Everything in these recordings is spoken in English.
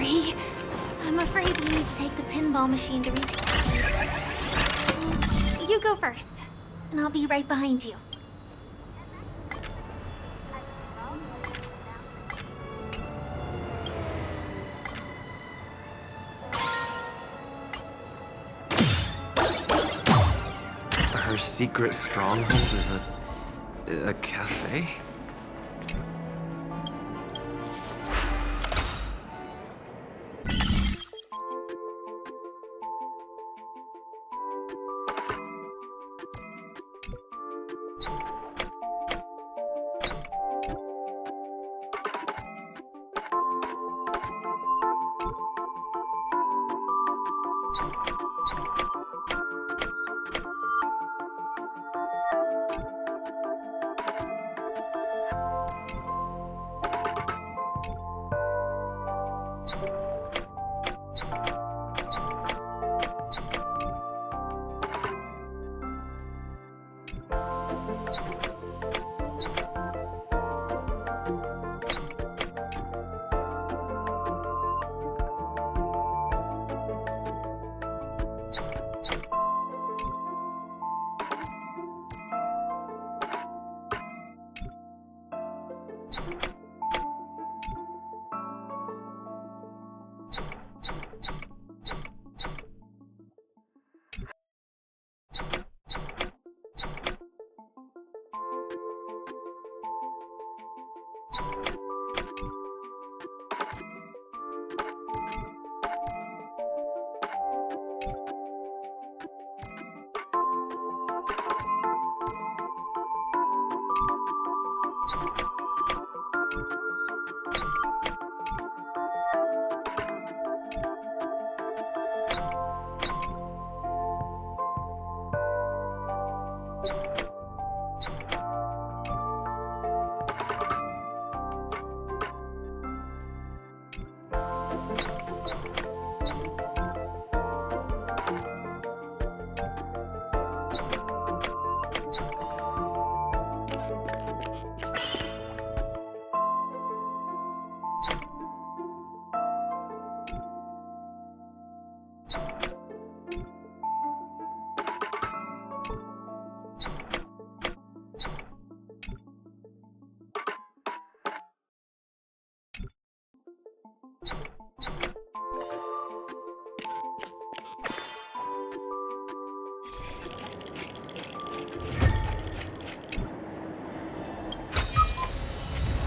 sorry. I'm afraid we need to take the pinball machine to reach the place. You go first, and I'll be right behind you. Her secret stronghold is a cafe?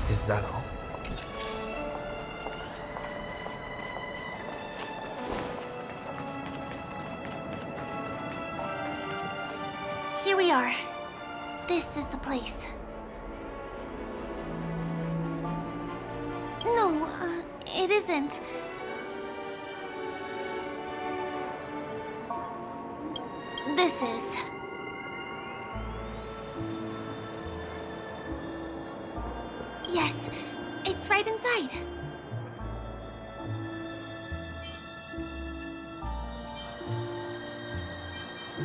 Is that all? Here we are. This is the place. No, it isn't. This is. Yes, it's right inside.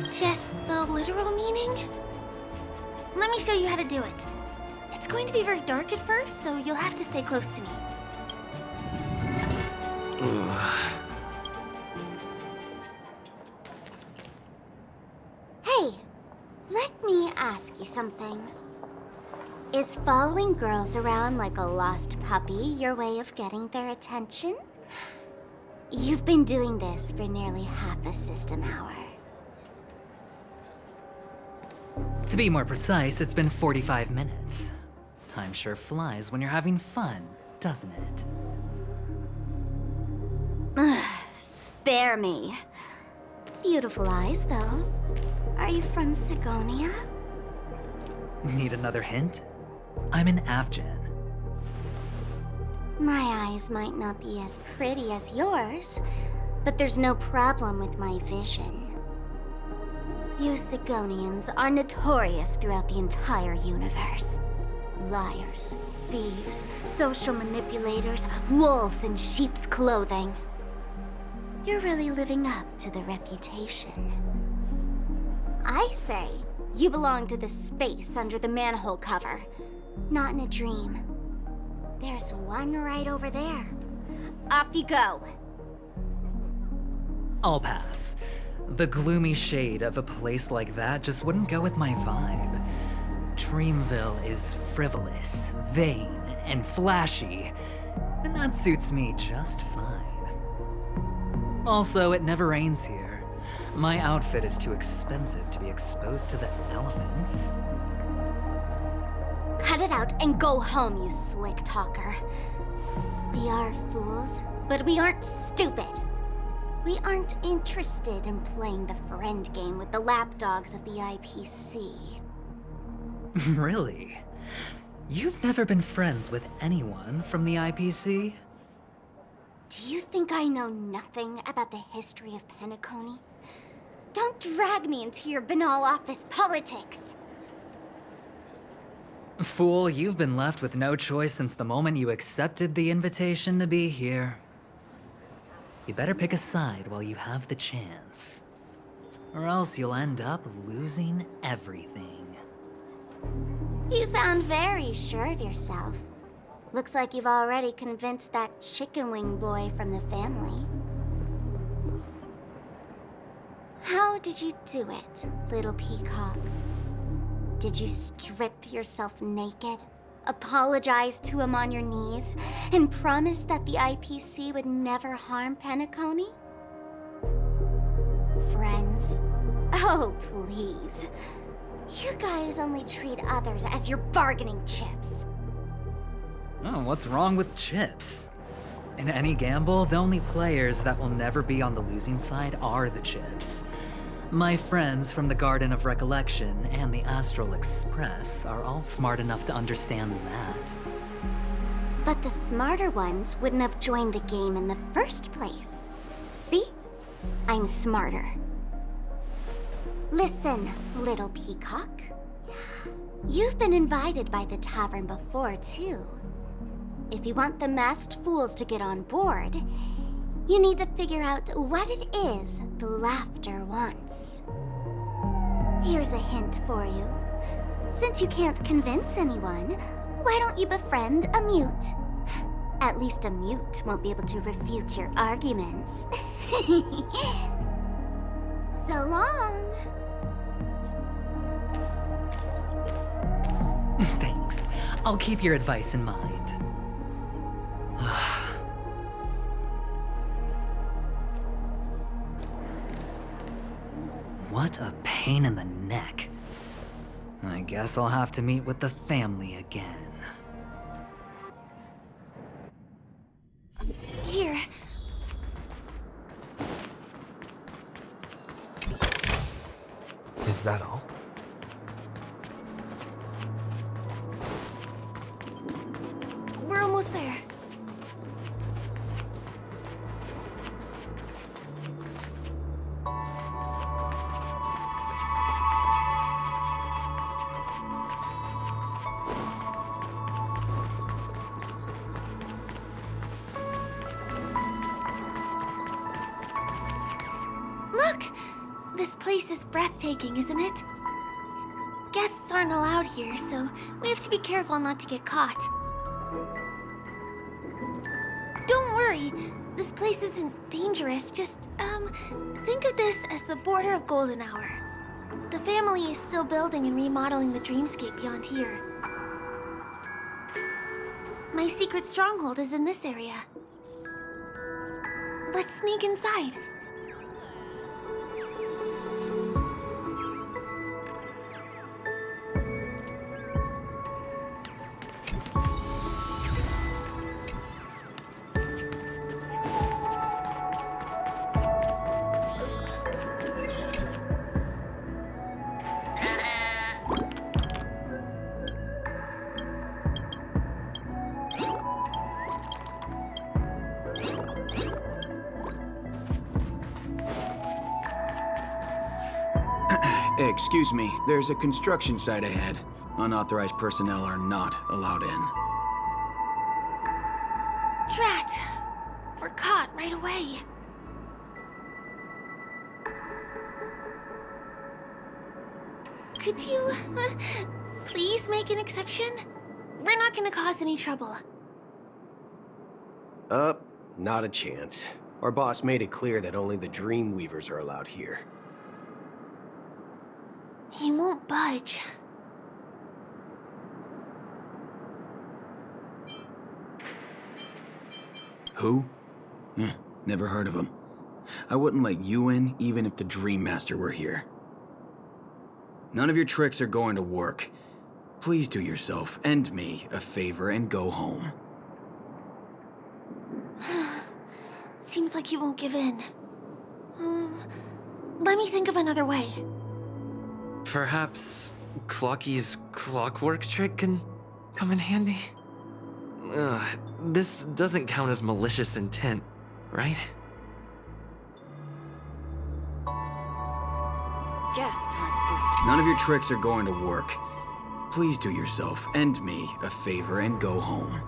Just the literal meaning? Let me show you how to do it. It's going to be very dark at first, so you'll have to stay close to me. Hey, let me ask you something. Is following girls around like a lost puppy your way of getting their attention? You've been doing this for nearly half a system hour. To be more precise, it's been 45 minutes. Time sure flies when you're having fun, doesn't it? Spare me. Beautiful eyes, though. Are you from Sigonia? Need another hint? I'm an Avgen. My eyes might not be as pretty as yours, but there's no problem with my vision. You Sigonians are notorious throughout the entire universe. Liars, thieves, social manipulators, wolves in sheep's clothing. You're really living up to the reputation. I say, you belong to the space under the manhole cover, not in a dream. There's one right over there. off you go. I'll pass. The gloomy shade of a place like that just wouldn't go with my vibe. Dreamville is frivolous, vain, and flashy, and that suits me just fine. Also, it never rains here. My outfit is too expensive to be exposed to the elements. Cut it out and go home, you slick talker. We are fools, but we aren't stupid. We aren't interested in playing the friend game with the lapdogs of the IPC. Really? You've never been friends with anyone from the IPC? Do you think I know nothing about the history of Penacony? Don't drag me into your banal office politics! Fool, you've been left with no choice since the moment you accepted the invitation to be here. You better pick a side while you have the chance. Or else you'll end up losing everything. You sound very sure of yourself. Looks like you've already convinced that chicken wing boy from the family. How did you do it, little peacock? Did you strip yourself naked, apologize to him on your knees, and promise that the IPC would never harm Penacony? Friends? Oh, please. You guys only treat others as your bargaining chips. Oh, what's wrong with chips? In any gamble, the only players that will never be on the losing side are the chips. My friends from the Garden of Recollection and the Astral Express are all smart enough to understand that. But the smarter ones wouldn't have joined the game in the first place. See? I'm smarter. Listen, little peacock. You've been invited by the tavern before, too. If you want the masked fools to get on board, you need to figure out what it is the laughter wants. Here's a hint for you. Since you can't convince anyone, why don't you befriend a mute? At least a mute won't be able to refute your arguments. So long. Thanks. I'll keep your advice in mind. What a pain in the neck. I guess I'll have to meet with the family again. Here. Is that all? We're almost there. Look! This place is breathtaking, isn't it? Guests aren't allowed here, so we have to be careful not to get caught. Don't worry, this place isn't dangerous, just, think of this as the border of Golden Hour. The family is still building and remodeling the dreamscape beyond here. My secret stronghold is in this area. Let's sneak inside. Excuse me, there's a construction site ahead. Unauthorized personnel are not allowed in. Drat! We're caught right away. Could you, please make an exception? We're not gonna cause any trouble. not a chance. Our boss made it clear that only the Dreamweavers are allowed here. He won't budge. Who? Never heard of him. I wouldn't let you in even if the Dream Master were here. None of your tricks are going to work. Please do yourself and me a favor and go home. Seems like he won't give in. Let me think of another way. Perhaps Clocky's clockwork trick can come in handy? This doesn't count as malicious intent, right? Guests aren't supposed to. None of your tricks are going to work. Please do yourself and me a favor and go home.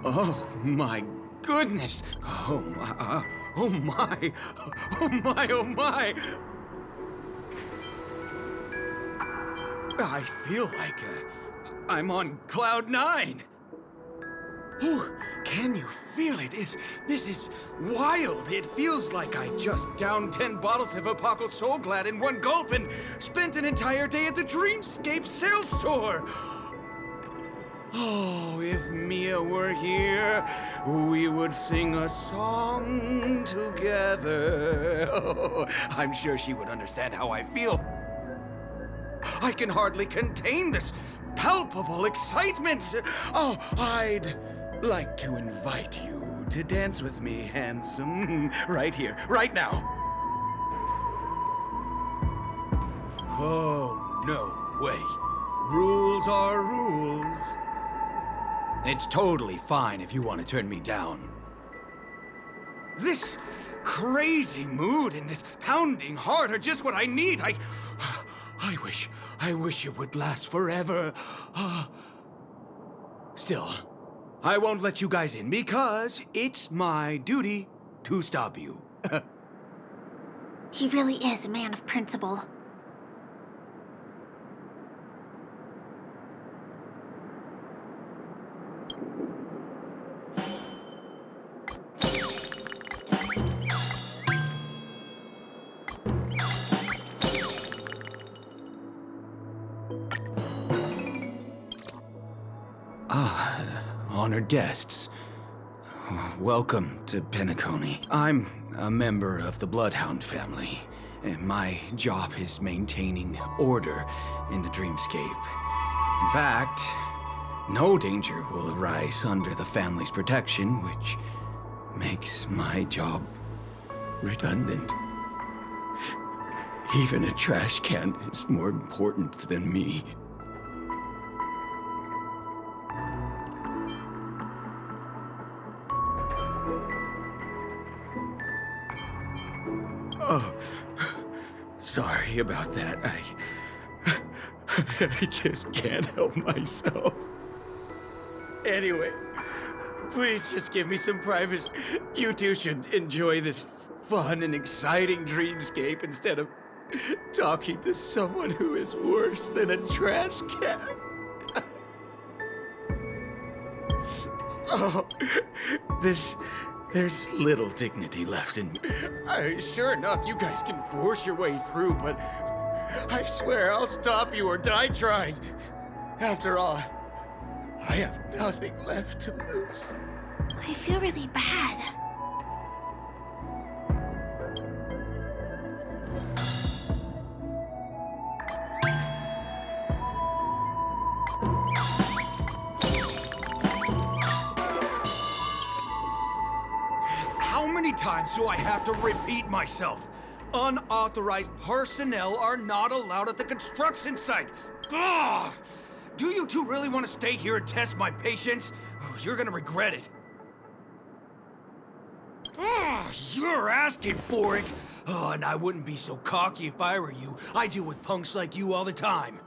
Oh my goodness! Oh my! Oh my! Oh my! Oh my! I feel like I'm on cloud 9. Ooh, can you feel it? This is wild. It feels like I just downed 10 bottles of Apocal Soul Glad in one gulp and spent an entire day at the Dreamscape sales store. Oh, if Mia were here, we would sing a song together. Oh, I'm sure she would understand how I feel. I can hardly contain this palpable excitement. Oh, I'd like to invite you to dance with me, handsome. Right here, right now. Oh, no way. Rules are rules. It's totally fine if you want to turn me down. This crazy mood and this pounding heart are just what I need. I wish it would last forever. Still, I won't let you guys in because it's my duty to stop you. He really is a man of principle. Honored guests, welcome to Penacony. I'm a member of the Bloodhound family, and my job is maintaining order in the Dreamscape. In fact, no danger will arise under the family's protection, which makes my job redundant. Even a trash can is more important than me. Oh, sorry about that. I just can't help myself. Anyway, please just give me some privacy. You two should enjoy this fun and exciting dreamscape instead of talking to someone who is worse than a trash can. Oh, there's little dignity left in me. Sure enough, you guys can force your way through, but I swear I'll stop you or die trying. After all, I have nothing left to lose. I feel really bad. How many times do I have to repeat myself? Unauthorized personnel are not allowed at the construction site. Ugh! Do you two really want to stay here and test my patience? Oh, you're gonna regret it. Ugh, you're asking for it. Oh, and I wouldn't be so cocky if I were you. I deal with punks like you all the time.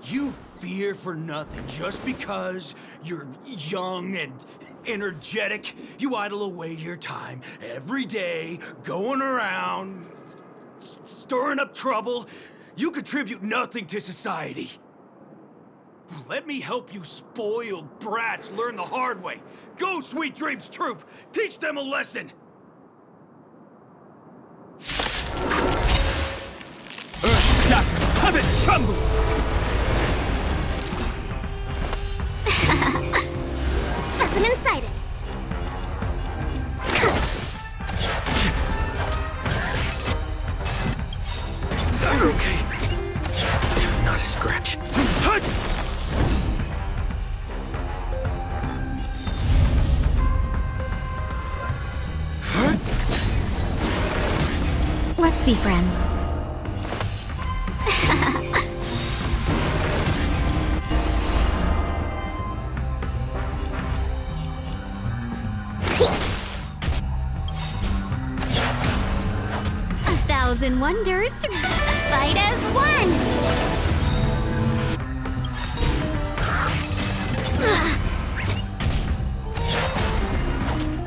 You fear for nothing just because you're young and energetic. You idle away your time every day, going around, stirring up trouble. You contribute nothing to society. Let me help you spoiled brats learn the hard way. Go, Sweet Dreams Troop! Teach them a lesson! Earth shatters, heaven trembles! Specimen sighted. Okay. Not a scratch. Let's be friends. A thousand wonders to fight as one!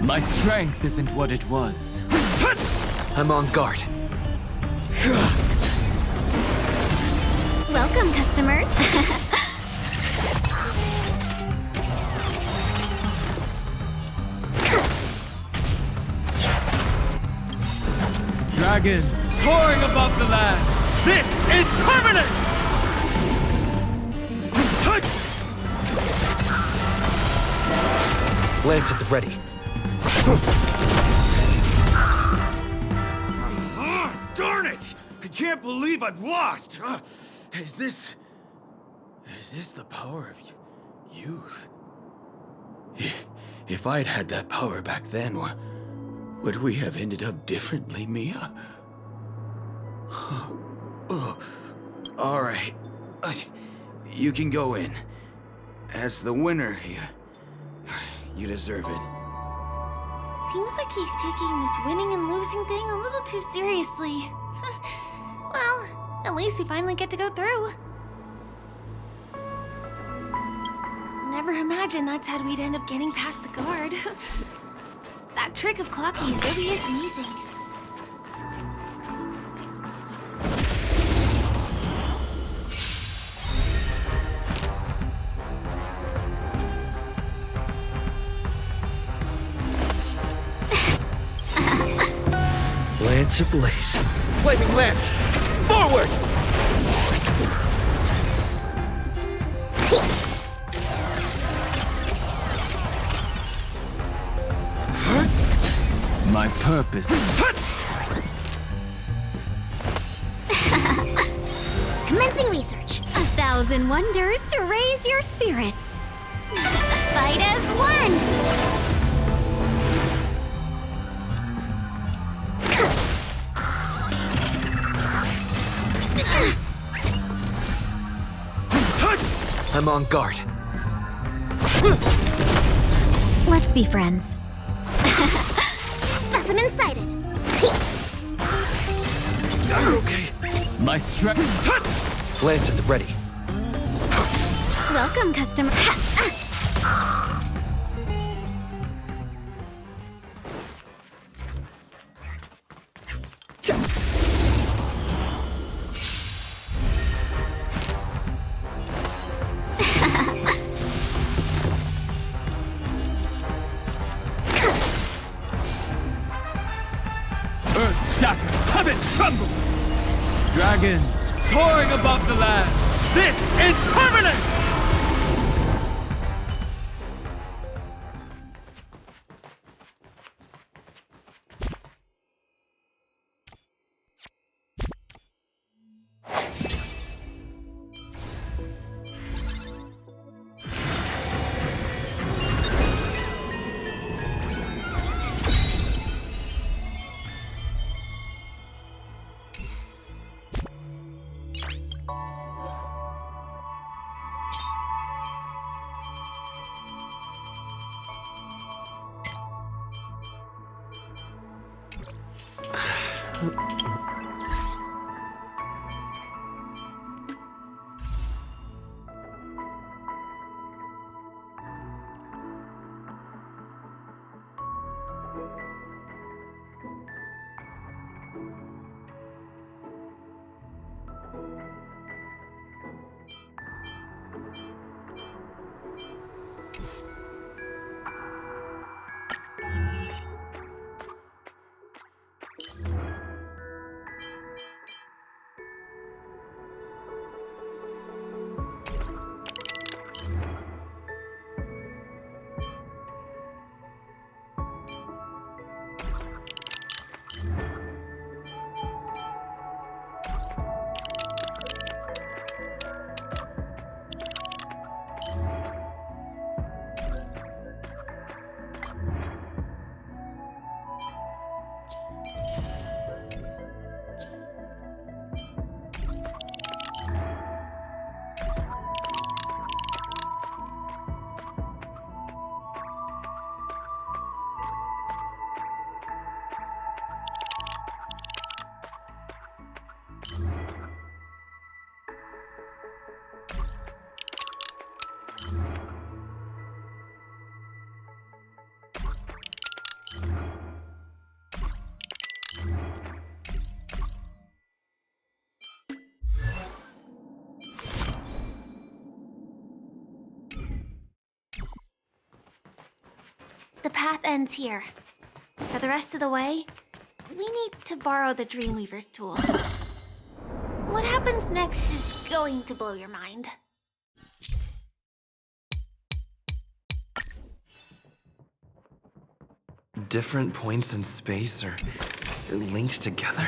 My strength isn't what it was. I'm on guard. Welcome, customers. Dragons soaring above the lands. This is permanent! Lance at the ready. Darn it! I can't believe I've lost! Is this the power of youth? If I'd had that power back then, would we have ended up differently, Mia? All right. You can go in. As the winner, you deserve it. Seems like he's taking this winning and losing thing a little too seriously. Well, at least we finally get to go through. Never imagined that's how we'd end up getting past the guard. That trick of Clocky's really is amazing. Lance ablaze. Flaming lance! Forward! My purpose. Commencing research. 1,000 wonders to raise your spirits. Fight as one! I'm on guard. Let's be friends. Specimen sighted. Okay. My strength. Lance at the ready. Welcome, customer. Earth shatters, heaven trembles. Dragons soaring above the lands. This is permanent! path ends here. For the rest of the way, we need to borrow the Dreamweaver's tools. What happens next is going to blow your mind. Different points in space are linked together.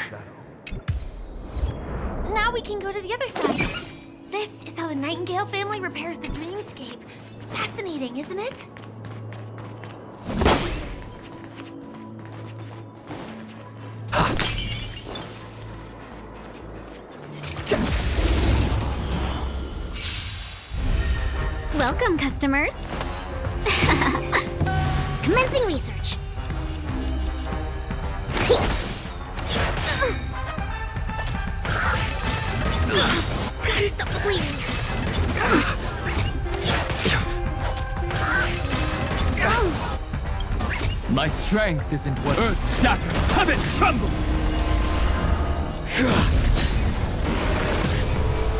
Now we can go to the other side. This is how the Nightingale family repairs the dreamscape. Fascinating, isn't it? Welcome, customers. Commencing research. Gotta stop the bleeding. My strength isn't what Earth shatters, heaven trembles!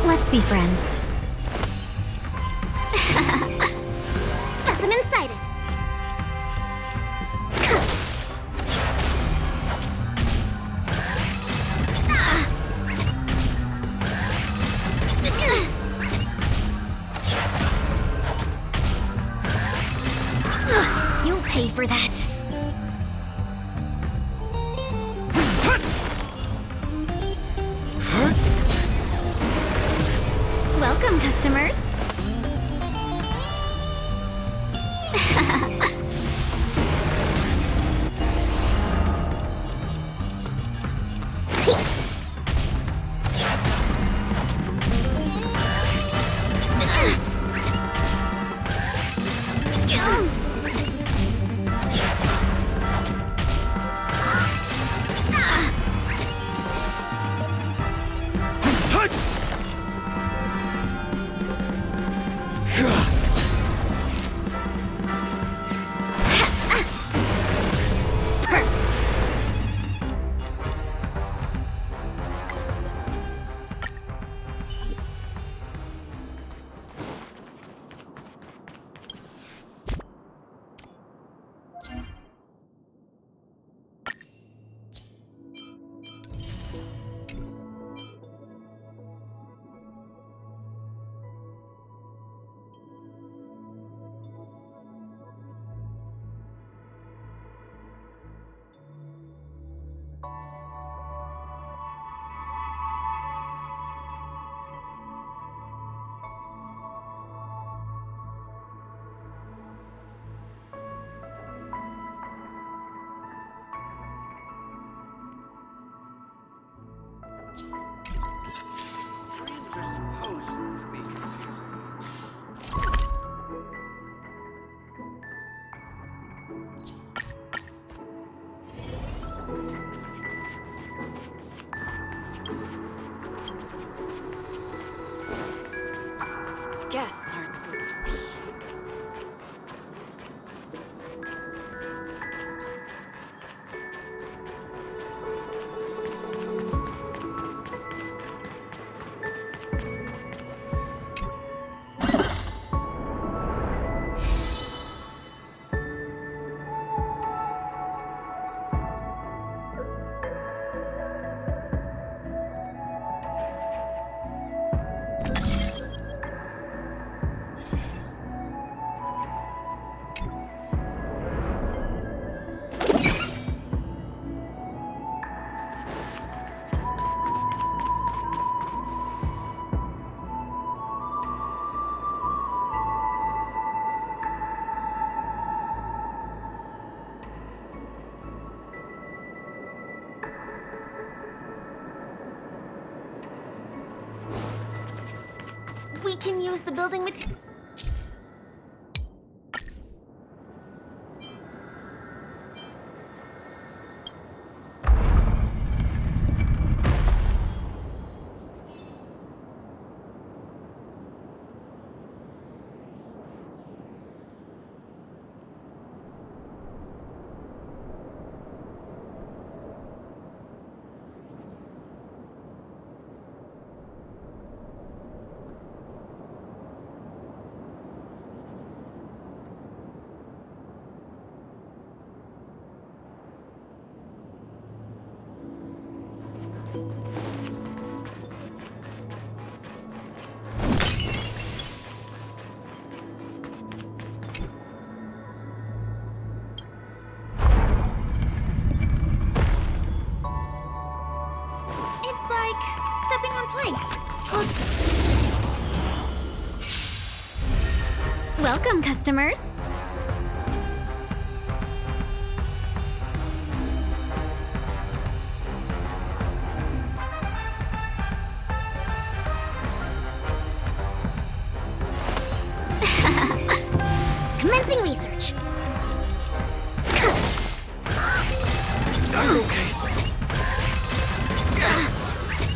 Let's be friends. Specimen sighted. You'll pay for that. Welcome, customers. Dreams are supposed to be confusing. Guests aren't supposed to be. We can use the building material. Welcome, customers. Commencing research.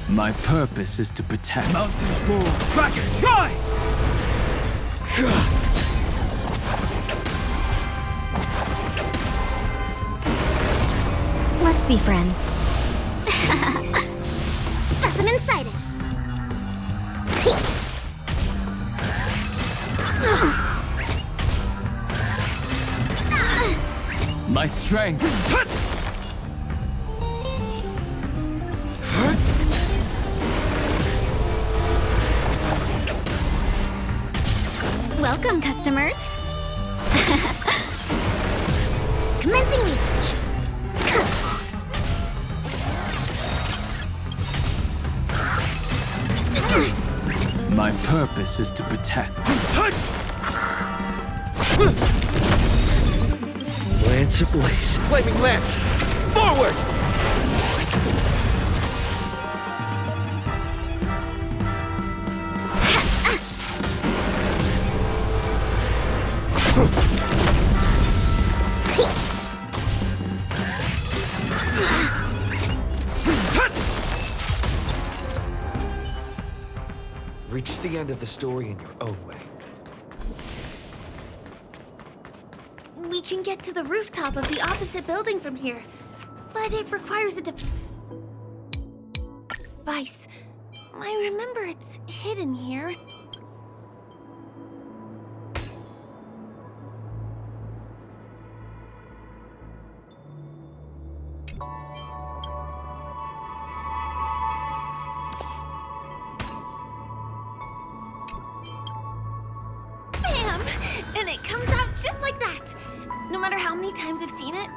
My purpose is to protect. Mountains roar. Dragons rise! Let's be friends. Specimen sighted. My strength. Welcome, customers. Commencing research. My purpose is to protect. Lance ablaze. Flaming lance! Forward! Reach the end of the story in your own way. We can get to the rooftop of the opposite building from here, but it requires a device. I remember it's hidden here. Bam! And it comes out just like that. No matter how many times I've seen it.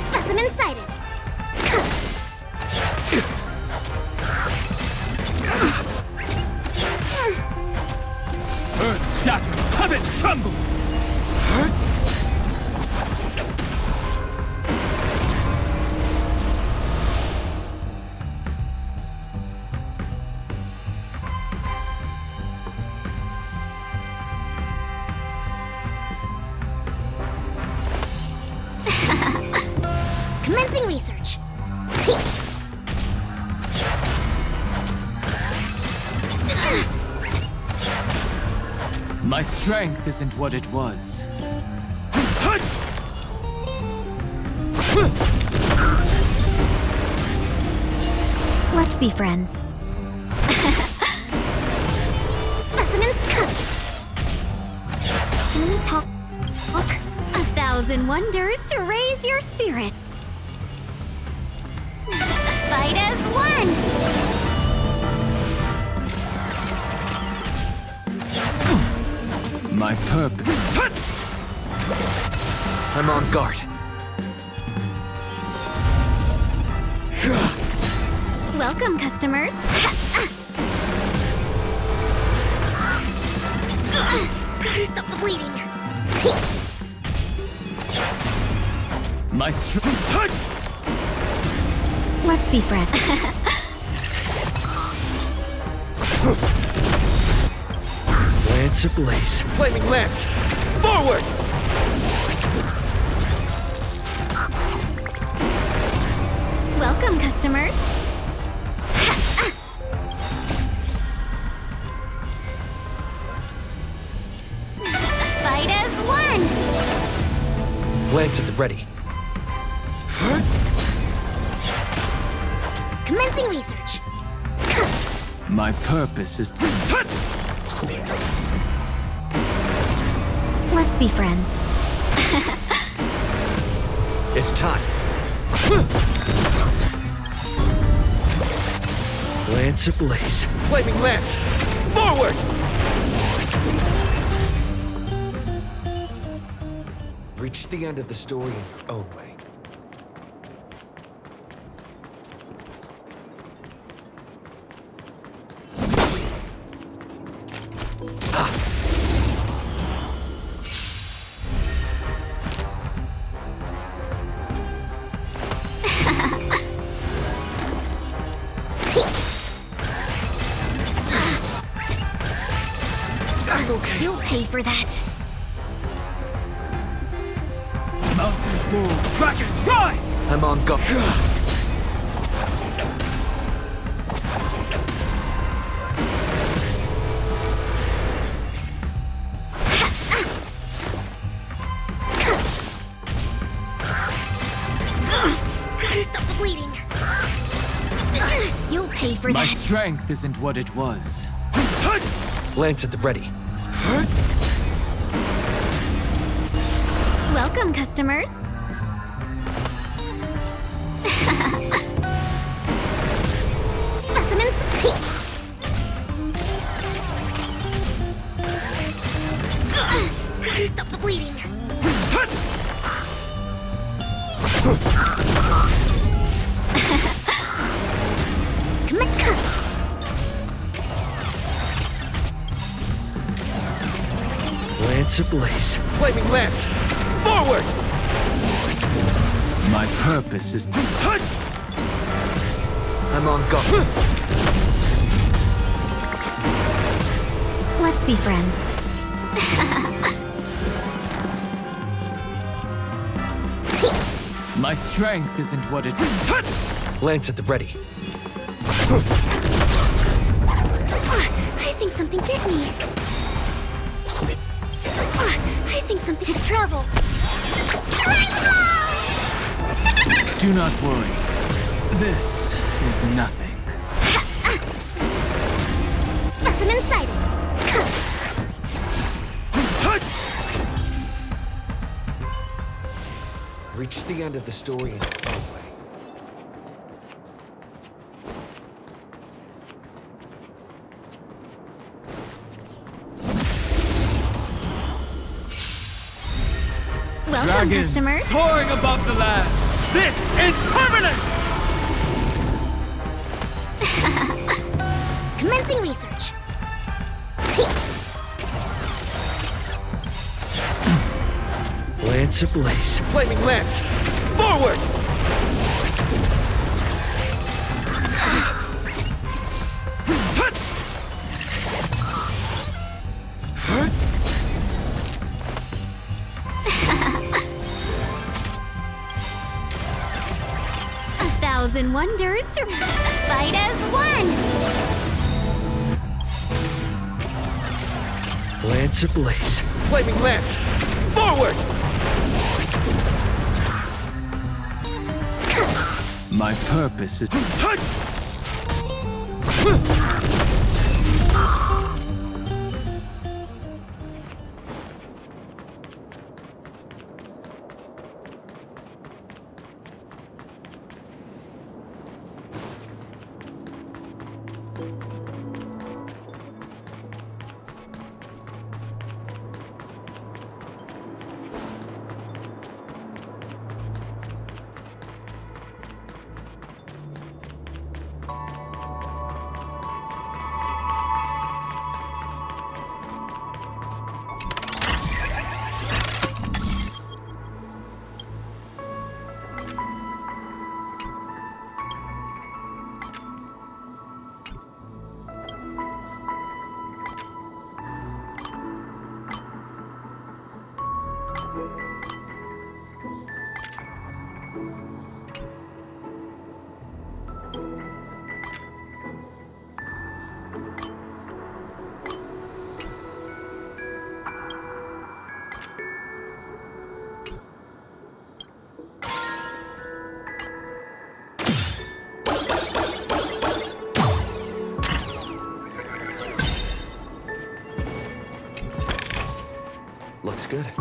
Specimen sighted. Earth shatters. Heaven trembles. Commencing research. My strength isn't what it was. Let's be friends. Specimens cut. Can we talk? 1,000 wonders to raise your spirits. Fight as one! My purpose. I'm on guard. Welcome, customers. Gotta stop the bleeding. My strength. Let's be friends. Lance ablaze. Flaming lance! Forward! Welcome, customers. Fight as one! Lance at the ready. Commencing research. My purpose is to... Let's be friends. It's time. Lance ablaze. Flaming lance! Forward! Reach the end of the story in your own way. You'll pay for that. Mountains move, dragons rise! I'm on go. Gotta stop the bleeding. You'll pay for My that. strength isn't what it was. Lance at the ready. Welcome, customers. Specimens. Gotta stop the bleeding. Come on, come. Lance ablaze. Flaming lance! Forward! My purpose is... I'm on go. Let's be friends. My strength isn't what it... Lance at the ready. I think something bit me. I think something to travel. Do not worry. This is nothing. Specimen sighted. Reach the end of the story in your own way. Welcome, Dragons customers. soaring above the land. This is permanence! Commencing research. Lance ablaze. Flaming lance! Forward! A thousand wonders to fight as one. Lance ablaze. Flaming lance! Forward! My purpose is... good.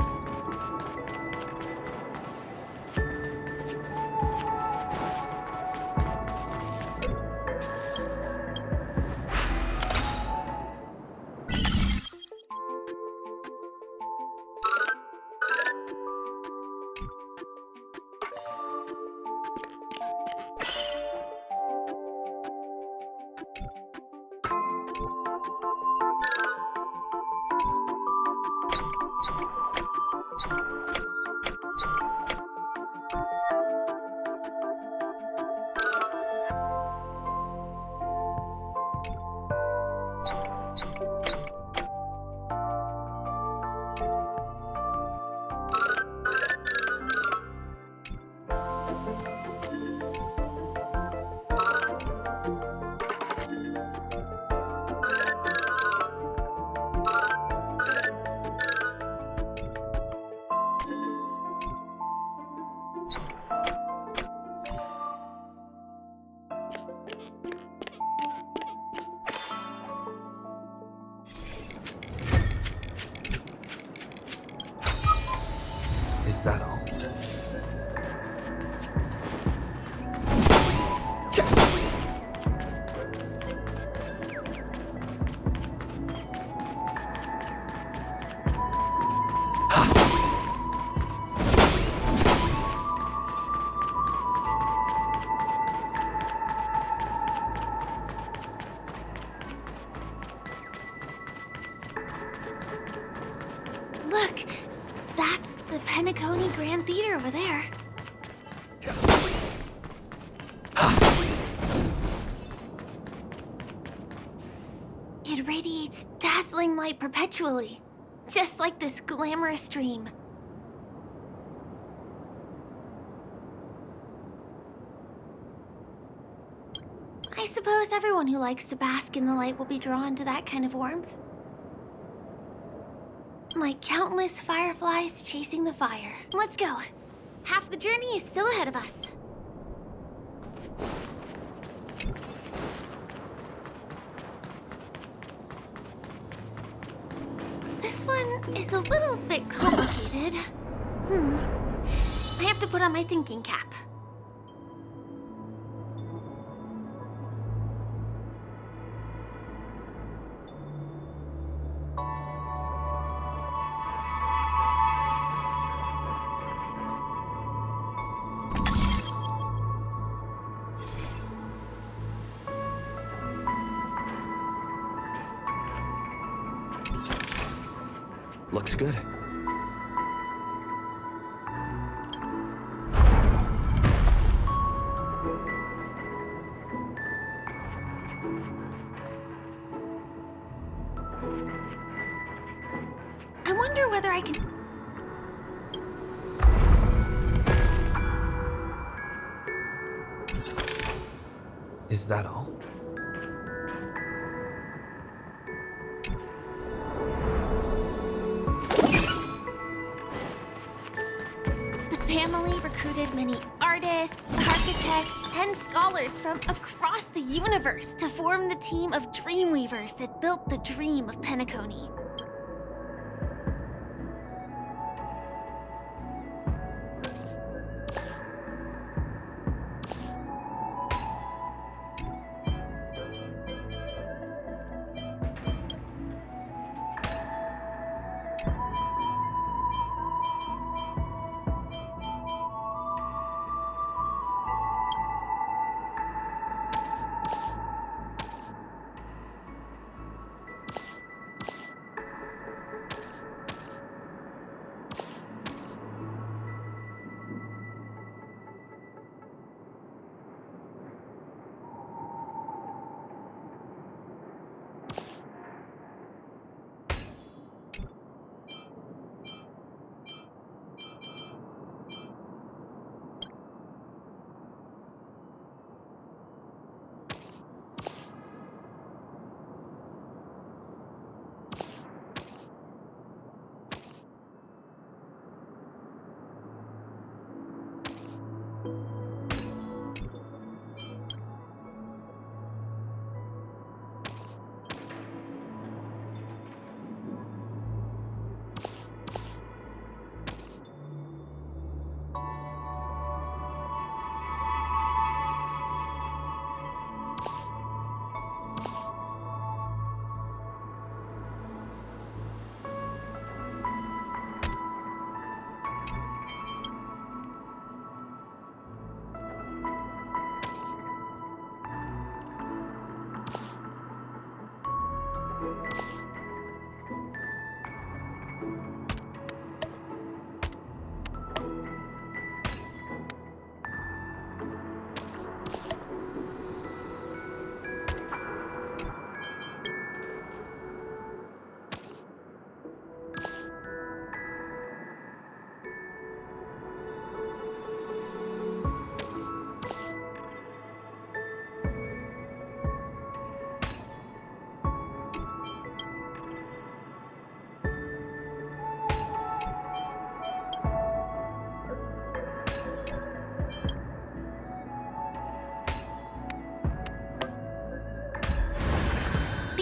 Is that all? Look, that's the Penacony Grand Theater over there. It radiates dazzling light perpetually, just like this glamorous dream. I suppose everyone who likes to bask in the light will be drawn to that kind of warmth. Like countless fireflies chasing the fire. Let's go. Half the journey is still ahead of us. This one is a little bit complicated. I have to put on my thinking cap. Looks good. I wonder whether I can... Is that all? The family recruited many artists, architects, and scholars from across the universe to form the team of Dreamweavers that built the dream of Penacony.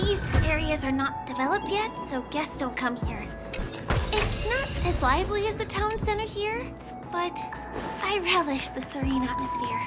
These areas are not developed yet, so guests don't come here. It's not as lively as the town center here, but I relish the serene atmosphere.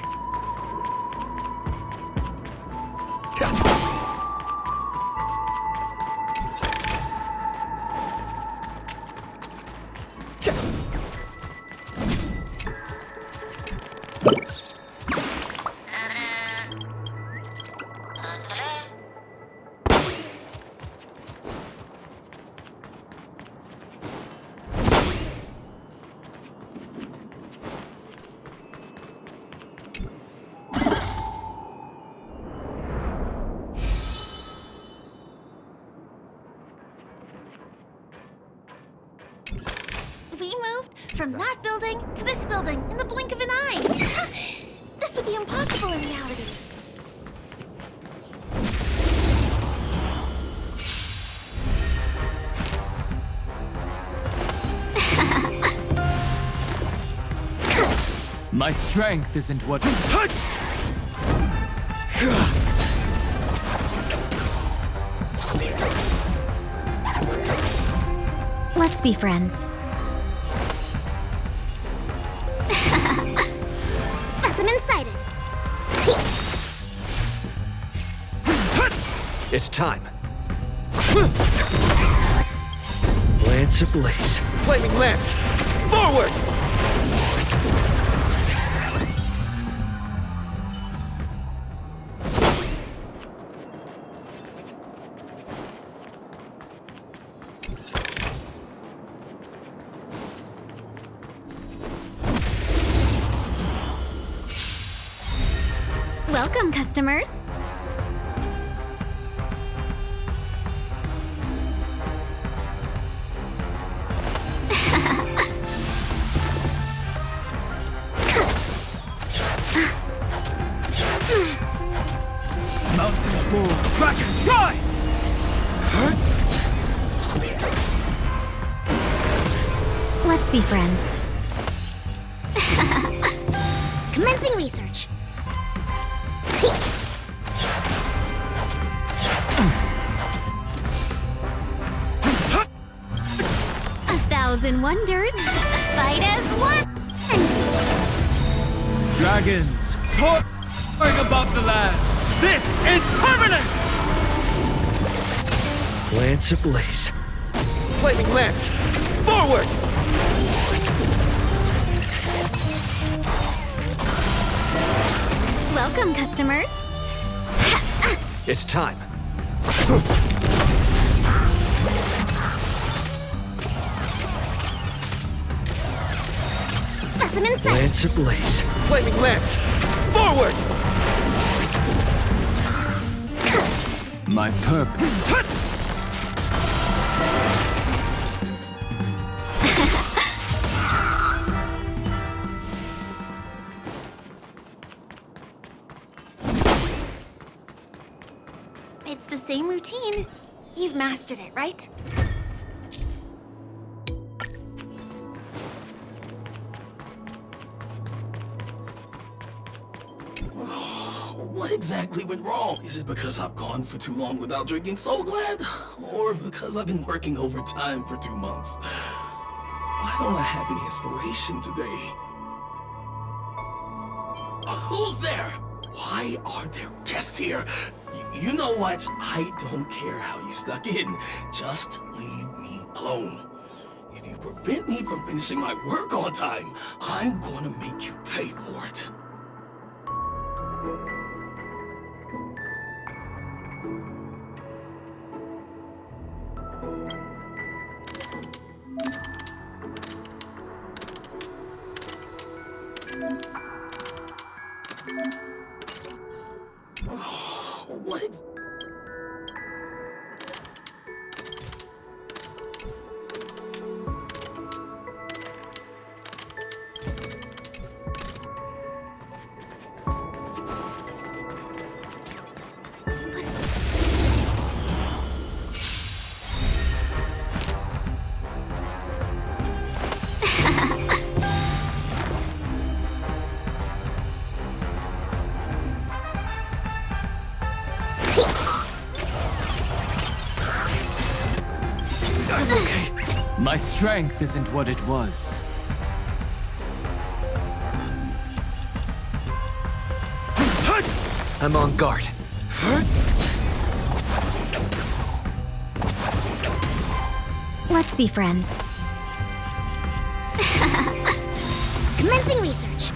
We moved from that building to this building in the blink of an eye. This would be impossible in reality. My strength isn't what. Let's be friends. Specimen sighted. It's time. Lance ablaze. Flaming lance! Forward! Welcome, customers. Mountains move, dragons rise! Let's be friends. Commencing research. 1,000 wonders. Fight as one. Dragons soaring above the lands. This is permanent! Lance ablaze. Flaming lance! Forward! Welcome, customers. It's time. Specimen sight. Lance ablaze. Flaming lance! Forward! My purpose. It's the same routine. You've mastered it, right? What exactly went wrong? Is it because I've gone for too long without drinking Soul Glad? Or because I've been working overtime for 2 months? Why don't I have any inspiration today? Who's there? Why are there guests here? You know what? I don't care how you snuck in. Just leave me alone. If you prevent me from finishing my work on time, I'm gonna make you pay for it. What? I'm okay. My strength isn't what it was. I'm on guard. Let's be friends. Commencing research.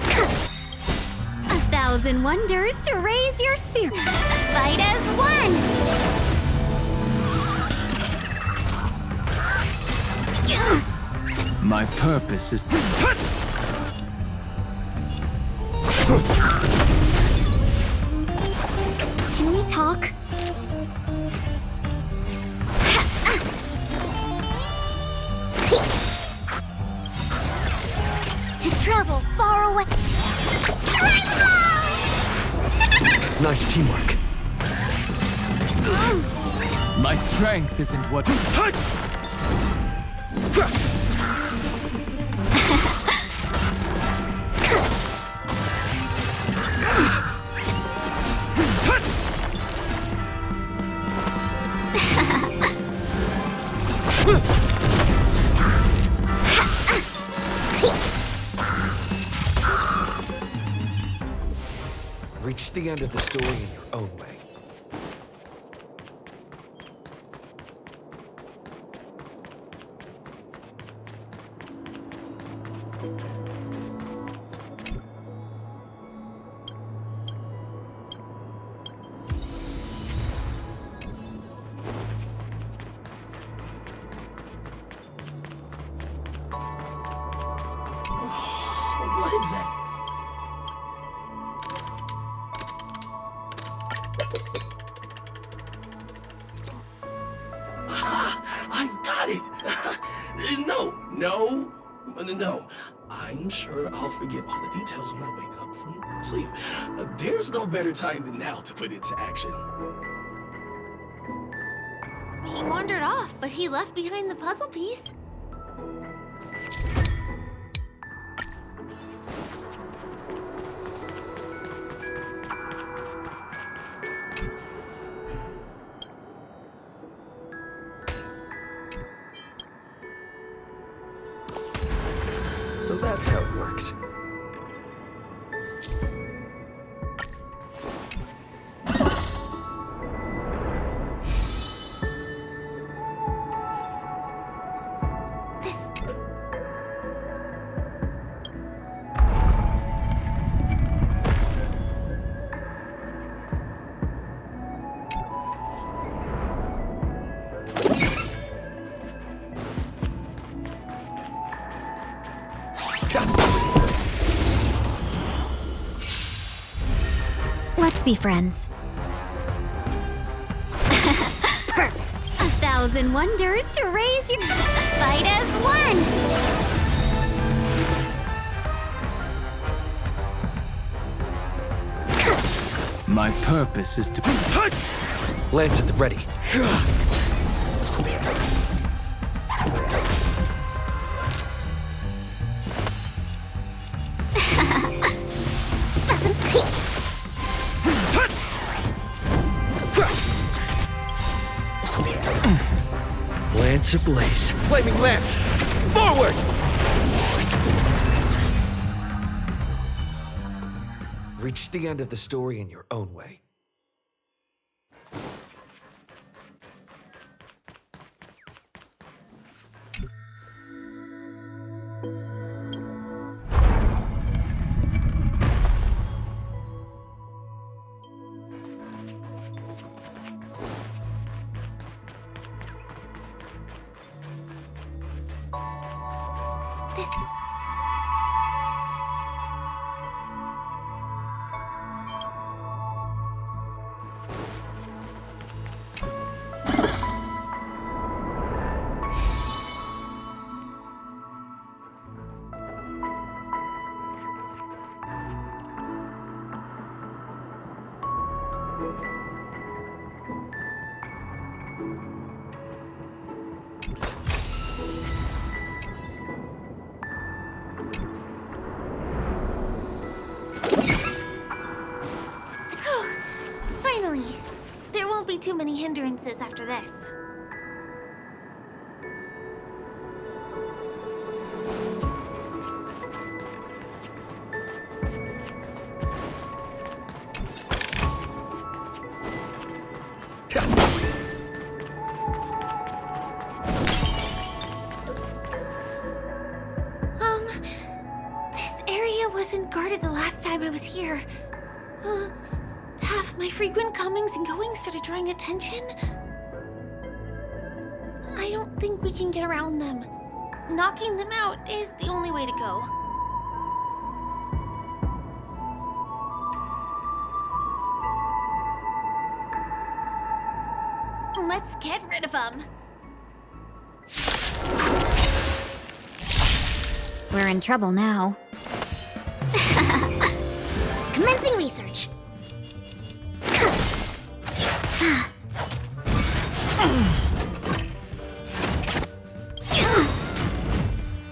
1,000 wonders to raise your spirit. Fight as one! My purpose is Can we talk? To travel far away. Nice teamwork. my strength isn't what. Reach the end of the story in your own way. What is that? I got it! No. I'm sure I'll forget all the details when I wake up from sleep. There's no better time than now to put it to action. He wandered off, but he left behind the puzzle piece. So that's how it works. This... Let's be friends. Perfect. 1,000 wonders to raise your... Fight as one! My purpose is to. Lance at the ready. Lance ablaze. Flaming lance! Forward! Reach the end of the story in your own way. This... Finally! There won't be too many hindrances after this. This area wasn't guarded the last time I was here. Have my frequent comings and goings started drawing attention? I don't think we can get around them. Knocking them out is the only way to go. Let's get rid of them. We're in trouble now. Commencing research.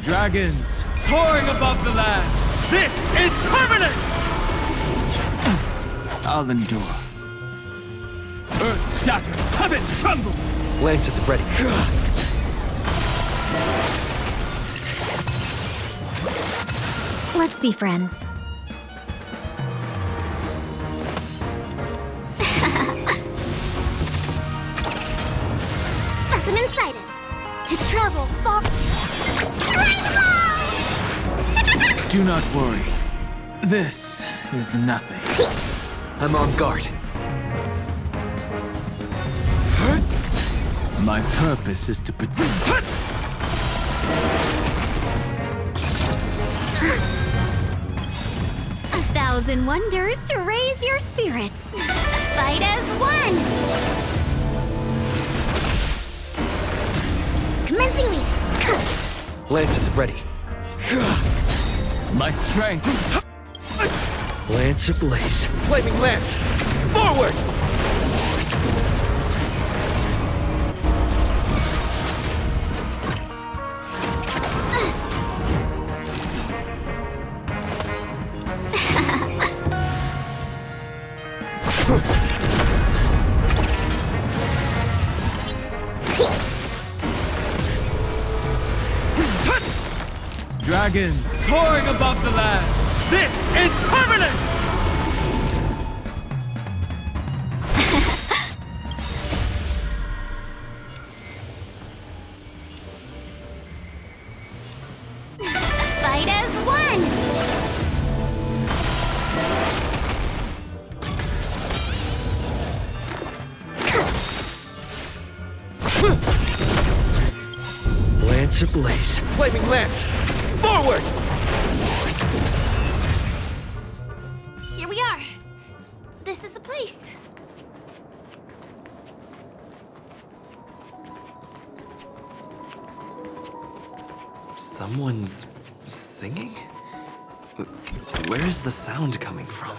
Dragons soaring above the lands. This is permanent! I'll endure. Earth shatters, heaven trembles! Lance at the ready. Let's be friends. Specimen sighted. To travel far. Do not worry. This is nothing. I'm on guard. My purpose is to protect. 1,000 wonders to raise your spirits. Fight as one. Commencing research. Lance at the ready. My strength. Lance ablaze. Flaming lance! Forward! Dragons soaring above the lands. This is permanent! Fight as one. Lance ablaze. Flaming lance! Forward! Here we are. This is the place. Someone's singing? Where is the sound coming from?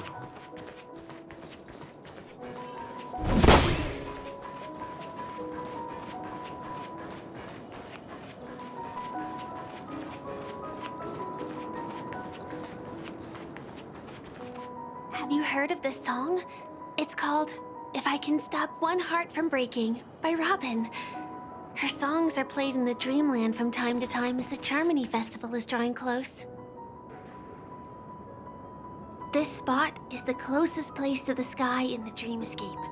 Have you heard of this song? It's called If I Can Stop One Heart from Breaking by Robin. Her songs are played in the Dreamland from time to time as the Charmony Festival is drawing close. This spot is the closest place to the sky in the dreamscape.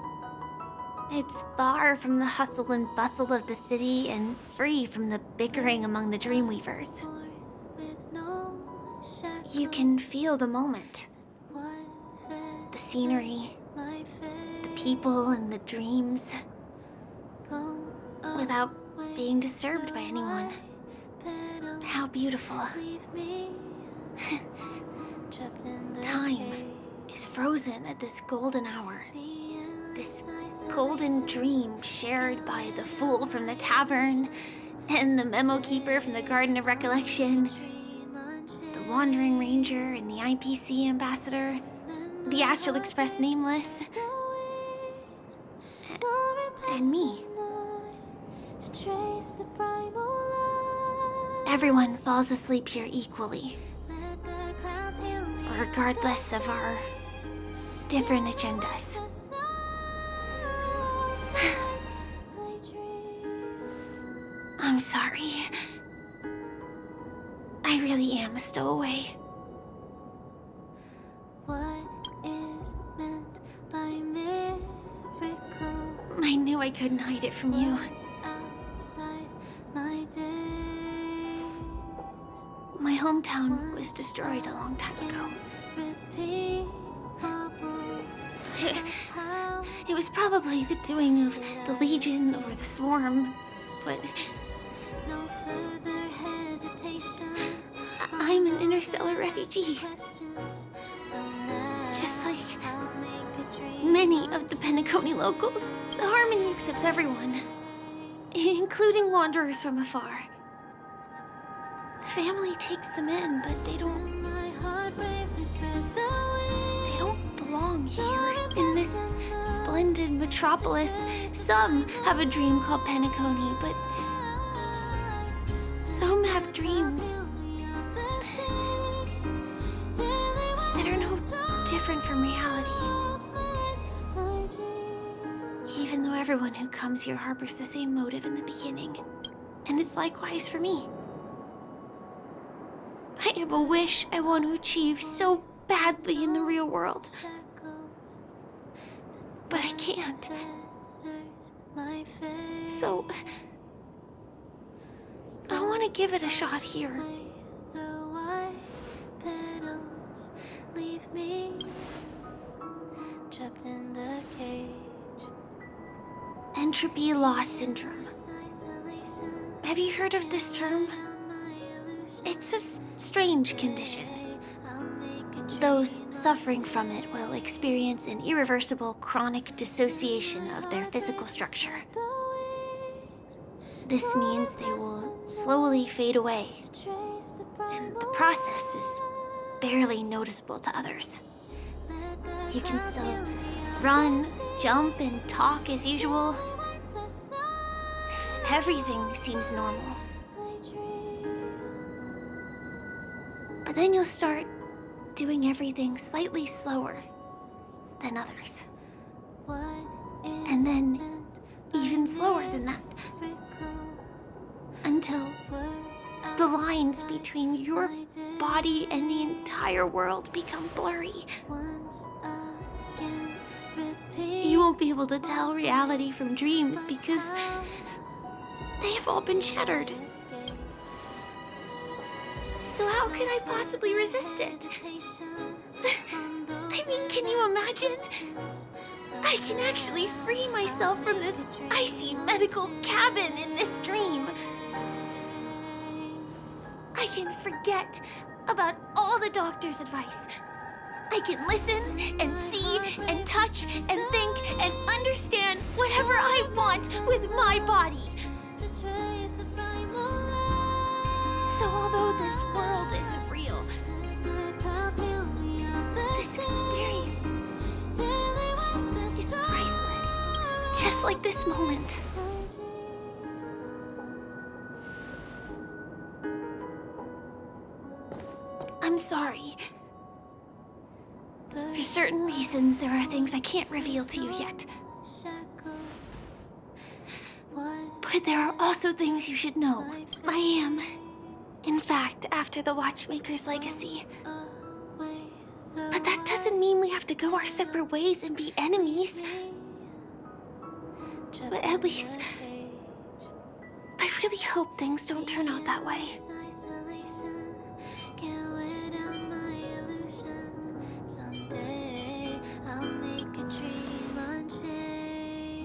It's far from the hustle and bustle of the city and free from the bickering among the Dreamweavers. You can feel the moment. The scenery, the people and the dreams, without being disturbed by anyone. How beautiful. Time is frozen at this golden hour. This golden dream shared by the fool from the tavern and the memo keeper from the Garden of Recollection, the Wandering Ranger and the IPC ambassador, the Astral Express nameless, and me. Everyone falls asleep here equally, regardless of our different agendas. I'm sorry. I really am a stowaway. My I knew I couldn't hide it from you. My hometown was destroyed a long time ago. It was probably the doing of the Legion or the Swarm, but I'm an interstellar refugee. Just like many of the Penacony locals, the Harmony accepts everyone, including wanderers from afar. The family takes them in, but they don't belong here in this splendid metropolis. Some have a dream called Penacony, but some have dreams that are no different from reality. Even though everyone who comes here harbors the same motive in the beginning. And it's likewise for me. I have a wish I want to achieve so badly in the real world. But I can't. So I want to give it a shot here. Trapped in the cage. Entropy loss syndrome. Have you heard of this term? It's a strange condition. Those suffering from it will experience an irreversible chronic dissociation of their physical structure. This means they will slowly fade away, and the process is barely noticeable to others. You can still run, jump, and talk as usual. Everything seems normal. But then you'll start doing everything slightly slower than others. And then even slower than that. Until the lines between your body and the entire world become blurry. You won't be able to tell reality from dreams because they have all been shattered. So how could I possibly resist it? I mean, can you imagine? I can actually free myself from this icy medical cabin in this dream. I can forget about all the doctor's advice. I can listen and see and touch and think and understand whatever I want with my body. So although this world isn't real, this experience is priceless. Just like this moment. I'm sorry. For certain reasons, there are things I can't reveal to you yet. But there are also things you should know. I am, in fact, after the Watchmaker's legacy. But that doesn't mean we have to go our separate ways and be enemies. But at least, I really hope things don't turn out that way.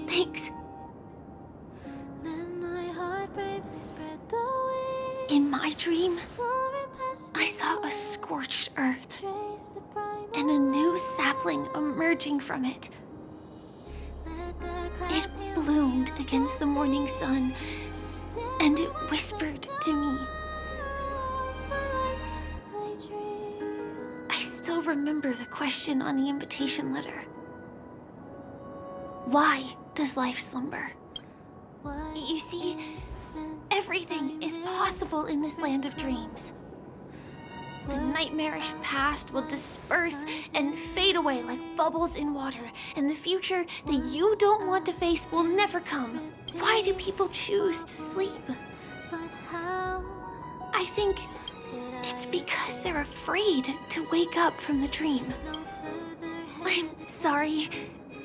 Thanks. In my dream, I saw a scorched earth and a new sapling emerging from it. It bloomed against the morning sun, and it whispered to me. I still remember the question on the invitation letter. Why does life slumber? You see, everything is possible in this land of dreams. The nightmarish past will disperse and fade away like bubbles in water, and the future that you don't want to face will never come. Why do people choose to sleep? I think it's because they're afraid to wake up from the dream. I'm sorry.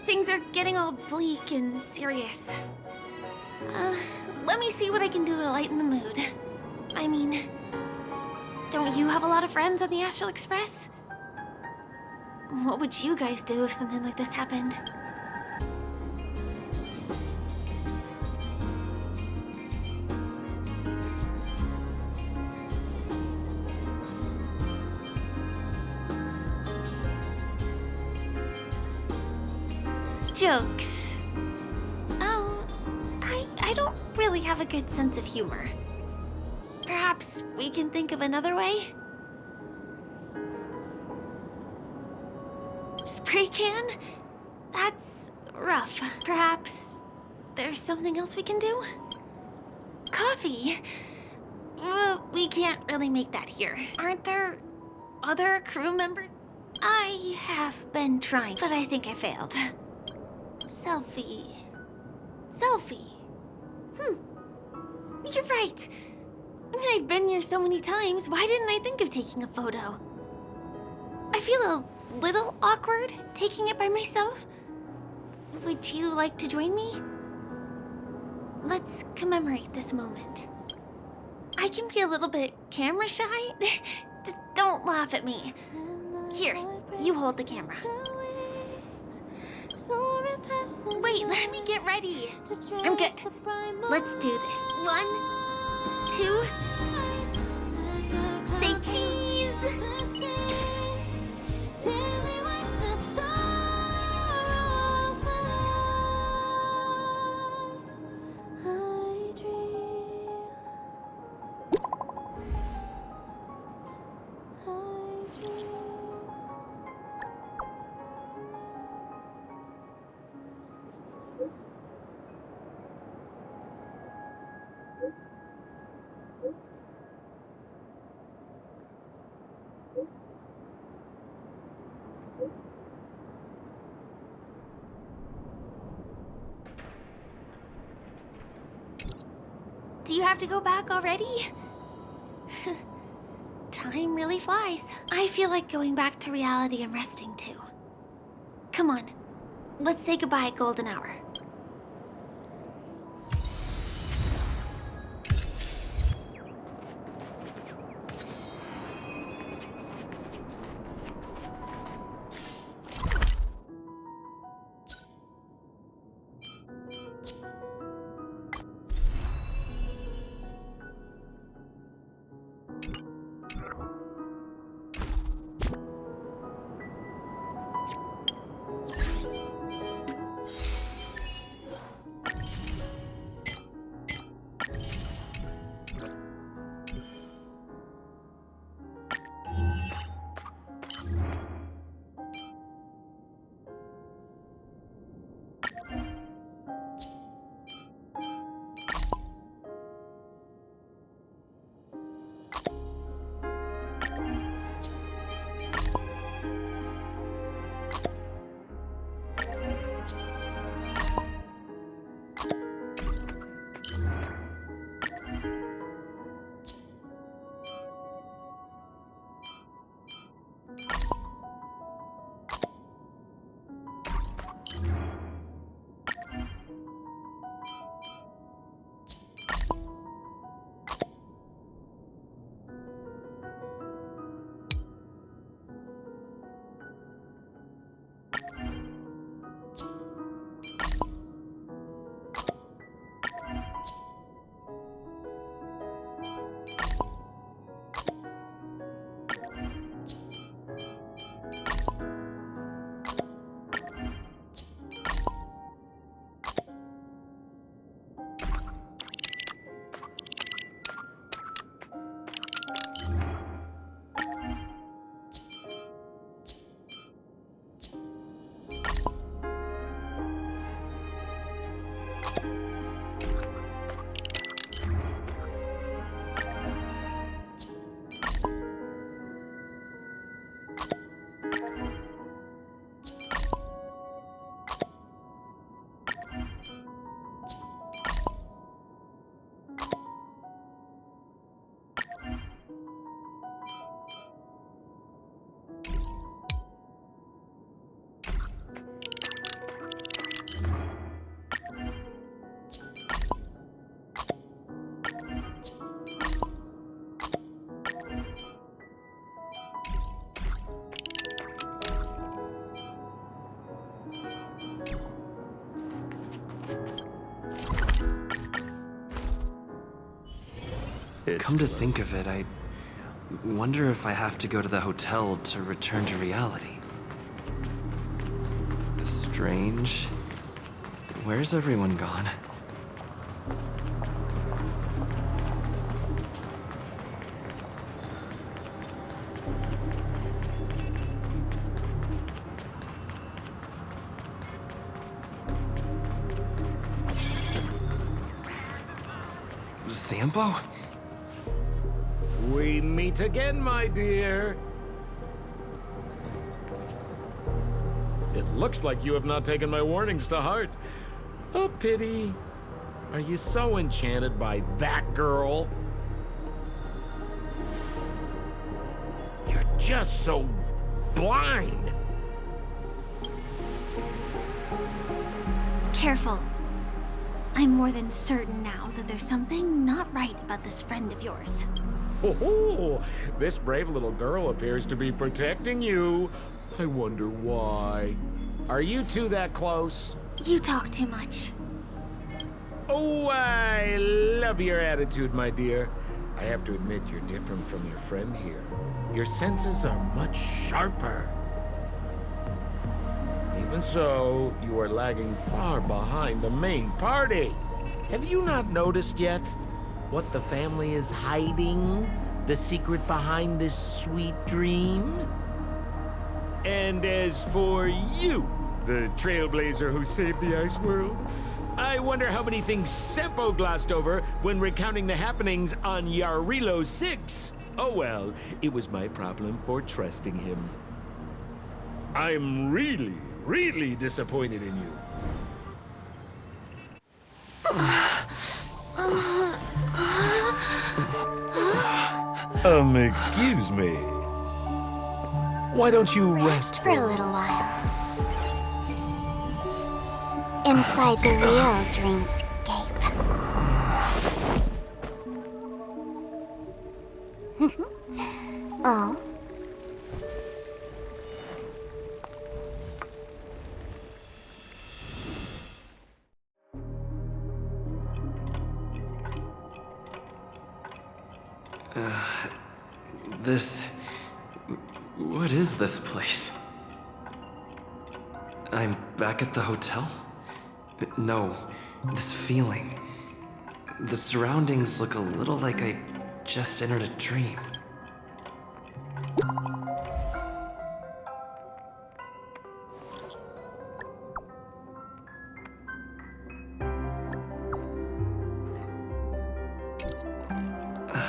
things are getting all bleak and serious. Let me see what I can do to lighten the mood. I mean, don't you have a lot of friends on the Astral Express? What would you guys do if something like this happened? Jokes. I don't really have a good sense of humor. Perhaps we can think of another way? Spray can? That's rough. Perhaps there's something else we can do? Coffee? We can't really make that here. Aren't there other crew members? I have been trying, but I think I failed. Selfie. You're right. I mean, I've been here so many times. Why didn't I think of taking a photo? I feel a little awkward taking it by myself. Would you like to join me? Let's commemorate this moment. I can be a little bit camera shy. Just don't laugh at me. Here, you hold the camera. Wait, let me get ready. I'm good. Let's do this. 1, 2. Say cheese. Do you have to go back already? Time really flies. I feel like going back to reality and resting too. Come on, let's say goodbye, Golden Hour. Come to think of it, I wonder if I have to go to the hotel to return to reality. Strange. Where's everyone gone? Sampo? We meet again, my dear. It looks like you have not taken my warnings to heart. A pity. Are you so enchanted by that girl? You're just so blind. Careful. I'm more than certain now that there's something not right about this friend of yours. Oh, this brave little girl appears to be protecting you. I wonder why. Are you two that close? You talk too much. Oh, I love your attitude, my dear. I have to admit you're different from your friend here. Your senses are much sharper. Even so, you are lagging far behind the main party. Have you not noticed yet what the family is hiding? The secret behind this sweet dream? And as for you, the Trailblazer who saved the ice world, I wonder how many things Sempo glossed over when recounting the happenings on Yarilo 6. Oh well, it was my problem for trusting him. I'm really disappointed in you. Excuse me. Why don't you rest For a little while. Inside the real dreamscape. Oh? What is this place? I'm back at the hotel? No, this feeling. The surroundings look a little like I just entered a dream. I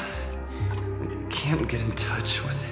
can't get in touch with it.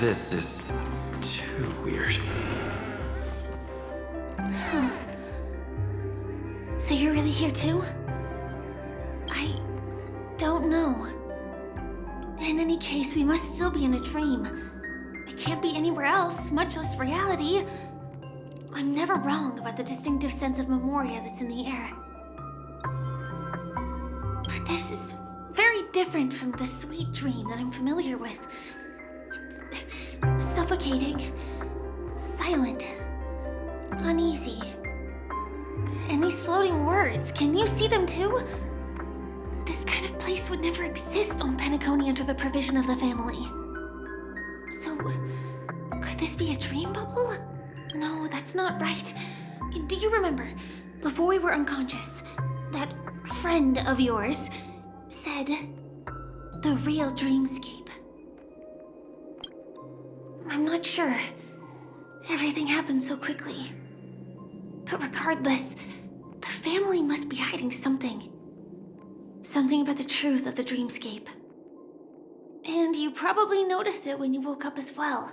This is too weird. Huh. So you're really here too? I don't know. In any case, we must still be in a dream. It can't be anywhere else, much less reality. I'm never wrong about the distinctive sense of memoria that's in the air. But this is very different from the sweet dream that I'm familiar with. It's suffocating, silent, uneasy. And these floating words, can you see them too? This kind of place would never exist on Penacony under the provision of the family. So, could this be a dream bubble? No, that's not right. Do you remember, before we were unconscious, that friend of yours said the real dreamscape? I'm not sure. Everything happened so quickly. But regardless, the family must be hiding something. Something about the truth of the dreamscape. And you probably noticed it when you woke up as well.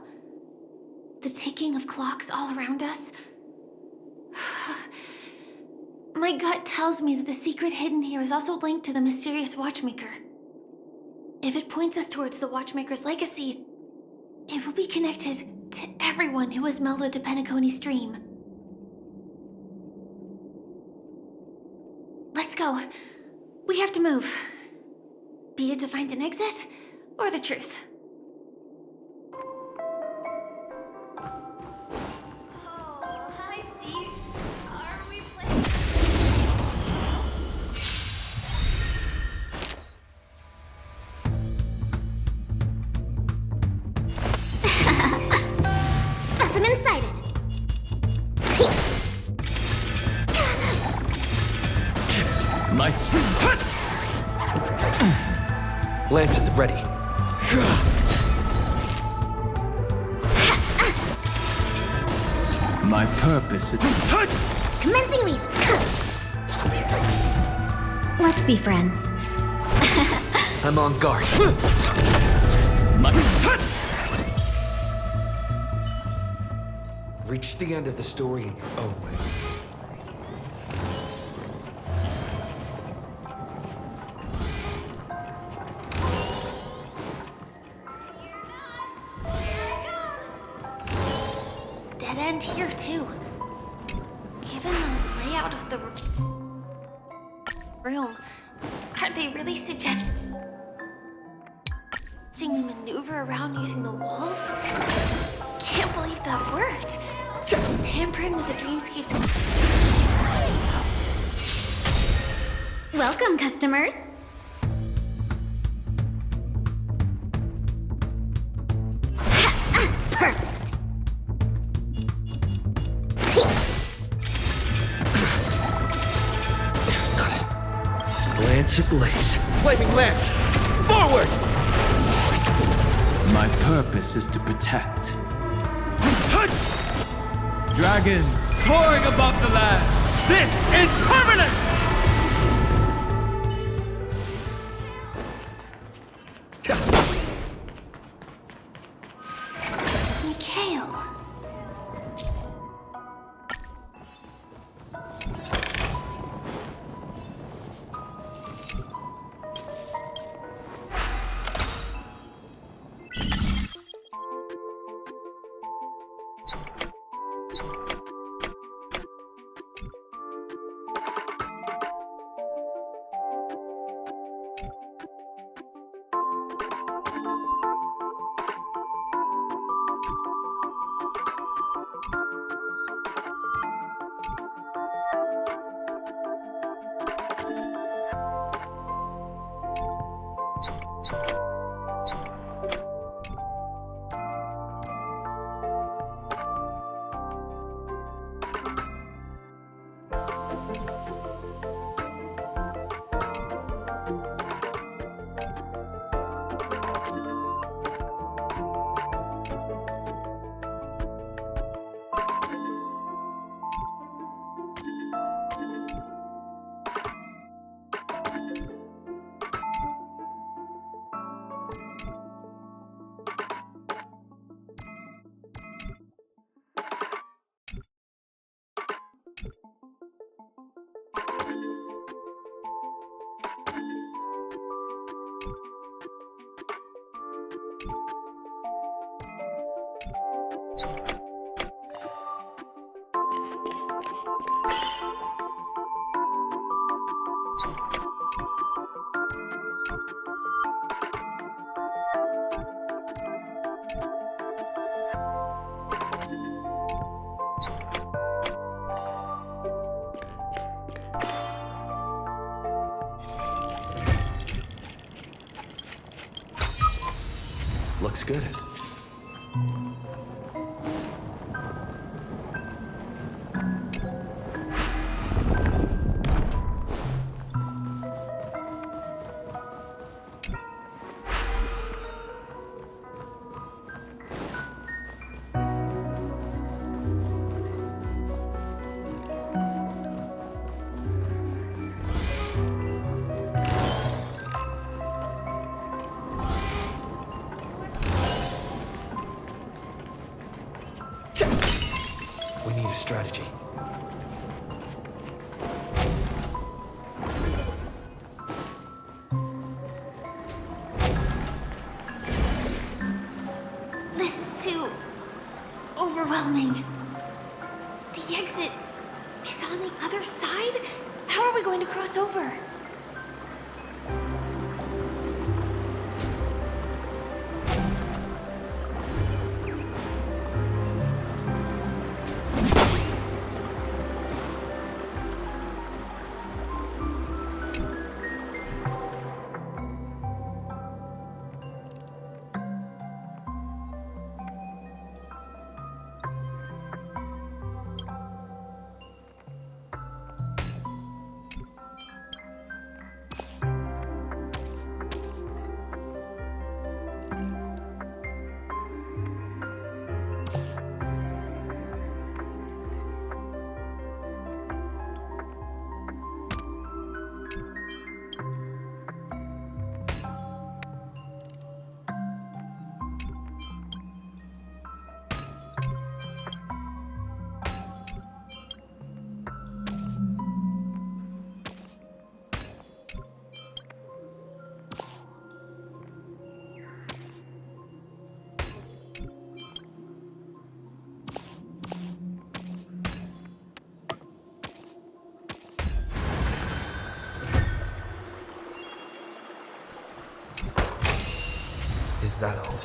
The ticking of clocks all around us. My gut tells me that the secret hidden here is also linked to the mysterious Watchmaker. If it points us towards the Watchmaker's legacy, it will be connected to everyone who has melded to Penacony's dream. Let's go. We have to move. Be it to find an exit, or the truth. Oh, hi, Steve. Are we playing? Specimen sighted. My lance at the ready. My purpose is... Commencing respawn. Let's be friends. I'm on guard. Reach the end of the story in your own way. Dead end here, too. Given the layout of the room, are they really suggesting we maneuver around using the walls? Can't believe that worked. Tampering with the dreamscape's... Welcome, customers. Perfect. Lance ablaze. Flaming lance! Forward! My purpose is to protect. Dragons soaring above the lands. This is permanence! Mikhail. good. We need a strategy. This is too overwhelming. The exit is on the other side? How are we going to cross over? Is that all?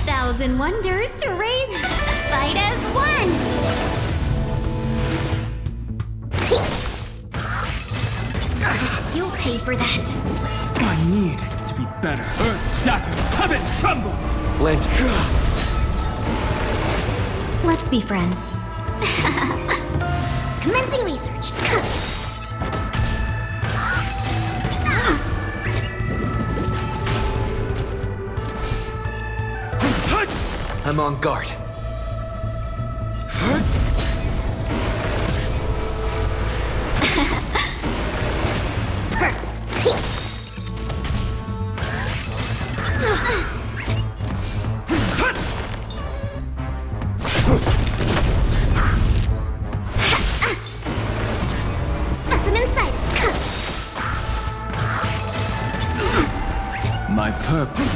Thousand wonders to raise, fight as one! You'll pay for that. I need to be better. Earth shatters, heaven trembles! Lance. Let's be friends. Commencing research. I'm on guard. Specimen sighted. My purpose.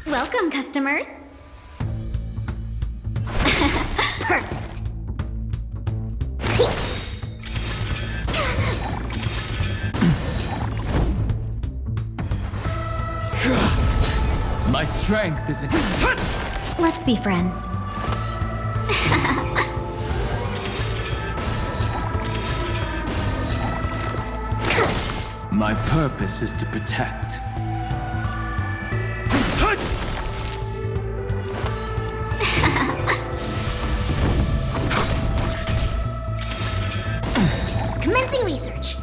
Welcome, customers. Perfect. My strength is in... Let's be friends. My purpose is to protect. Commencing research.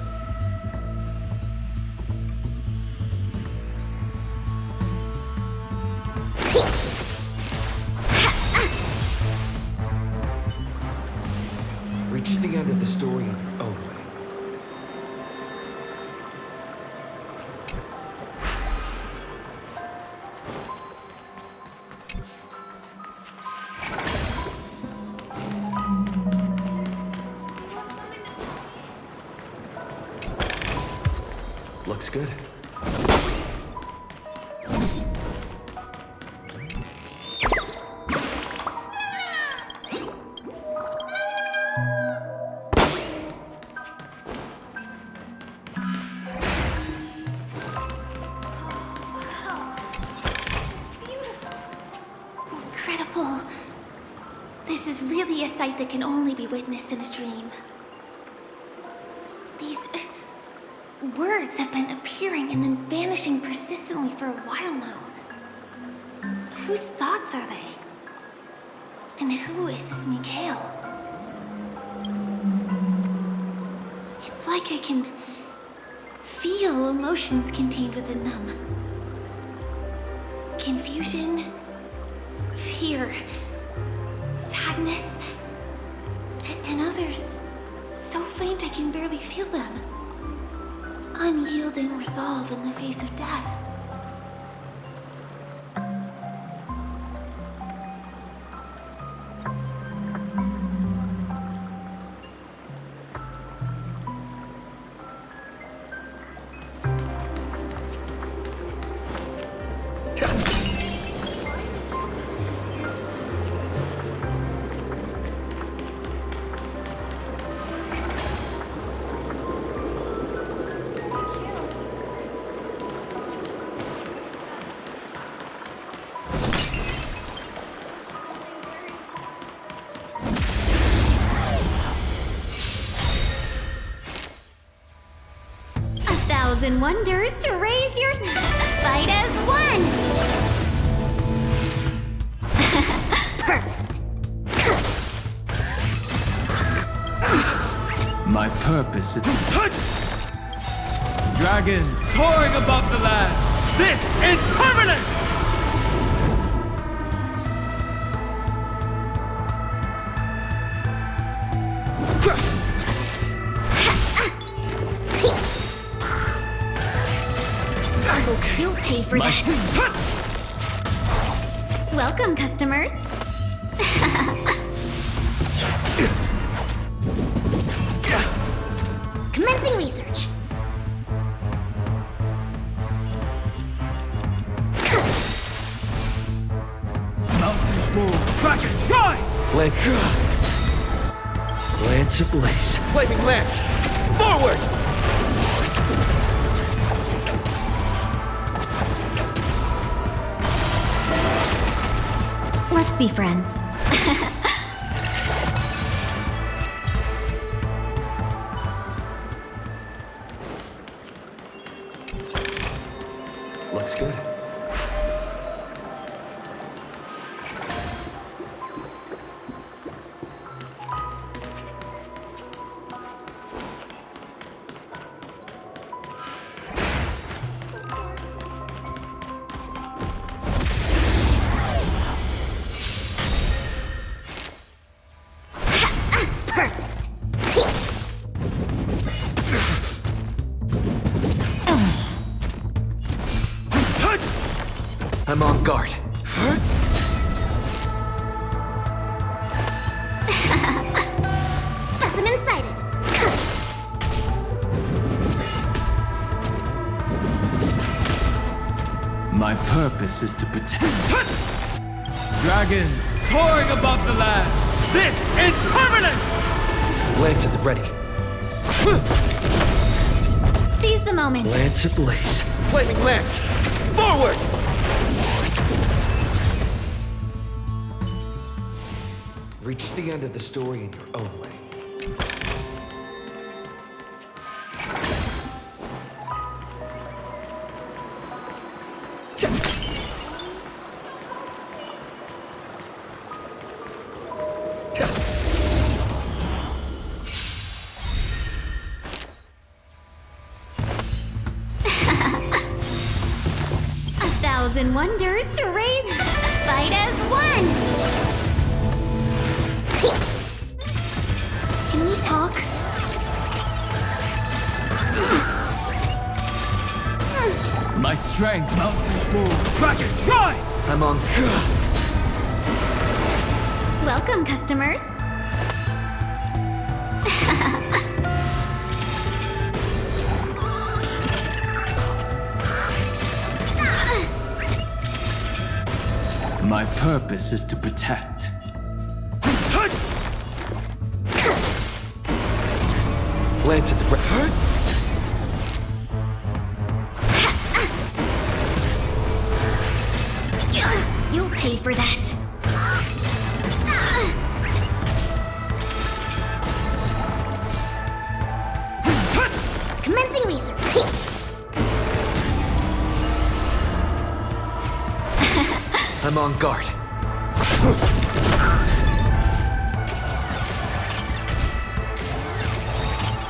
Reach the end of the story in your own way. Looks good. Incredible. This is really a sight that can only be witnessed in a dream. These words have been appearing and then vanishing persistently for a while now. Whose thoughts are they? And who is this Mikhail? It's like I can feel emotions contained within them. Confusion, fear, sadness, and others so faint I can barely feel them. Unyielding resolve in the face of death. Thousand wonders to raise your fight as one. Perfect. My purpose is... Dragons soaring above the lands! This is permanence! You'll pay for that. Welcome, customers. Commencing research. Mountains roar, dragons rise! Lance ablaze. Flaming lance! Forward! Let's be friends. Looks good. I'm on guard. Specimen sighted. My purpose is to protect... Dragons soaring above the lands! This is permanence! Lance at the ready. Seize the moment. Lance ablaze. Flaming lance! Forward! Reach the end of the story in your own way. 1,000 wonders to raise. Fight as one. Can we talk? My strength mountains roar. Dragon, rise! I'm on. Welcome, customers. My purpose is to protect. Lance at the You'll pay for that. Commencing research. I'm on guard.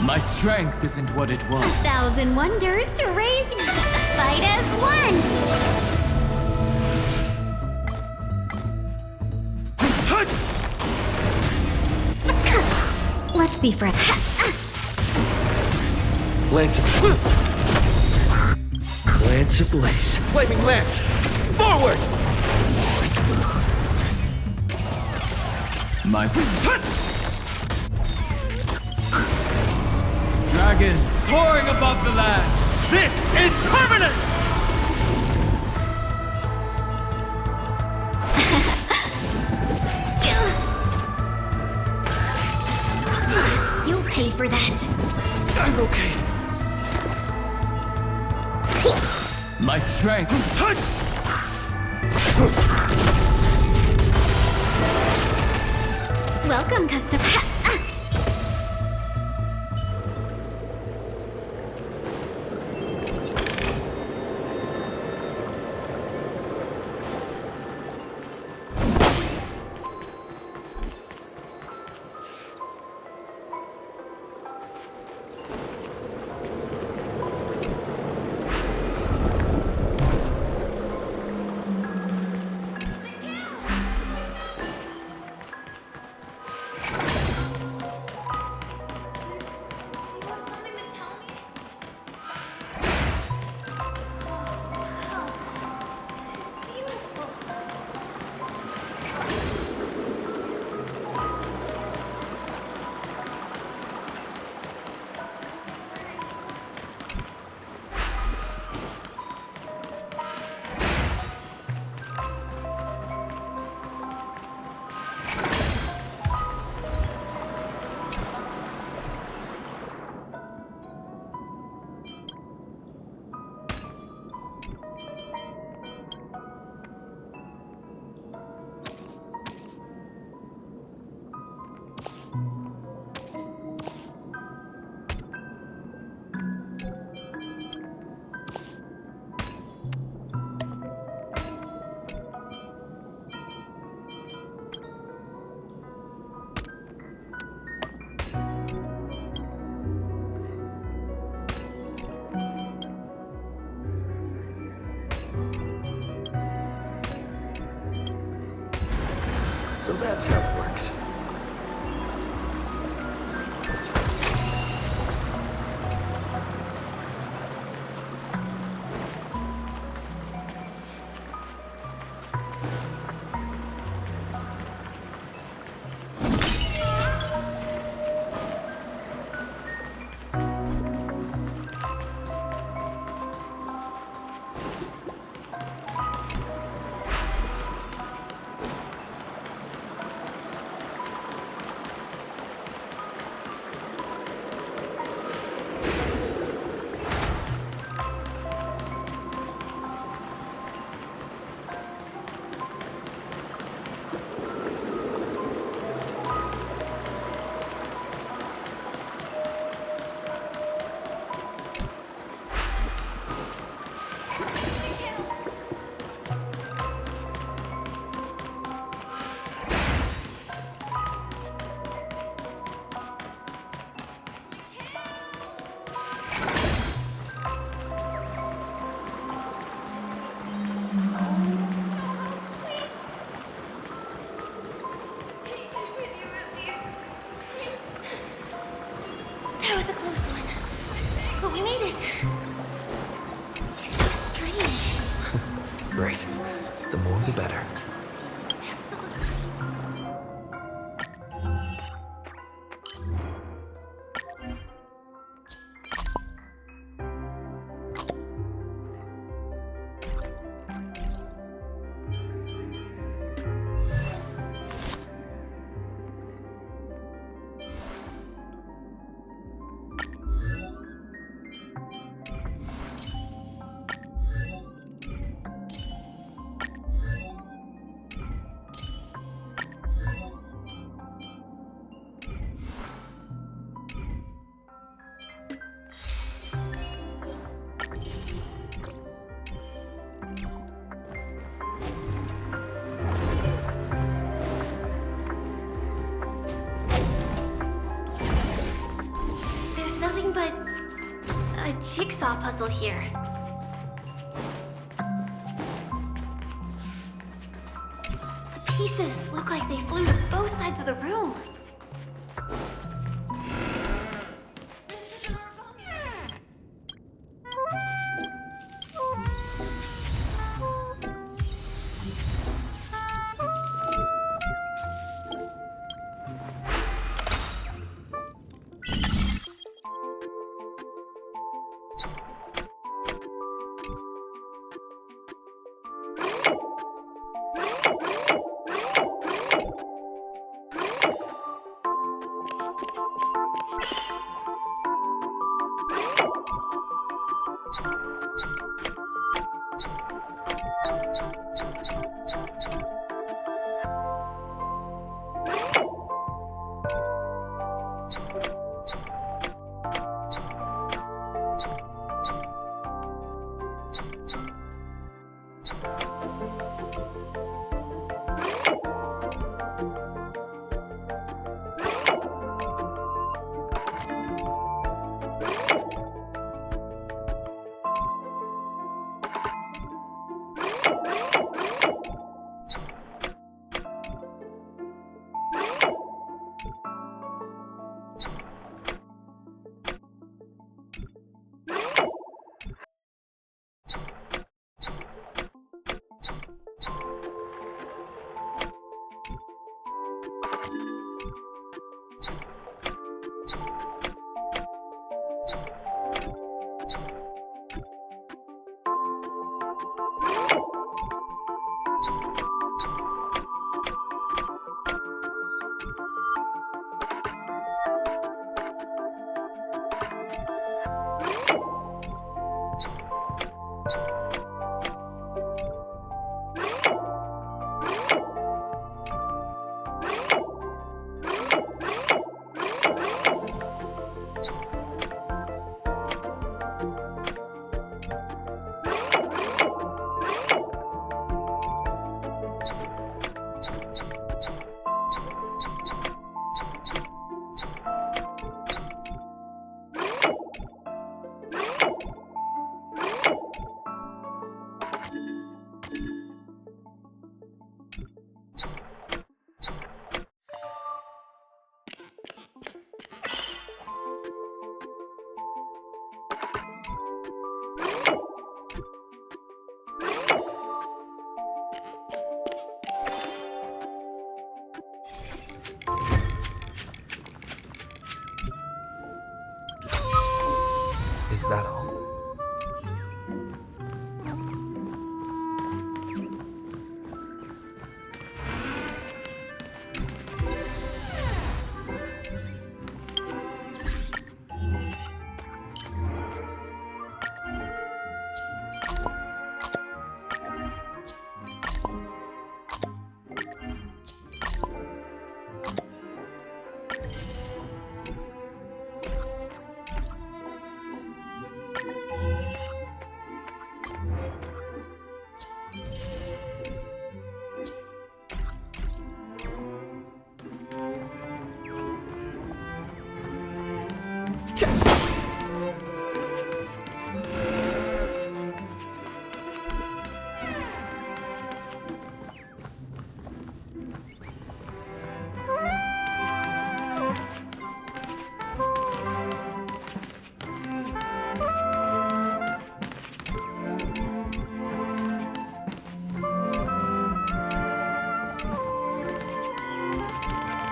My strength isn't what it was. 1,000 wonders to raise. Fight as one. Let's be friends. Lance ablaze. Flaming left! Forward! My dragon soaring above the lands. This is permanence! You'll pay for that. I'm okay. My strength. Welcome, customer. You have something to tell me? It's beautiful. So that's how it works. Great. The more the better. Nothing but a jigsaw puzzle here. The pieces look like they flew to both sides of the room. Is that all?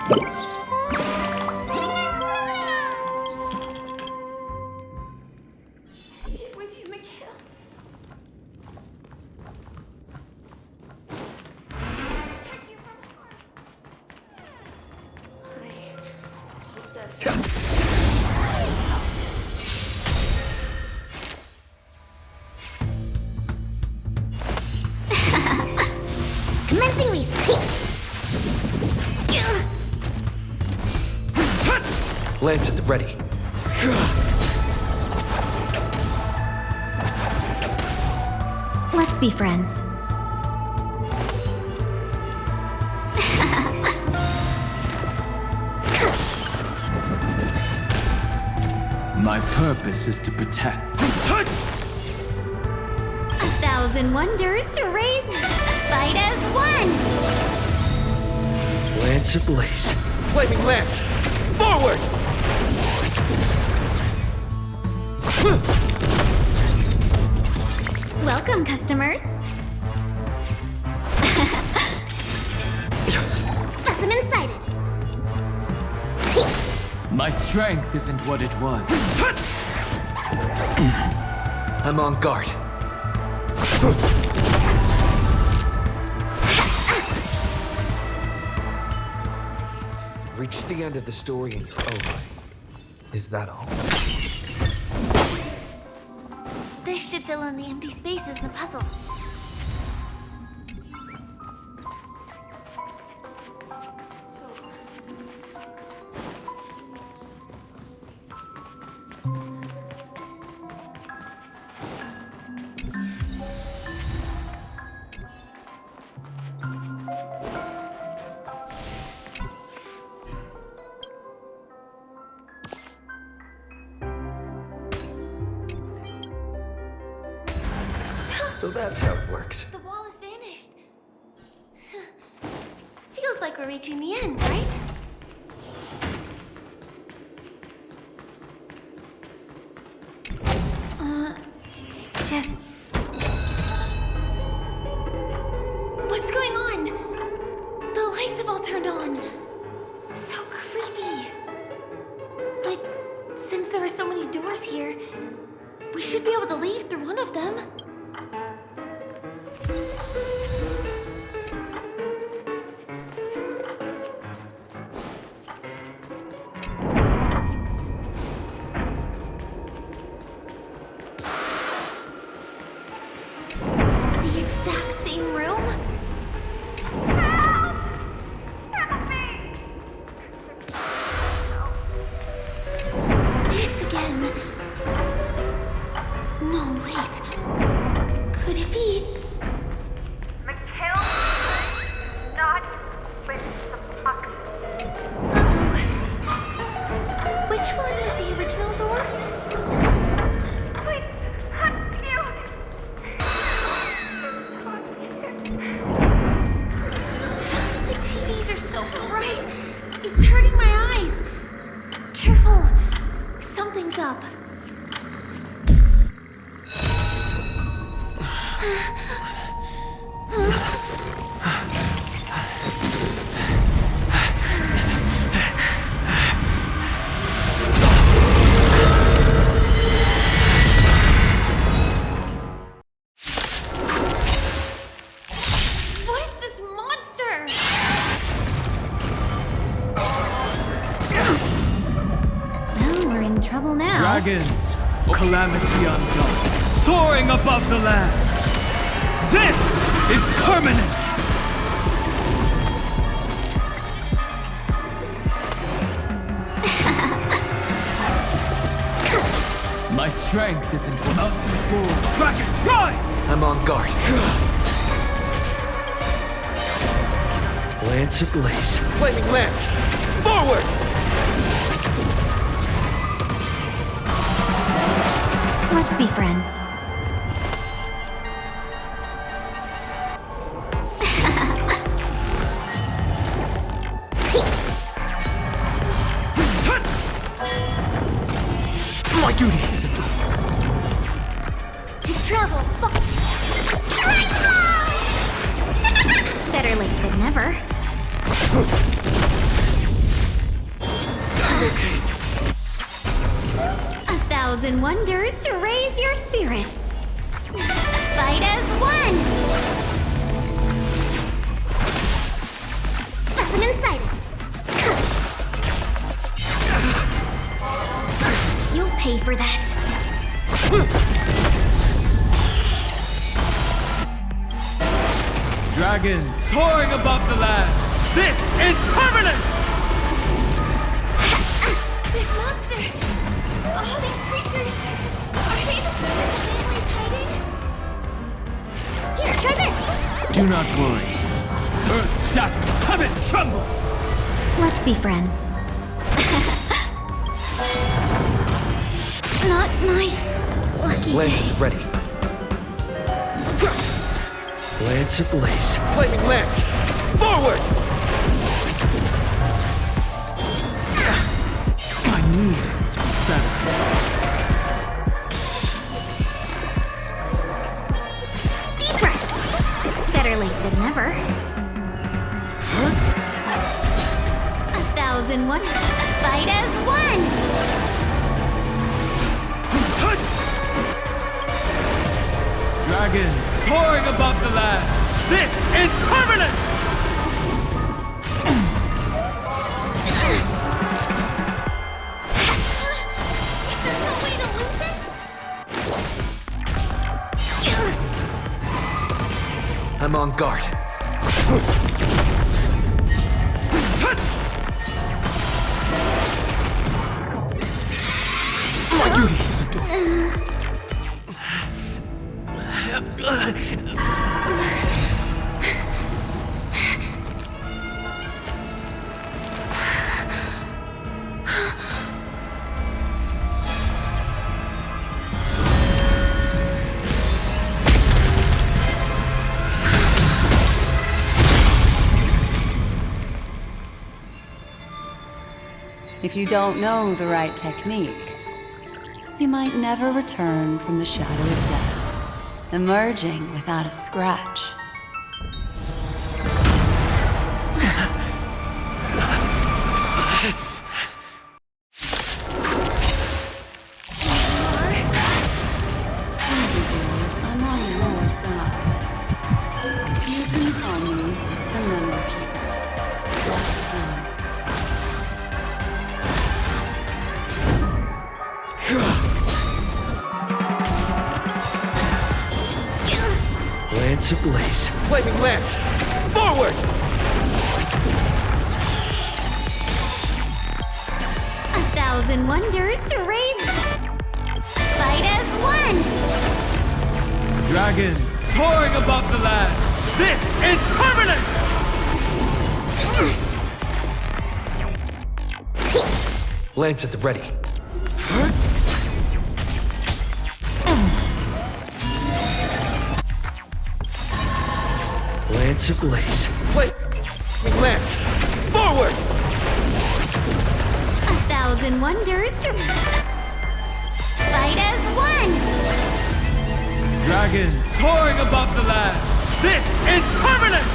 Get with you, Mikhail. Protect you from harm. I hope that. Commencing reset. Lance at the ready. Let's be friends. My purpose is to protect. 1,000 wonders to raise, fight as one. Lance ablaze. Flaming lance! Forward! Welcome, customers. Specimen sighted. My strength isn't what it was. I'm on guard. Reached the end of the story and is that all? This should fill in the empty spaces in the puzzle. So that's how it works. The wall has vanished. Feels like we're reaching the end, right? Just... What's going on? The lights have all turned on. So creepy. But since there are so many doors here, we should be able to leave through one of them. Dragons, calamity undone, soaring above the lands. This is permanence! My strength isn't for mountains fall. Dragon, rise! I'm on guard. Lance ablaze. Flaming lance! Forward! Let's be friends. My duty is enough. To travel far. Better late than never. Dragons soaring above the lands. This is permanent! This monster! All these creatures! Are they the stuff that the family's hiding? Here, try this! Do not worry. Earth shatters, heaven trembles! Let's be friends. Not my lucky Lance day. is ready. Lance ablaze. Flaming lance! Forward! I need to be better. Deep breath. Better late than never. 1,001. Fight as one. Dragons soaring above the lands. This is permanent! Is there no way to lose it? I'm on guard. My duty is a door. If you don't know the right technique, you might never return from the shadow of death, emerging without a scratch. Easy, girl. I'm on your side. You can call me the Memory Keeper. Last one. Lance ablaze. Flaming lance! Forward! 1,000 wonders to raid. Fight as one. Dragons soaring above the lands. This is permanent! Lance at the ready. Lance ablaze. Flaming lance! Forward! 1,000 wonders to fight as one. Dragons soaring above the lands. This is permanent!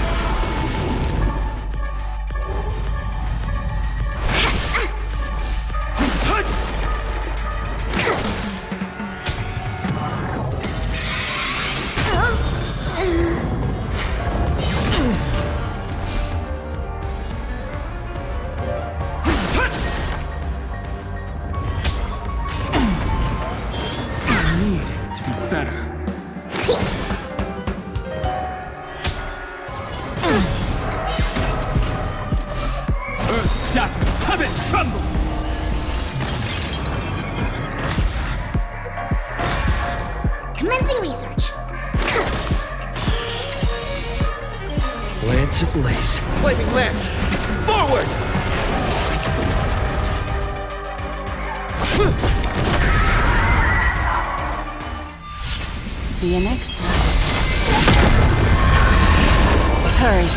Better. Earth shatters, heaven trembles! Commencing research. Lance ablaze. Flaming lance! Forward! See you next time. Hurry.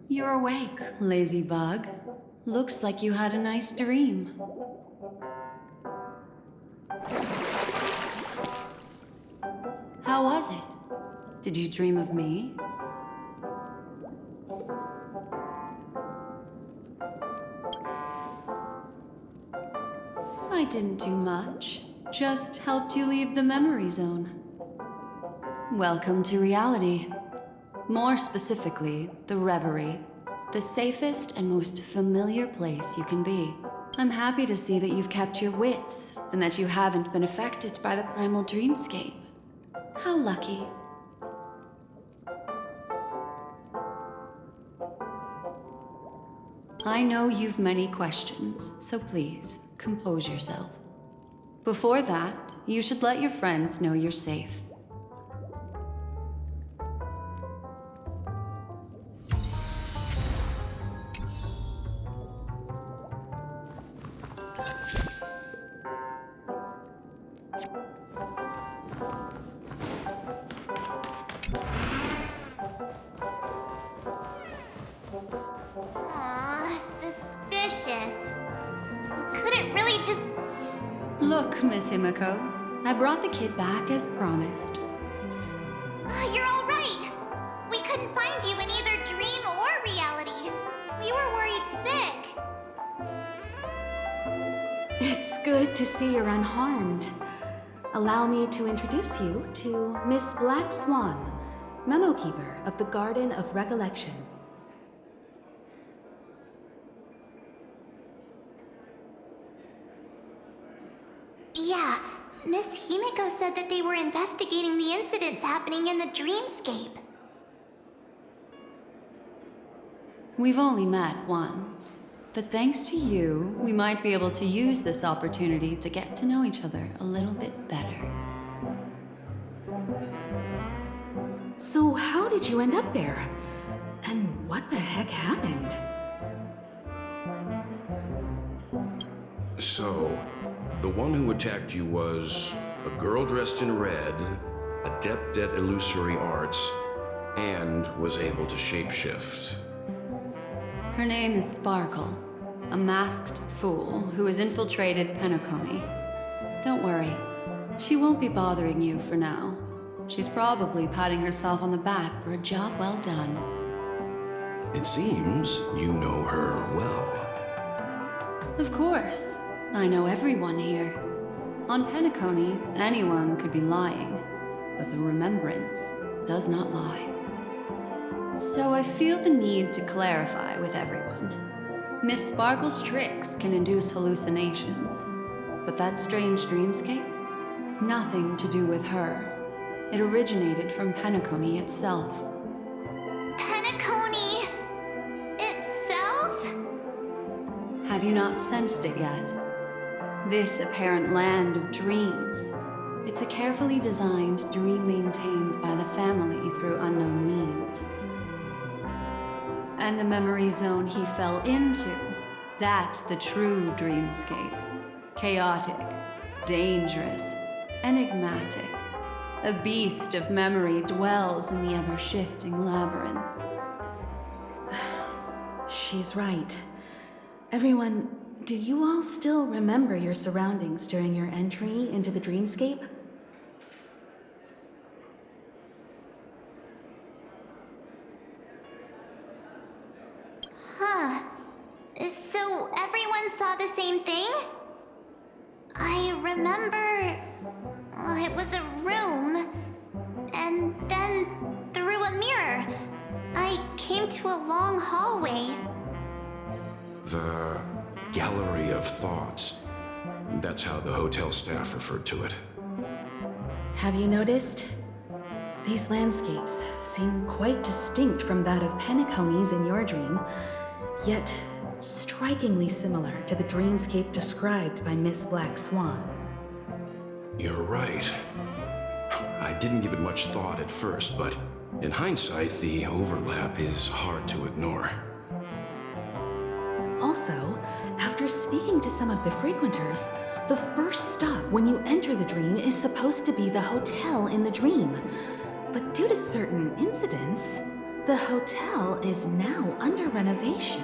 You're awake, lazy bug. Looks like you had a nice dream. How was it? Did you dream of me? I didn't do much. Just helped you leave the memory zone. Welcome to reality. More specifically, the reverie. The safest and most familiar place you can be. I'm happy to see that you've kept your wits, and that you haven't been affected by the primal dreamscape. How lucky. I know you've many questions, so please, compose yourself. Before that, you should let your friends know you're safe. Aw, suspicious. You couldn't really just... Look, Miss Himiko, I brought the kid back as promised. You're all right. We couldn't find you in either dream or reality. We were worried sick. It's good to see you're unharmed. Allow me to introduce you to Miss Black Swan, Memo Keeper of the Garden of Recollection. Yeah, Miss Himiko said that they were investigating the incidents happening in the dreamscape. We've only met once, but thanks to you, we might be able to use this opportunity to get to know each other a little bit better. So how did you end up there? And what the heck happened? So, the one who attacked you was a girl dressed in red, adept at illusory arts, and was able to shapeshift. Her name is Sparkle, a masked fool who has infiltrated Penacony. Don't worry, she won't be bothering you for now. She's probably patting herself on the back for a job well done. It seems you know her well. Of course. I know everyone here. On Penacony, anyone could be lying, but the remembrance does not lie. So I feel the need to clarify with everyone. Miss Sparkle's tricks can induce hallucinations, but that strange dreamscape? Nothing to do with her. It originated from Penacony itself. Penacony itself? Have you not sensed it yet? This apparent land of dreams. It's a carefully designed dream maintained by the family through unknown means. And the memory zone he fell into, that's the true dreamscape. Chaotic, dangerous, enigmatic. A beast of memory dwells in the ever-shifting labyrinth. She's right. Everyone, do you all still remember your surroundings during your entry into the dreamscape? Huh. So everyone saw the same thing? I remember... it was a room. And then, through a mirror, I came to a long hallway. The Gallery of Thoughts. That's how the hotel staff referred to it. Have you noticed? These landscapes seem quite distinct from that of Penacony's in your dream, yet strikingly similar to the dreamscape described by Miss Black Swan. You're right. I didn't give it much thought at first, but in hindsight, the overlap is hard to ignore. Also, after speaking to some of the frequenters, the first stop when you enter the dream is supposed to be the hotel in the dream. But due to certain incidents, the hotel is now under renovation.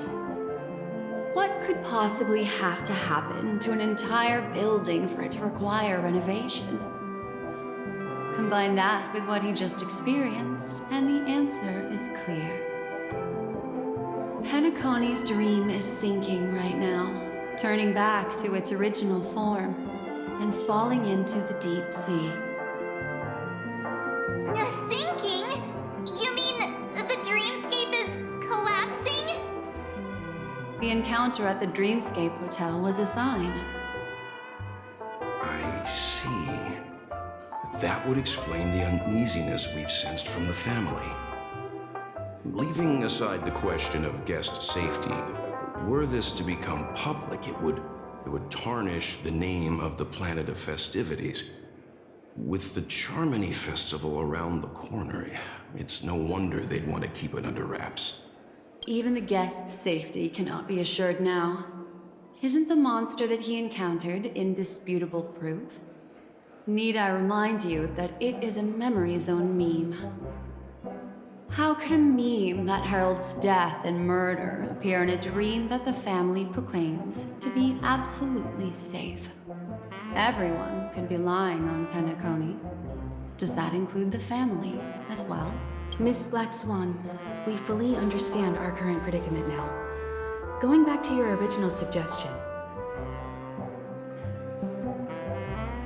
What could possibly have to happen to an entire building for it to require renovation? Combine that with what he just experienced, and the answer is clear. Penacony's dream is sinking right now, turning back to its original form, and falling into the deep sea. Sinking? You mean the dreamscape is collapsing? The encounter at the Dreamscape Hotel was a sign. I see. That would explain the uneasiness we've sensed from the family. Leaving aside the question of guest safety, were this to become public, it would tarnish the name of the planet of festivities. With the Charmony Festival around the corner, it's no wonder they'd want to keep it under wraps. Even the guest's safety cannot be assured now. Isn't the monster that he encountered indisputable proof? Need I remind you that it is a memory zone meme? How could a meme that heralds death and murder appear in a dream that the family proclaims to be absolutely safe? Everyone could be lying on Penacony. Does that include the family as well? Miss Black Swan, we fully understand our current predicament now. Going back to your original suggestion,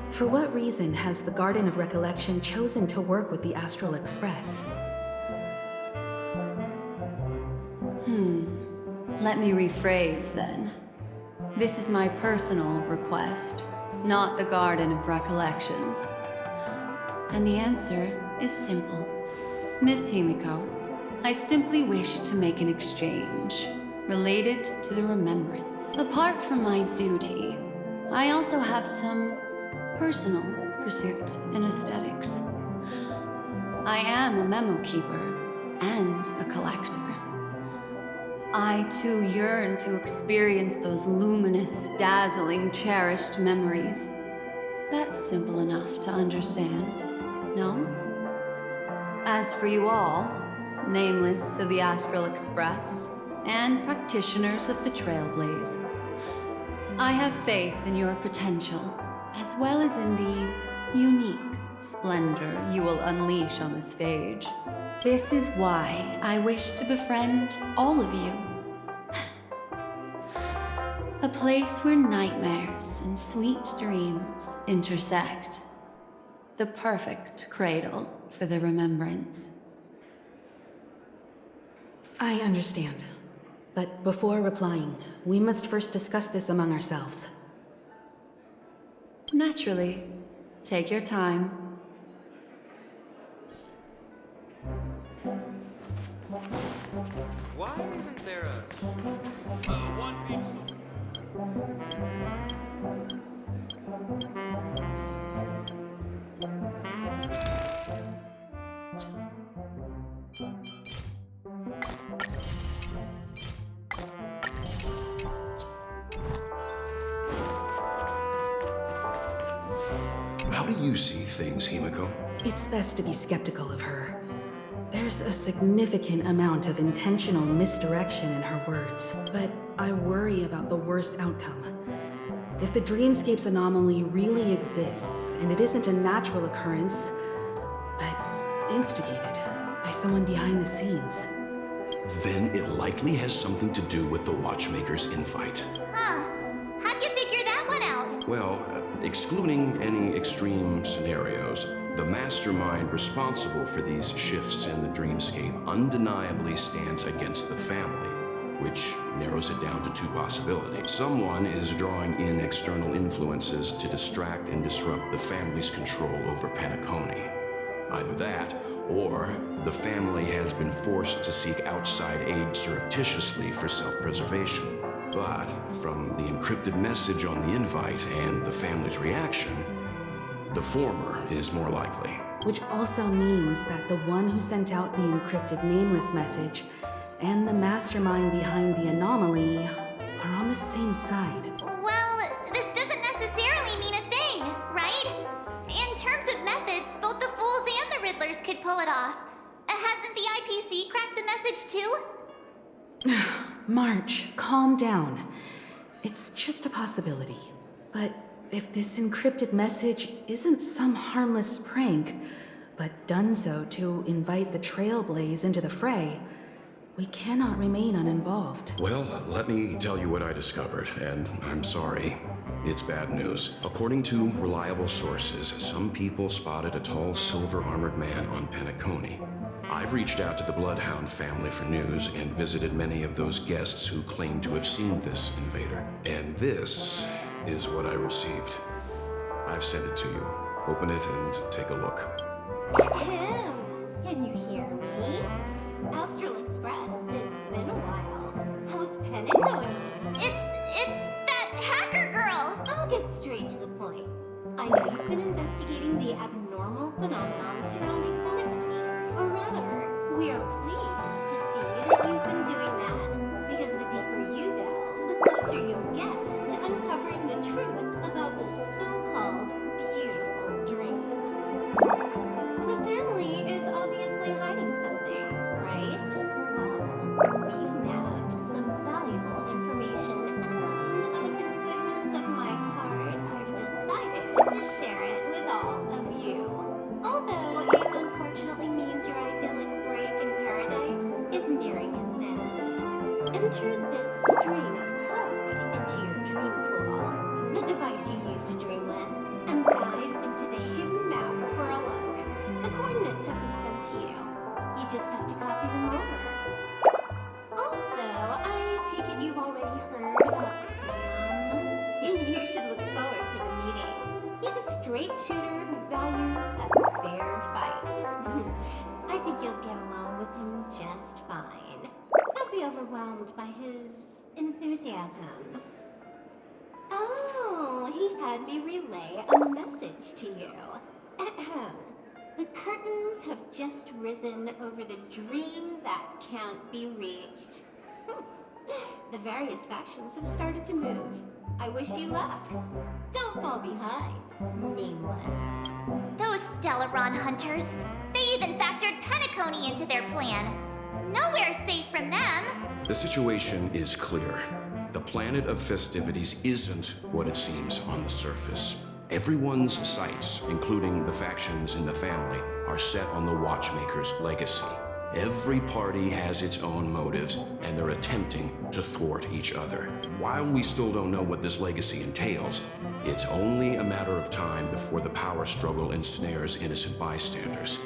for what reason has the Garden of Recollection chosen to work with the Astral Express? Let me rephrase then. This is my personal request, not the Garden of Recollections. And the answer is simple. Miss Himiko, I simply wish to make an exchange related to the remembrance. Apart from my duty, I also have some personal pursuit in aesthetics. I am a memo keeper and a collector. I too yearn to experience those luminous, dazzling, cherished memories. That's simple enough to understand, no? As for you all, nameless of the Astral Express and practitioners of the Trailblazer, I have faith in your potential, as well as in the unique splendor you will unleash on the stage. This is why I wish to befriend all of you. A place where nightmares and sweet dreams intersect. The perfect cradle for the remembrance. I understand. But before replying, we must first discuss this among ourselves. Naturally. Take your time. Why isn't there a one-page... How do you see things, Himiko? It's best to be skeptical of her. There's a significant amount of intentional misdirection in her words, but I worry about the worst outcome. If the Dreamscape's anomaly really exists, and it isn't a natural occurrence, but instigated by someone behind the scenes, then it likely has something to do with the Watchmaker's invite. Huh. How'd you figure that one out? Well, excluding any extreme scenarios, the mastermind responsible for these shifts in the dreamscape undeniably stands against the family, which narrows it down to two possibilities. Someone is drawing in external influences to distract and disrupt the family's control over Penacony. Either that, or the family has been forced to seek outside aid surreptitiously for self-preservation. But from the encrypted message on the invite and the family's reaction, the former is more likely. which also means that the one who sent out the encrypted nameless message and the mastermind behind the anomaly are on the same side. Well, this doesn't necessarily mean a thing, right? In terms of methods, both the Fools and the Riddlers could pull it off. Hasn't the IPC cracked the message too? March, calm down. It's just a possibility. But if this encrypted message isn't some harmless prank, but done so to invite the Trailblazer into the fray, we cannot remain uninvolved. Well, let me tell you what I discovered, and I'm sorry. It's bad news. According to reliable sources, some people spotted a tall silver-armored man on Penacony. I've reached out to the Bloodhound family for news and visited many of those guests who claim to have seen this invader. And this is what I received. I've sent it to you. Open it and take a look. Ahem. Can you hear me? Astral Express, it's been a while. How's Penacony? It's that hacker girl! I'll get straight to the point. I know you've been investigating the abnormal phenomenon surrounding Penacony. Or rather, we are pleased to see that you've been doing that, because the deeper you delve, the closer you'll get to uncovering the truth about this so-called beautiful dream. The family is obviously hiding something, right? Well, we've nabbed some valuable information, and out of the goodness of my heart, I've decided to share it with all of you. Although it unfortunately means your idyllic break in paradise is nearing its end. Enter this string of code into your dream pool, the device you use to dream with, and dive into the hidden map for a look. The coordinates have been sent to you. You just have to copy them over. Also, I take it you've already heard about Sam. You should look forward to the meeting. He's a straight shooter who values a fair fight. I think you'll get along with him just fine. Don't be overwhelmed by his enthusiasm. Oh, he had me relay a message to you. Ahem. The curtains have just risen over the dream that can't be reached. The various factions have started to move. I wish you luck. Don't fall behind, nameless. Those Stellaron hunters, they even factored Penacony into their plan. Nowhere safe from them. The situation is clear. The planet of festivities isn't what it seems on the surface. Everyone's sights, including the factions in the family, are set on the Watchmaker's legacy. Every party has its own motives, and they're attempting to thwart each other. While we still don't know what this legacy entails, it's only a matter of time before the power struggle ensnares innocent bystanders.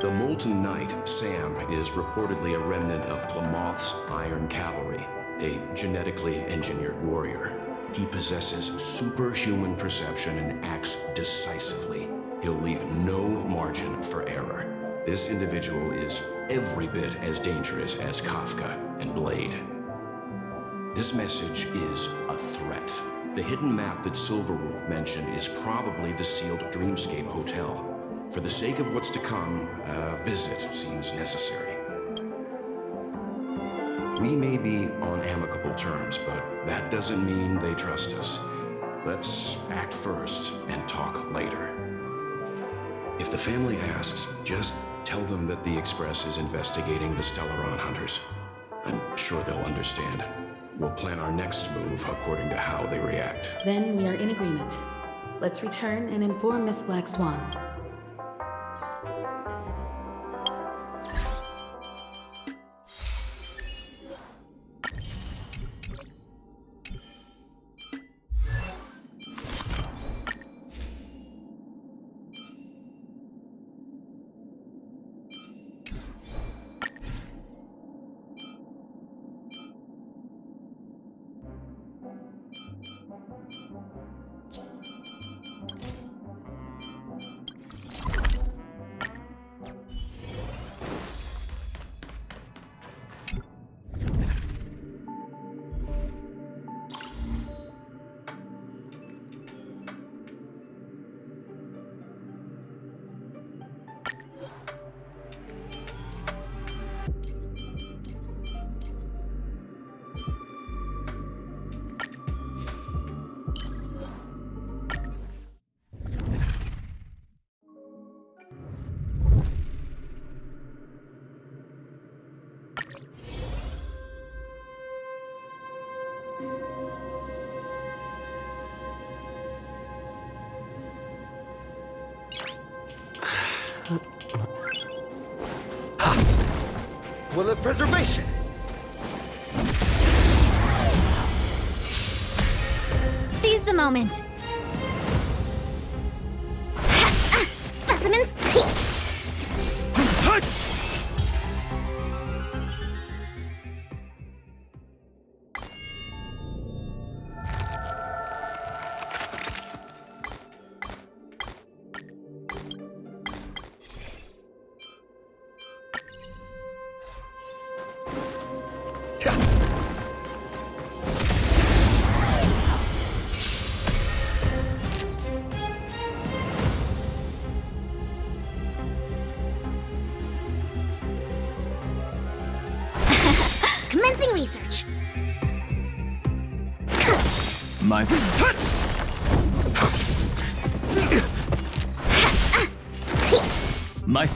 The Molten Knight, Sam, is reportedly a remnant of Plamoth's Iron Cavalry, a genetically engineered warrior. He possesses superhuman perception and acts decisively. He'll leave no margin for error. This individual is every bit as dangerous as Kafka and Blade. This message is a threat. The hidden map that Silverwolf mentioned is probably the sealed Dreamscape Hotel. For the sake of what's to come, a visit seems necessary. We may be on amicable terms, but that doesn't mean they trust us. Let's act first and talk later. If the family asks, just tell them that the Express is investigating the Stellaron hunters. I'm sure they'll understand. We'll plan our next move according to how they react. Then we are in agreement. Let's return and inform Miss Black Swan. Will of preservation! Seize the moment. Specimens. Commencing research. My... My...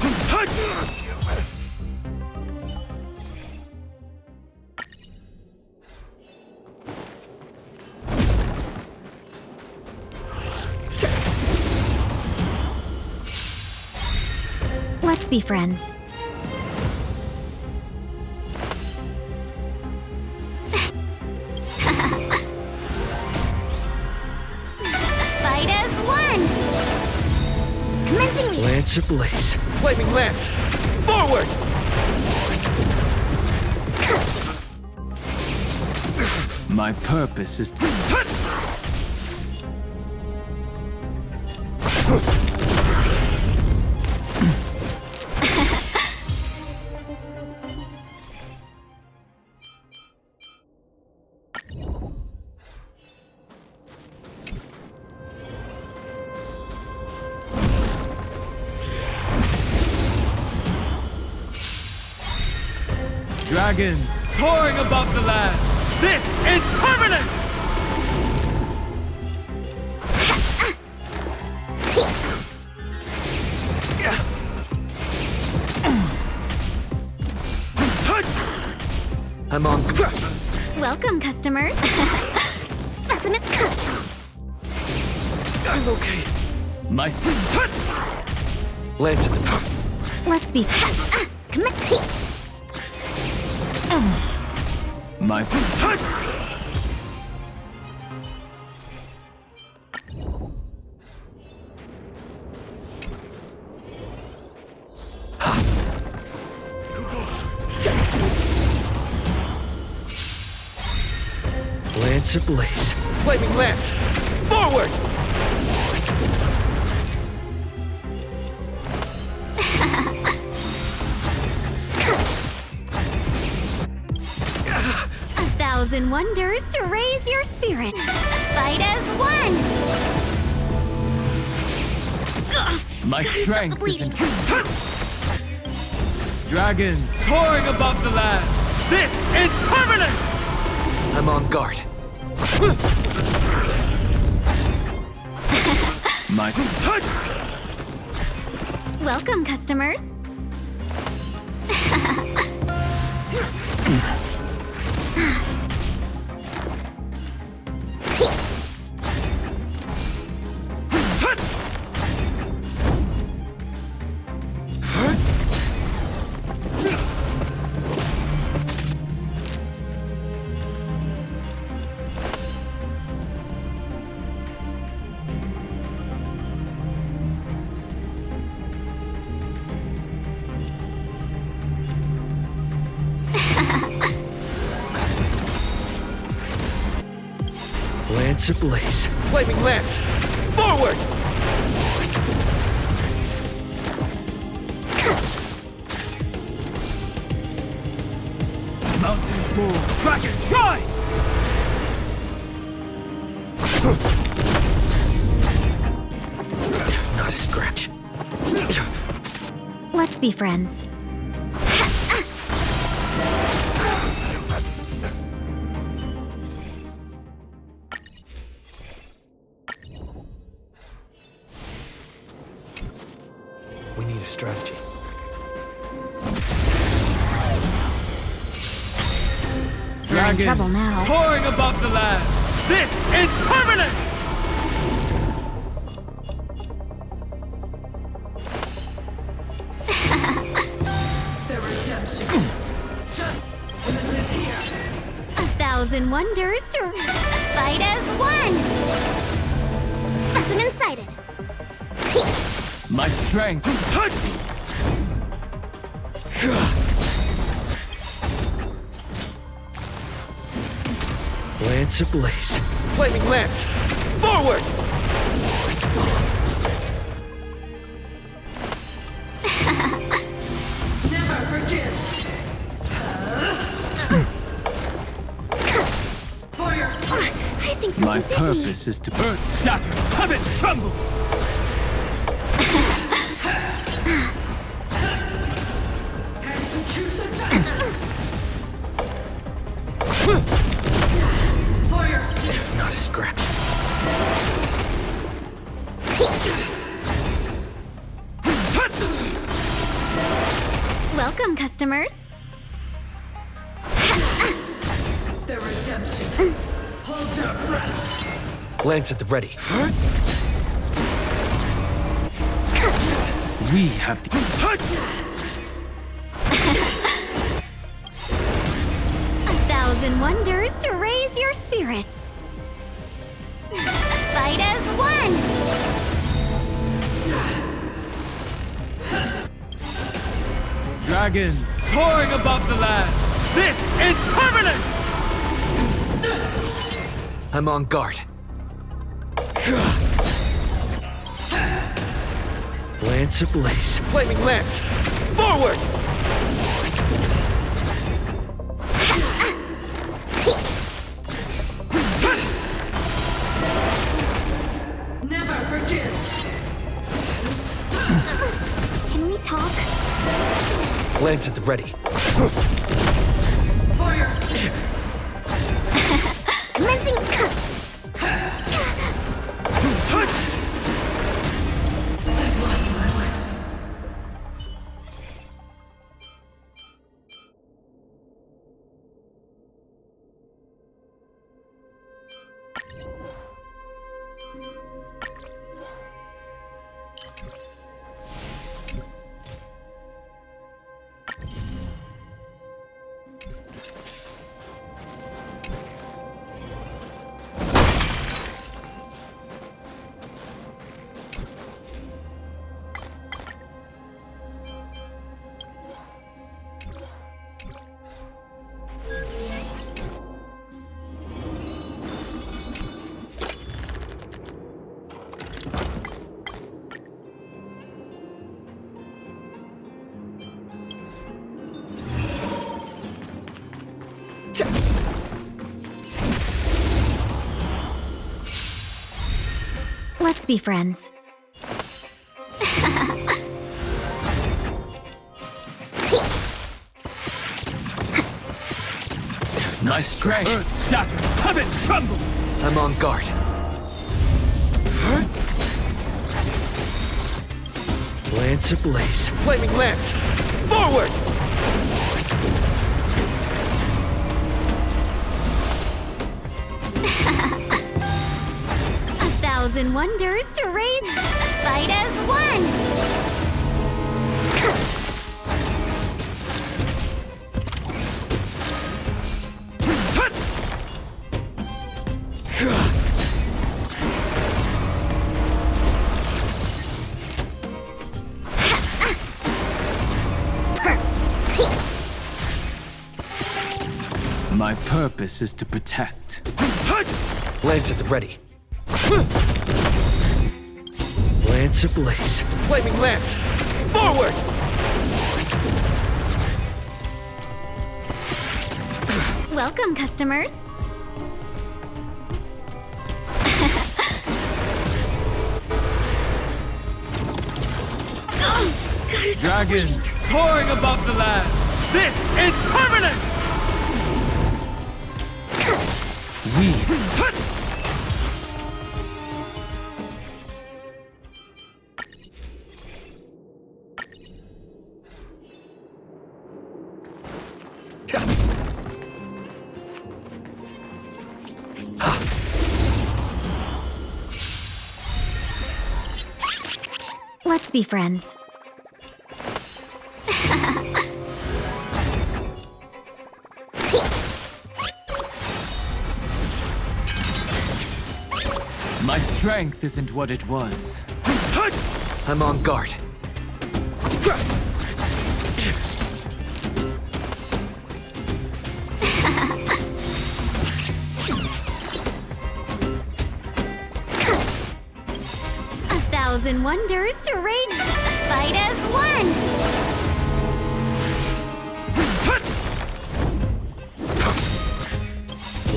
Let's be friends. Fight as one! Commencing research. Lance ablaze. Flaming lance! Forward! My purpose is... Dragons soaring above the land. This is permanence! I'm on. Welcome, customers. Specimen. I'm okay. My... Lance at the top. Let's be. My... Lance ablaze. Flaming lance! Forward! A thousand wonders to raise your spirit. Fight as one! My strength is in... Dragons soaring above the land. This is permanence! I'm on guard. My... Welcome, customers. Lance ablaze. Flaming lance! Forward! Mountains move. Dragon rise! Not a scratch. Let's be friends. We need a strategy. We're in trouble now. Soaring above the land. This is permanence! The redemption. Judgment is here. A thousand wonders to fight as one! Specimen sighted. My strength. Lance ablaze. Flaming lance! Forward! Never forgive. For your I think My something bit me. purpose is to earth shatters, heaven trembles. execute the justice. For your sins. Not a scratch. Welcome, customers. The redemption. Hold your breath. Lance at the ready. We have the... 1,000 wonders to raise your spirits. Fight as one! Dragons soaring above the lands. This is permanence! I'm on guard. Lance ablaze. Flaming lance! Forward! Never forgive. Can we talk? Lance at the ready. For your sins. Commencing. I've lost my way. Let's be friends. My strength. Earth shatters, heaven trembles. I'm on guard. Lance ablaze. Flaming lance! Forward! 1,000 wonders to raid. Fight as one! My purpose is to protect. Lance at the ready. Lance ablaze. Flaming lance! Forward! Welcome, customers. Dragons soaring above the lands. This is permanence! We... Let's be friends. My strength isn't what it was. I'm on guard. Thousand wonders to raid. Fight as one.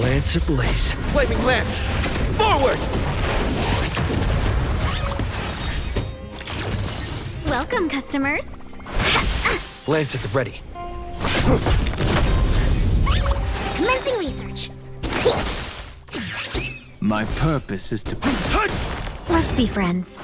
Lance ablaze. Flaming lance! Forward! Welcome, customers. Lance at the ready. Commencing research. My purpose is to... Let's be friends.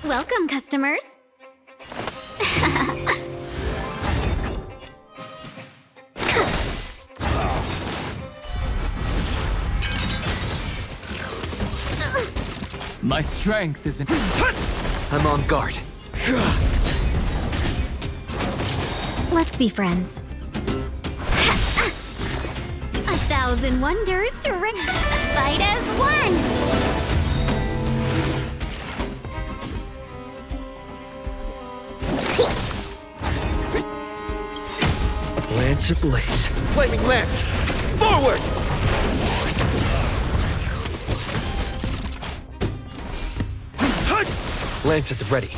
Welcome, customers. My strength is in... I'm on guard. Let's be friends. 1,000 wonders to ring. Fight as one. Lance ablaze. Flaming lance! Forward! Lance at the ready.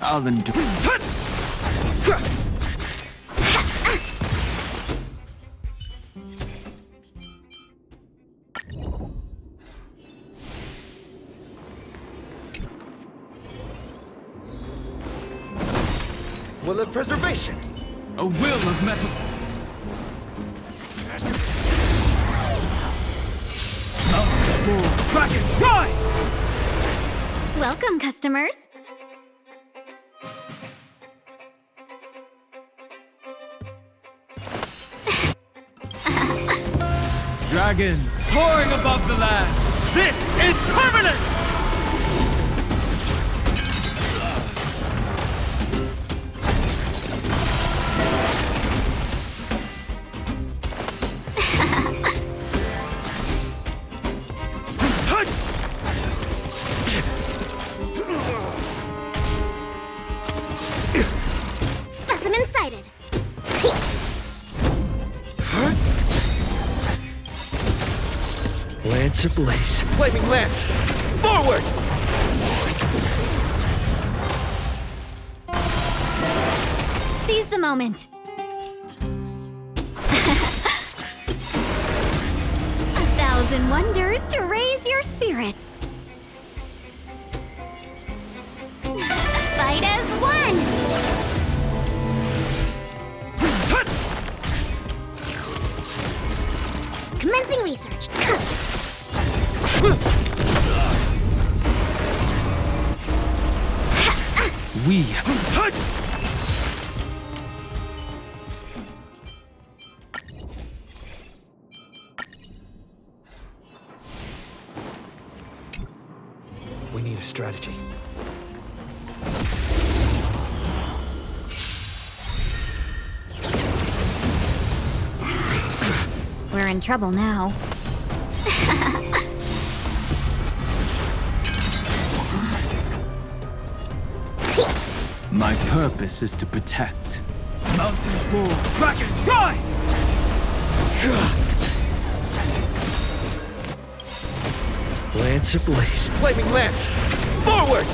I'll endure. Will of preservation. A will of metal. Kraken, rise! Welcome, customers. Dragons soaring above the lands. This is permanence! Specimen sighted. Lance ablaze. Flaming lance! Forward! Seize the moment. 1,000 wonders to raise your spirits. Fight as one. Commencing research. We... We need a strategy. We're in trouble now. My purpose is to protect. Mountains roar, dragons rise! Lance ablaze. Flaming lance! Forward!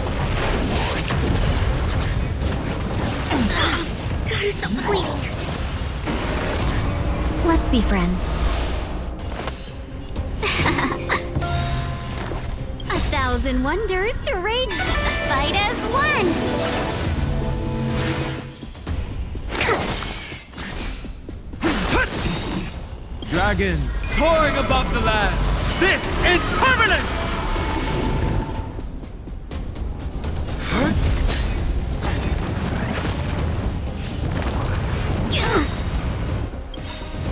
Gotta stop the bleeding. Let's be friends. 1,000 wonders to raid. Fight as one. Dragons soaring above the lands. This is permanence!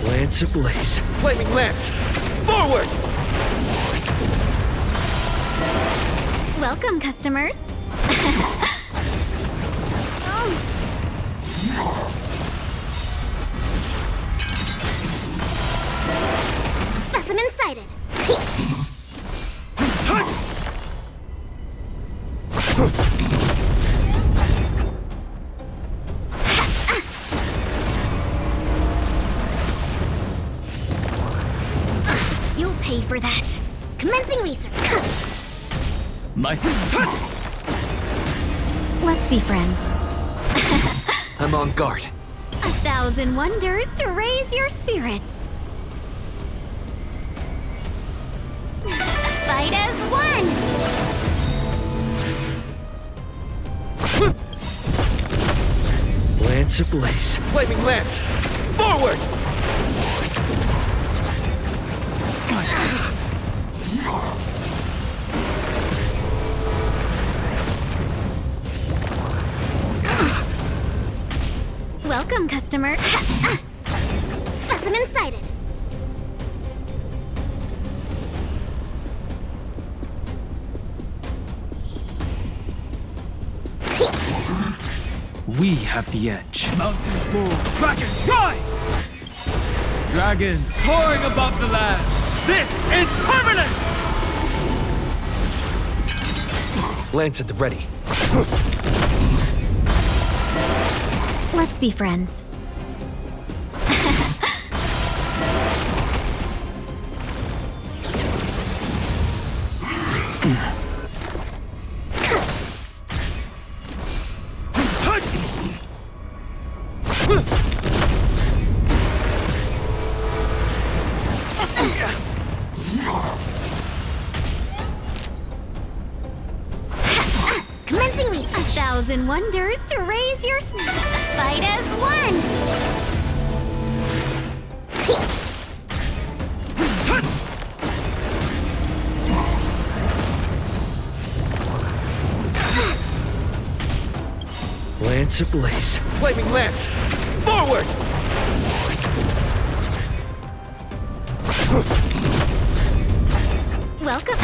Lance Lance ablaze. Flaming lance! Forward! Welcome, customers. Specimen sighted. You'll pay for that. Commencing research. Let's be friends. I'm on guard. 1,000 wonders to raise your spirits. Fight as one! Lance ablaze. Flaming lance! Forward! Welcome, customer. Specimen sighted. We have the edge. Mountains fall, dragons rise! Dragons soaring above the land. This is permanence! Lance at the ready. Let's be friends. Commencing research. 1,000 wonders to raise your fight as one. Lance ablaze. Flaming lance! Forward! Welcome.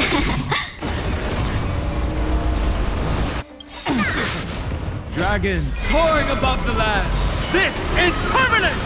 Dragons soaring above the land. This is permanence!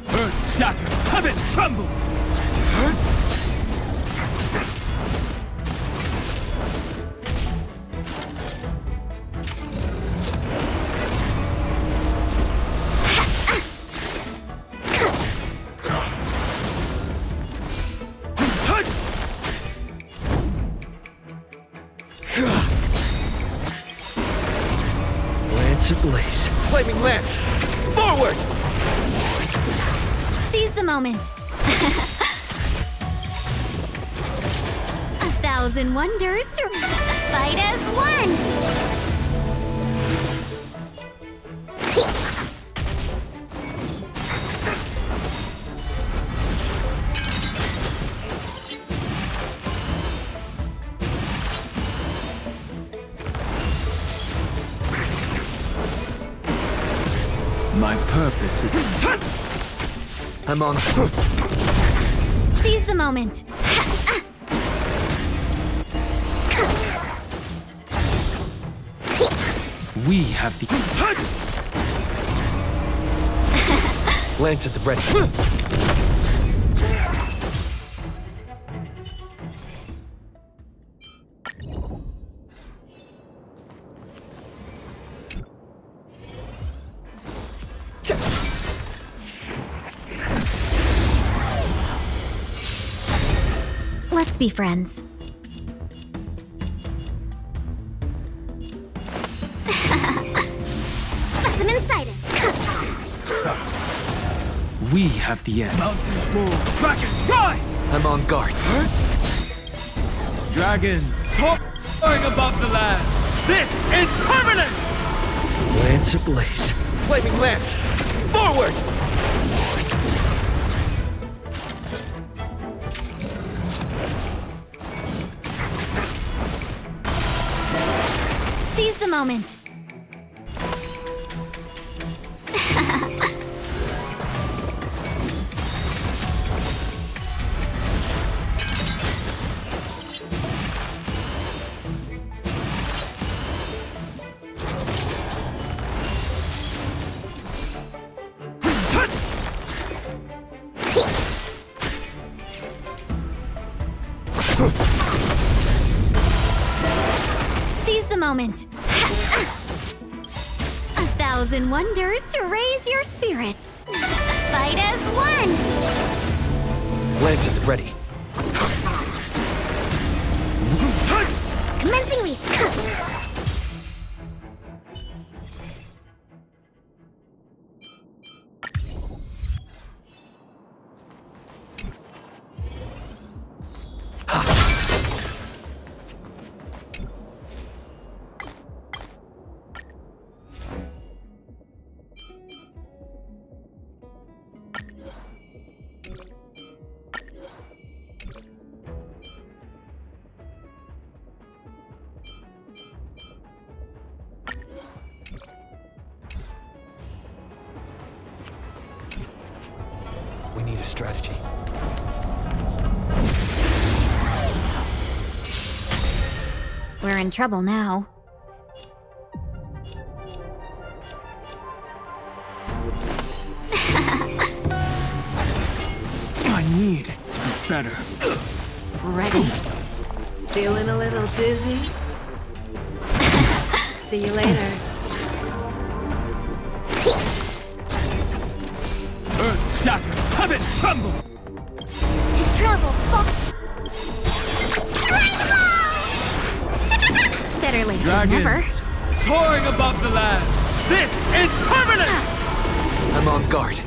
Earth shatters, heaven trembles! Lance ablaze. Flaming lance! Forward! Seize the moment. 1,000 wonders to fight as one. My purpose is... I'm on. Seize the moment. We have the... Lance at the ready. Let's be friends. Specimen sighted. We have the edge. Mountains move. Dragons, rise! I'm on guard. Dragons soaring above the lands. This is permanent! Lance ablaze. Flaming lance! Forward! Seize the moment. Seize the moment. 1,000 wonders to raise your spirits. Fight as one. Lance at the ready. Commencing reset. We need a strategy. We're in trouble now. I need it to be better. Ready? Feeling a little dizzy? See you later. Earth shatters, heaven tremble! To travel Better late than never. Dragons soaring above the lands. This is permanent! I'm on guard.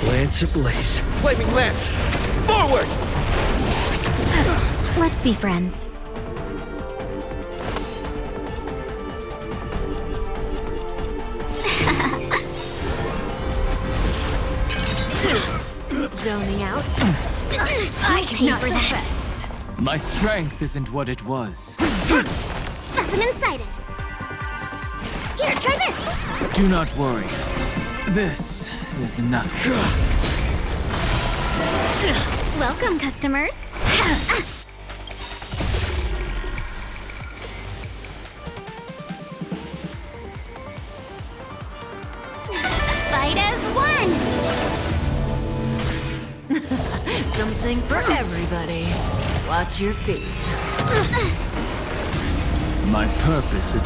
Lance ablaze. Flaming lance! Forward! Let's be friends. Zoning out. I can pay for so that. fast. My strength isn't what it was. Specimen sighted. Here, try this. Do not worry. This is nothing. Welcome, customers. Fight as one. Something for everybody. Watch your feet. My purpose is...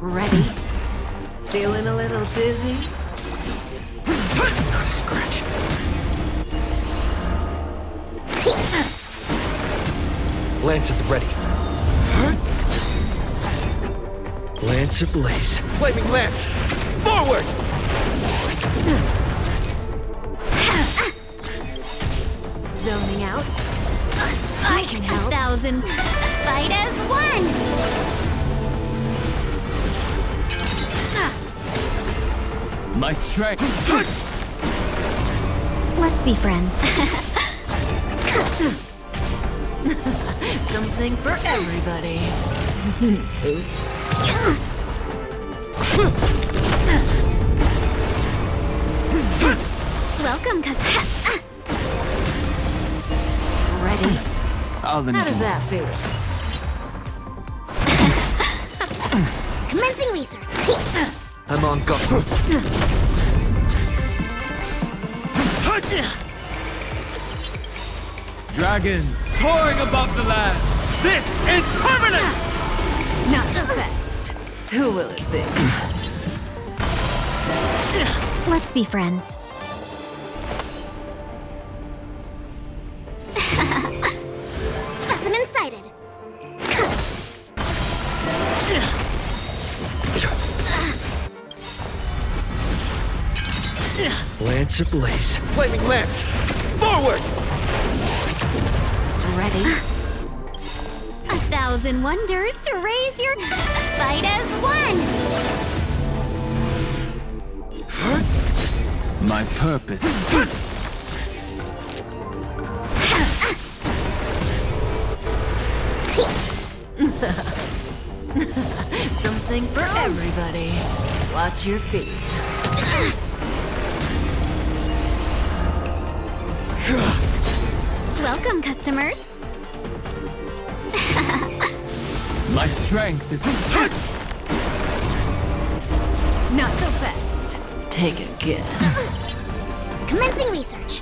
Ready? Feeling a little dizzy? Not a scratch. Lance at the ready. Lance ablaze. Flaming lance! Forward! Zoning out. I can help. 1,000. Fight as one. My strength... Let's be friends. Something for everybody. Oops. Welcome, customer. Ready? How does that feel? Commencing research. I'm on guard. Dragons soaring above the land. This is permanent! Not so fast. Who will it be? Let's be friends. Specimen sighted. Lance ablaze. Flaming lance! Forward! Ready? 1,000 wonders to raise your fight as one. My purpose. Something for everybody. Watch your feet. Welcome, customers. My strength is. Not so fast. Take a guess. Commencing research.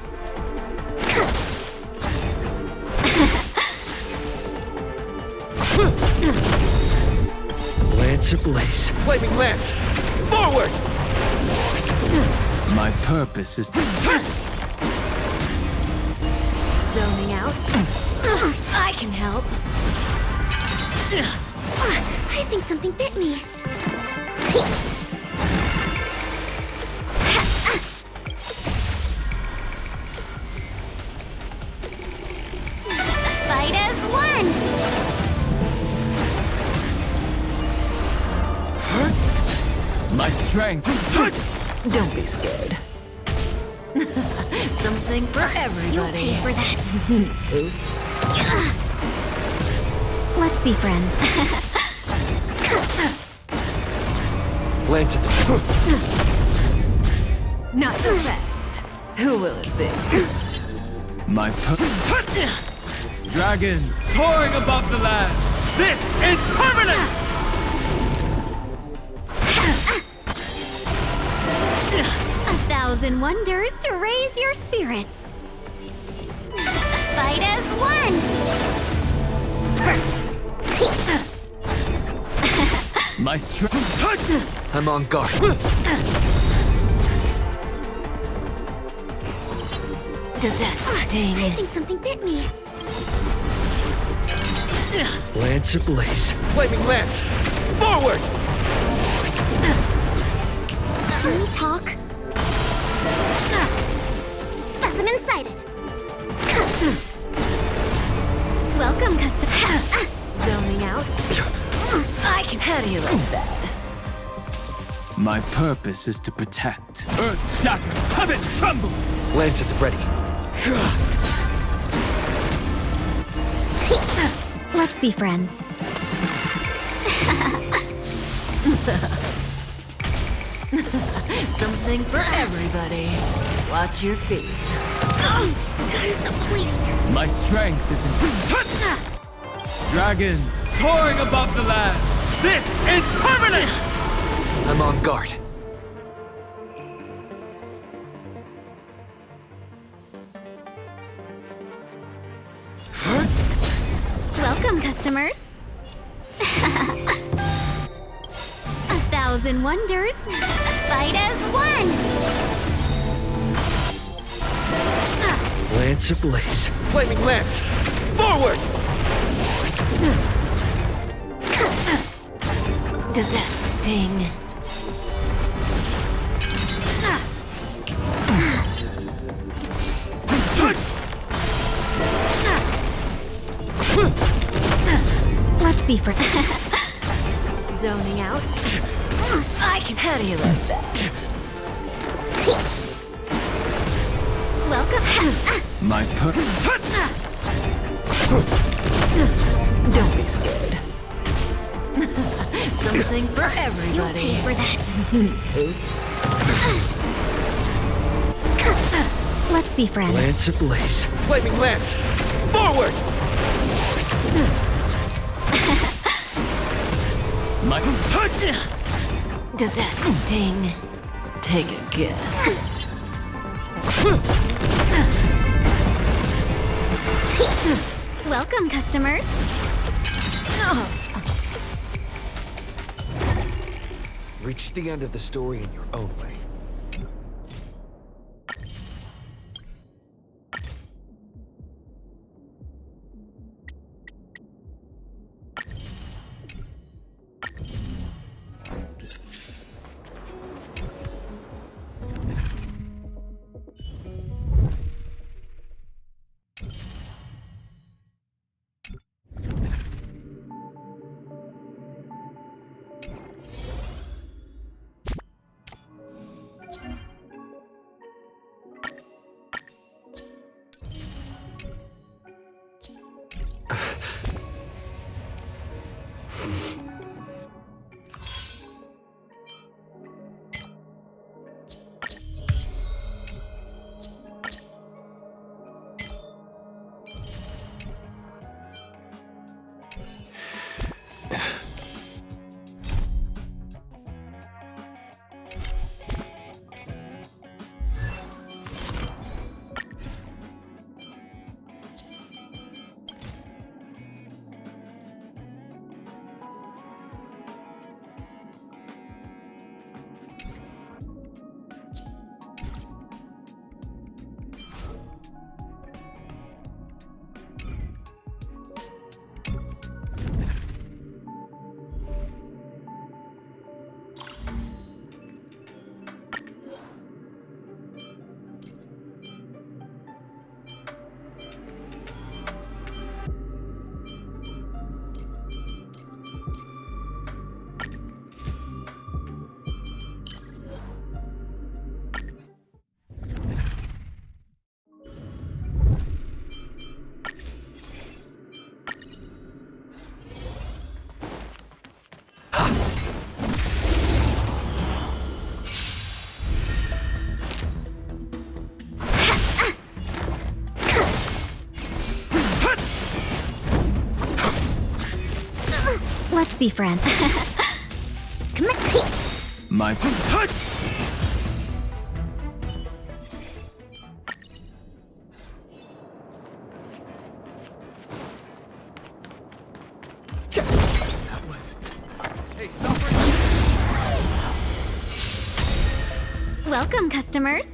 Lance ablaze. Flaming lance! Forward! My purpose is. Zoning out. I can help. I think something bit me. Fight as one. My strength. Don't be scared. Something for everybody. You'll pay for that. Oops. Let's be friends. Lance at the. Not so fast. Who will it be? My Dragons soaring above the land. This is permanent! 1,000 wonders to raise your spirits. Fight as one. Perfect. My strength. I'm on guard. Does that sting? I think something bit me. Lance ablaze. Flaming lance! Forward! Can we talk? Specimen sighted. Welcome, customer. Zoning out. I can have you like that. My purpose is to protect. Earth shatters, heaven trembles. Lance at the ready. Let's be friends. Something for everybody. Watch your feet. Gotta stop bleeding. My strength is in. Dragons soaring above the land. This is permanent! I'm on guard. Welcome, customers. 1,000 wonders. Fight as one. Lance ablaze. Flaming lance! Forward! Does that sting? Let's be friends. Zoning out. I can handle you like that. Welcome. My Don't be scared. Something for everybody. You'll pay for that. Oops. Let's be friends. Lance ablaze. Flaming lance! Forward! My Does that sting? Take a guess. Welcome, customers. Reach the end of the story in your own way. Let's be friends. Come on. My That was... Hey, stop right. Welcome, customers.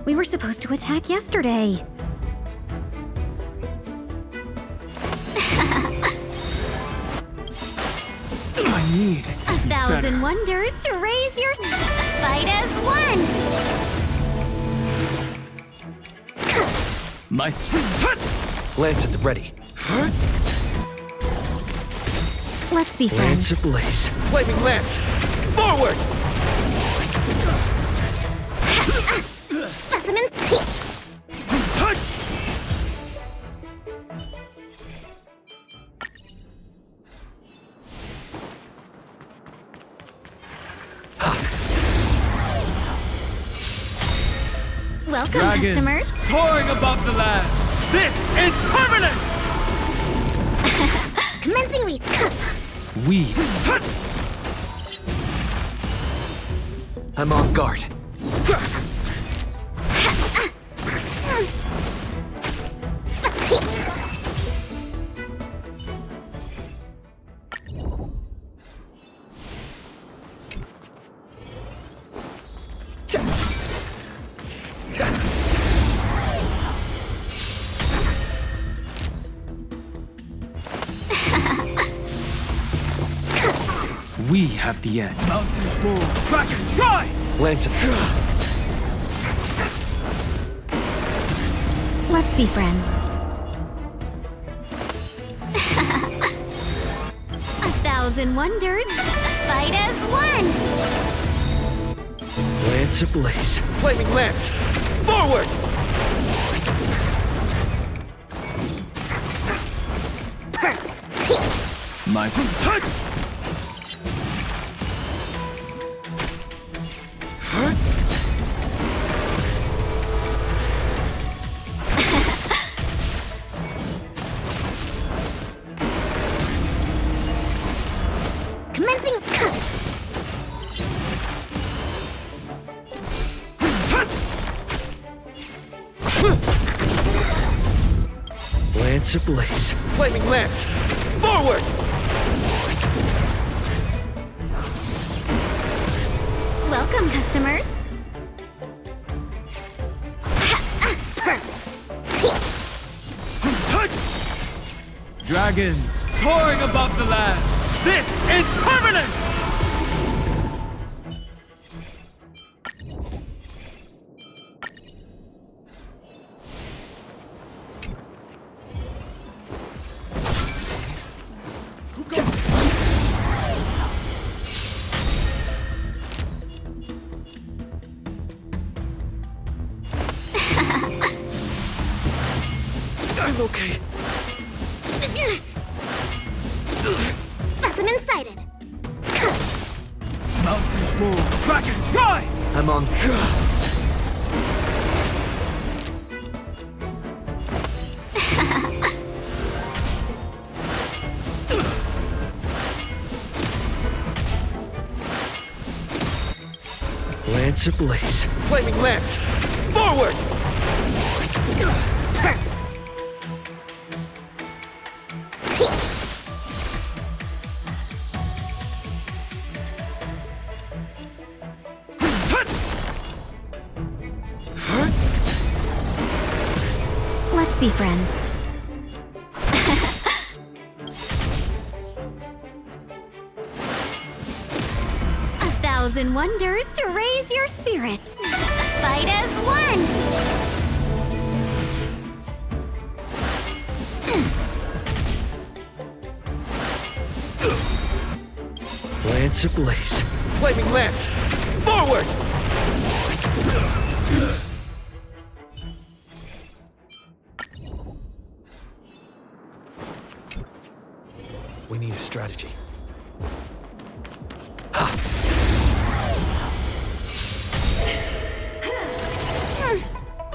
We were supposed to attack yesterday. I need 1,000 wonders to raise your fight as one. my Lance at the ready. Let's be friends. Lance ablaze. Flaming lance! Forward! Specimen. Welcome, dragons customers. soaring above the lands. This is permanence. Commencing reset. We. I'm on guard. We have the end. Mountains roar. Dragons rise. Lance. Let's be friends. 1,000 wonders. Fight as one. Lance ablaze. Flaming lance! Forward! My Lance ablaze. Flaming lance! Forward! Welcome, customers. Dragons soaring above the lands. This is permanent! I'm okay. Specimen sighted. Mountains move. Dragons rise! I'm on. Lance ablaze. Flaming lance! Forward! Let's be friends. A thousand wonders to raise your spirits. Fight as one! Lance ablaze. Flaming lance! Forward! We need a strategy.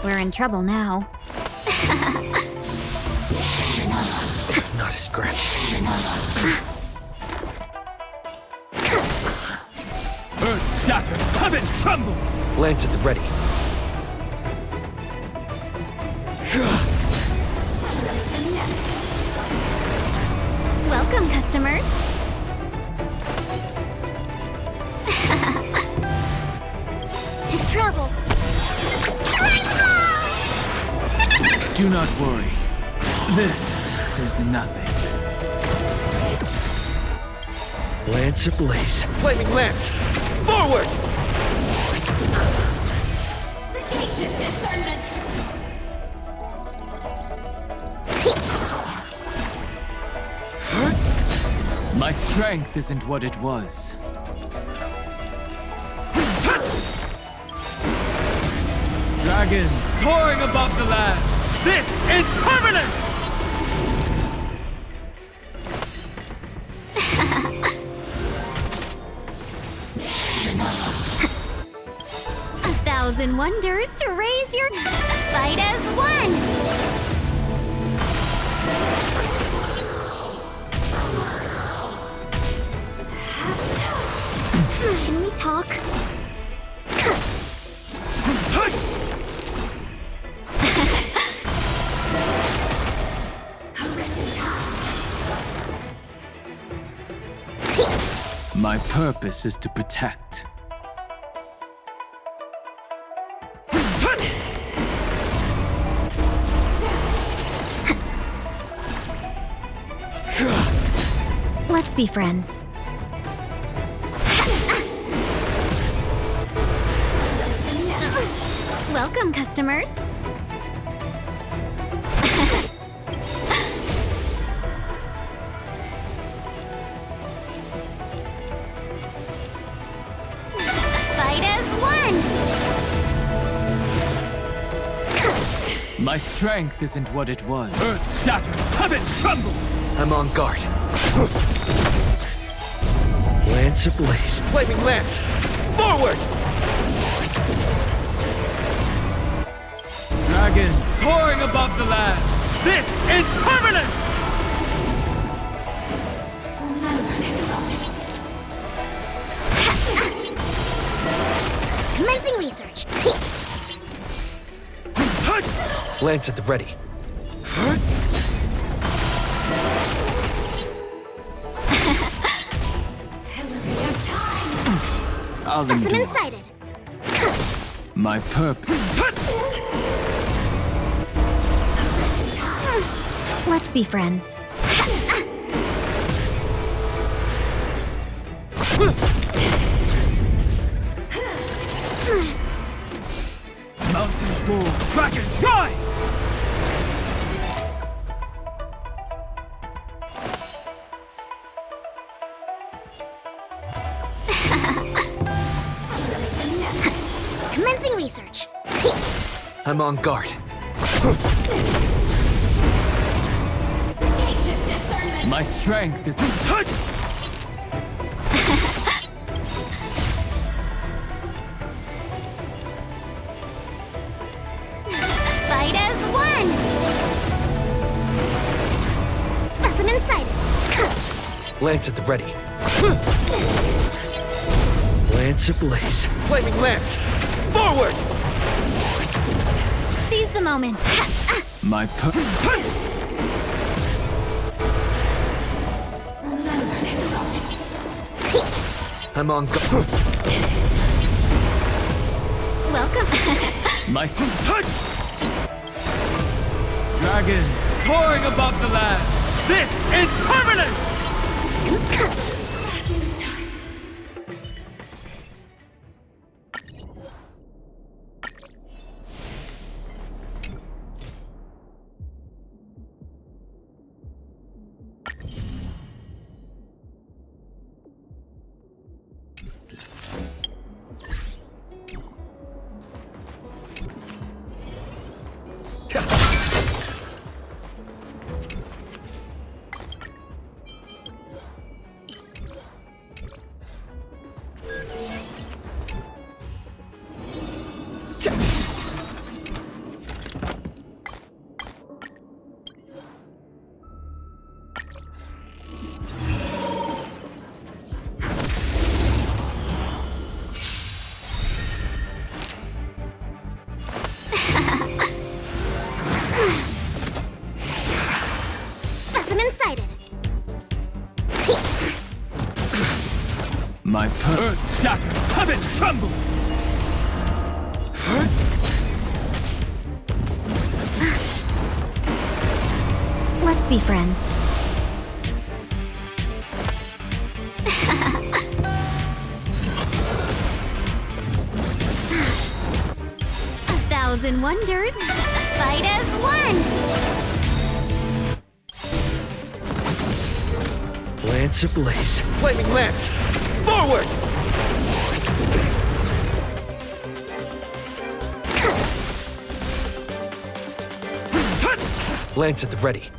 We're in trouble now. Not a scratch. Earth shatters, heaven trembles! Lance at the ready. Welcome, customers. To travel. Do not worry. This is nothing. Lance ablaze. Flaming lance! Forward! Sagacious discernment! My strength isn't what it was. Dragons soaring above the lands. This is permanent! A thousand wonders to raise your fight as one! Can we talk? My purpose is to protect. Let's be friends. Welcome, customers. Fight as one! My strength isn't what it was. Earth shatters, heaven trembles! I'm on guard. Lance ablaze. Flaming lance! Forward! Dragons soaring above the lands. This is permanent! Commencing research. Lance at the ready. I'll Specimen endure. sighted. My purpose. Let's be friends. Mountains roar. Dragons rise! Commencing research. I'm on guard. Sagacious discernment. My strength is. Fight as one. Specimen sighted. Lance at the ready. Lance ablaze. Flaming lance! Forward! Seize the moment. My purpose. Remember this moment. I'm on guard. Welcome. My dragons soaring above the lands. This is permanence! Specimen sighted. My earth shatters, heaven trembles! Let's be friends. A thousand wonders. Fight as one. Lance ablaze. Flaming lance! Forward! Lance at the ready.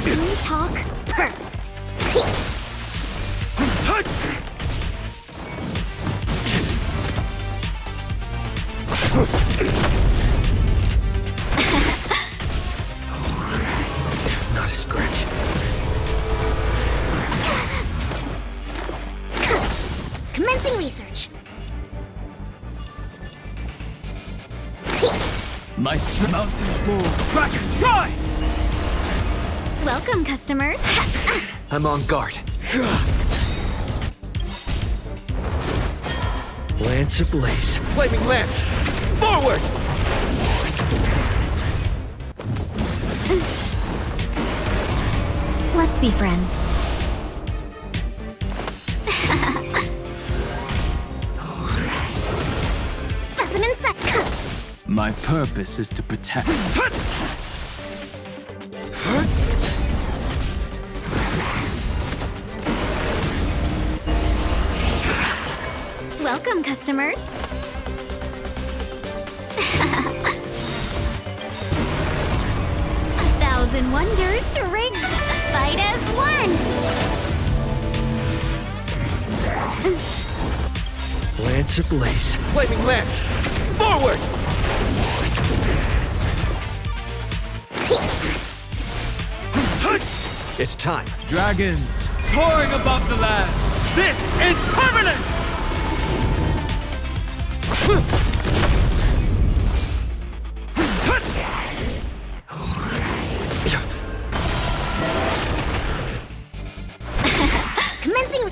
We talk perfect. Not a scratch. Commencing research. My mountains roar. Dragons rise! Welcome, customers. I'm on guard. Lance ablaze. Flaming lance! Forward! Let's be friends. Specimen sighted. My purpose is to protect. Welcome, customers. A thousand wonders to ring. Fight as one. Lance ablaze. Flaming lance! Forward! It's time. Dragons soaring above the lands. This is permanent! Commencing.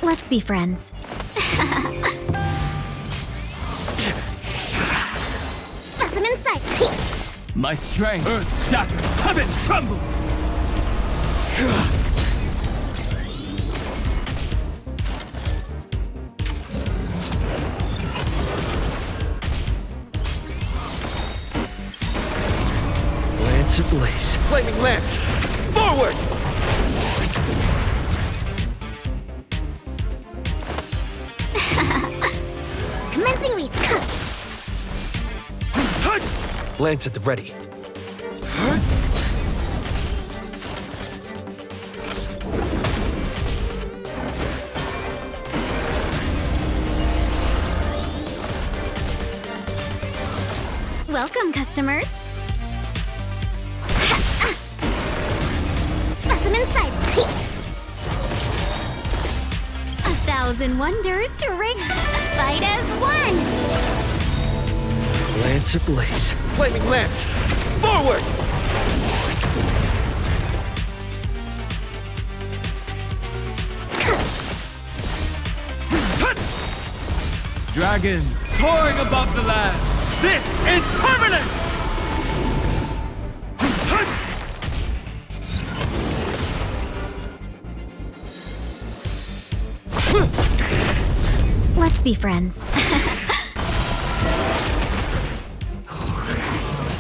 Let's be friends. Specimen sight. My strength. Earth shatters. Heaven trembles. Lance ablaze. Flaming lance! Forward! Commencing reach. Lance at the ready. Welcome, customers. Specimen sight. 1,000 wonders to rig. Fight as one. Lance ablaze. Flaming lance! Forward! Dragons soaring above the lands. This is permanent! Let's be friends.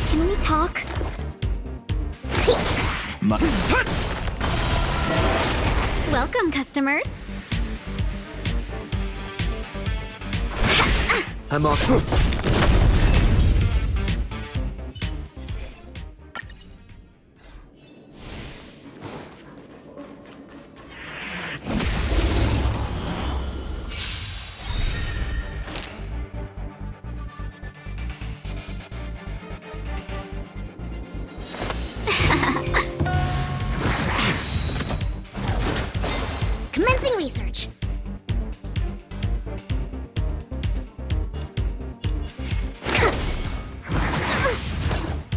Can we talk? Welcome, customers. I'm off. Commencing research.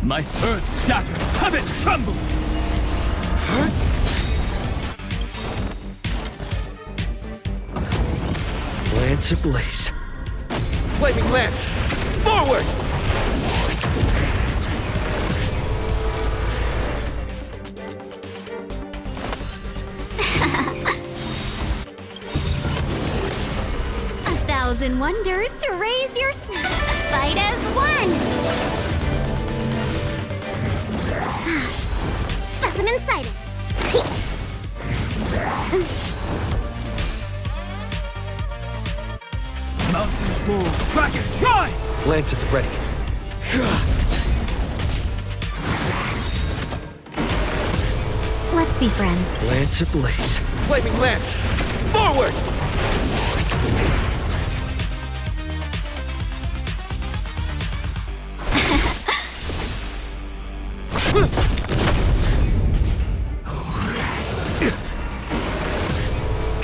My earth shatters. Heaven trembles. Lance ablaze. Flaming lance! Forward! Thousand wonders to raise your fight as one. Specimen sighted. Mountains move. Dragons rise! Lance at the ready. Let's be friends. Lance ablaze. Flaming lance! Forward!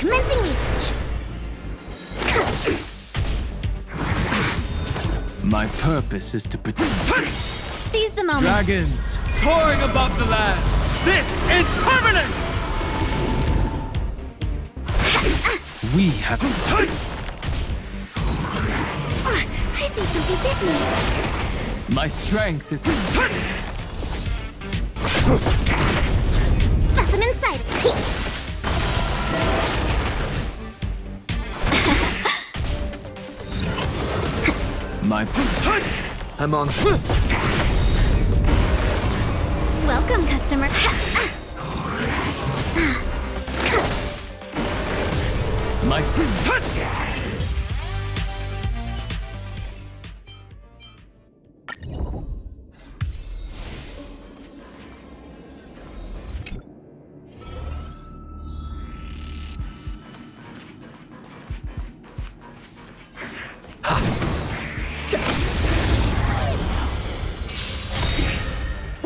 Commencing research. My purpose is to protect. Seize the moment. Dragons soaring above the lands. This is permanent! We have. I think something bit me. My strength is. Specimen sighted. My. I'm on. Welcome, customer. My.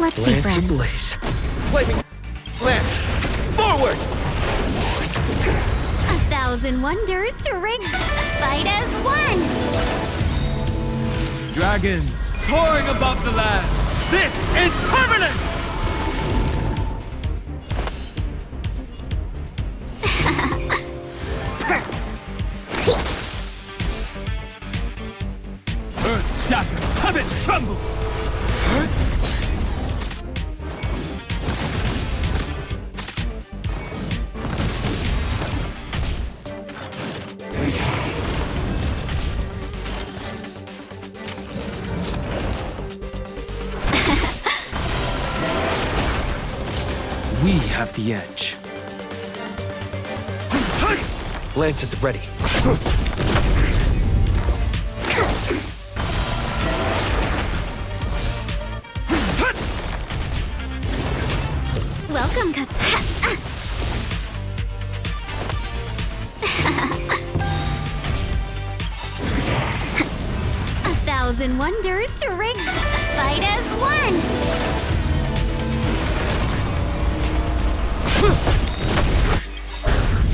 Let's be Lance friends. ablaze. Flaming left. Forward! 1,000 wonders to ring. Fight as one. Dragons soaring above the lands. This is permanence! Earth shatters, heaven trembles! We have the edge. Lance at the ready. Welcome, custom. 1,000 wonders to ring. Fight as one.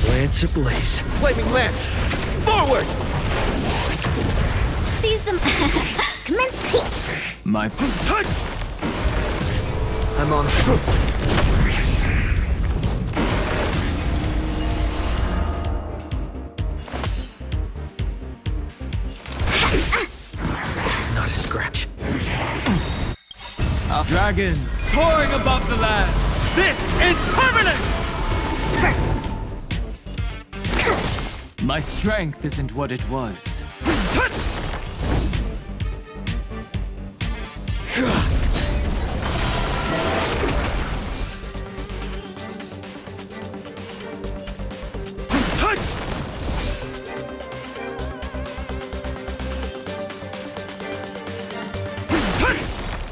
Lance ablaze. Flaming lance. Forward! Seize them. Commence. My I'm on. Not a scratch. dragons soaring above the lands. This is permanence! My strength isn't what it was.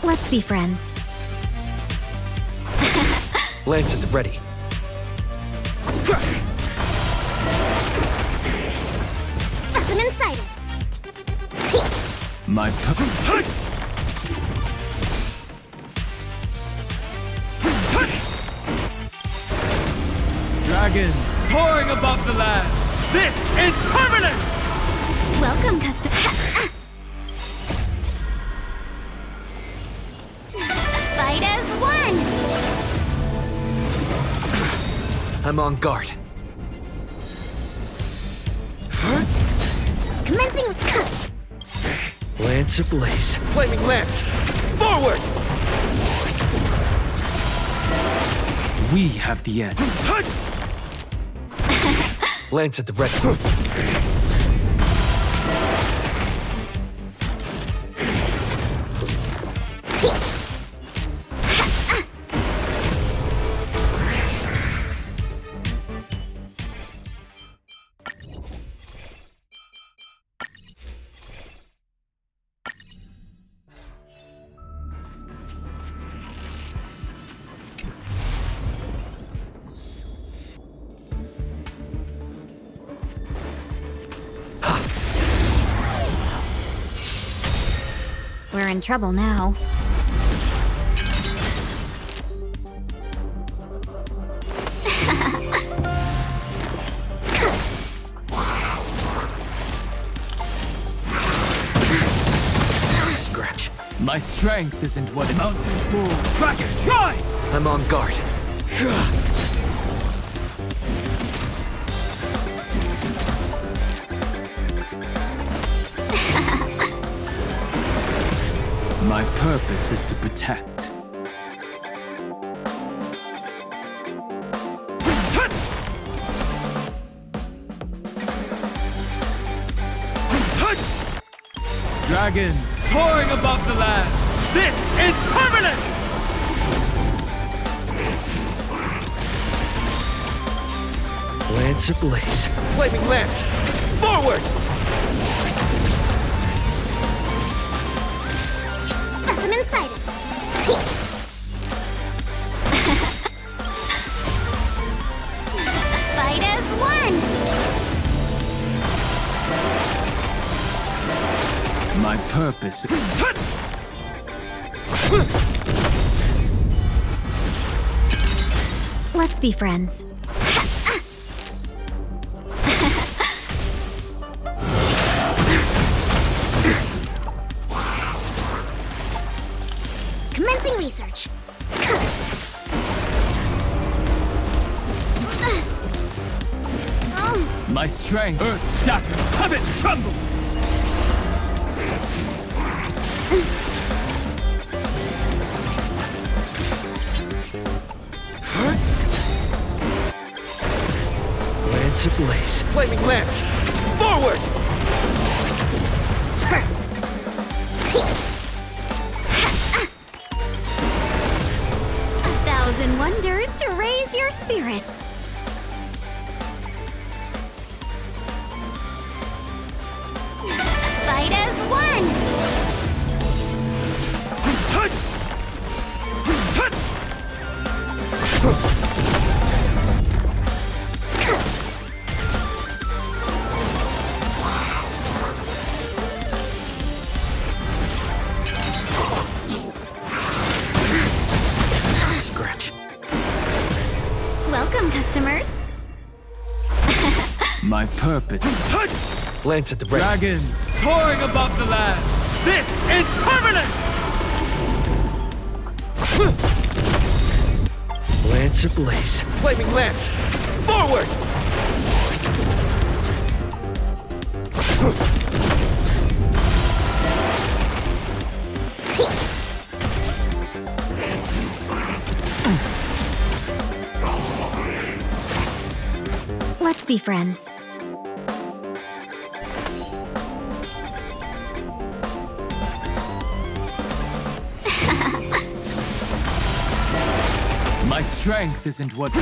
Let's be friends. Lance at the ready. Specimen sighted. My dragons soaring above the lands. This is permanence! Welcome, custom. Fight as one. I'm on guard. Commencing. Lance ablaze. Flaming lance. Forward! We have the edge. Lance at the ready. We're in trouble now. Scratch. My strength isn't what mountains move. Dragons, rise! I'm on guard. My purpose is to protect. Dragons soaring above the lands. This is permanence! Lance ablaze. Flaming lance. Forward! Specimen sighted. Fight as one. My purpose is... Let's be friends. Commencing research. My strength, earth shatters, heaven trembles! Lance ablaze. Flaming lance! Forward! A thousand wonders to raise your spirits. Fight as one! Scratch. Welcome, customers. My purpose. Lance at the ready. Dragons soaring above the lands. This is permanence! Lance ablaze. Flaming lance! Forward! Let's be friends. My strength isn't what...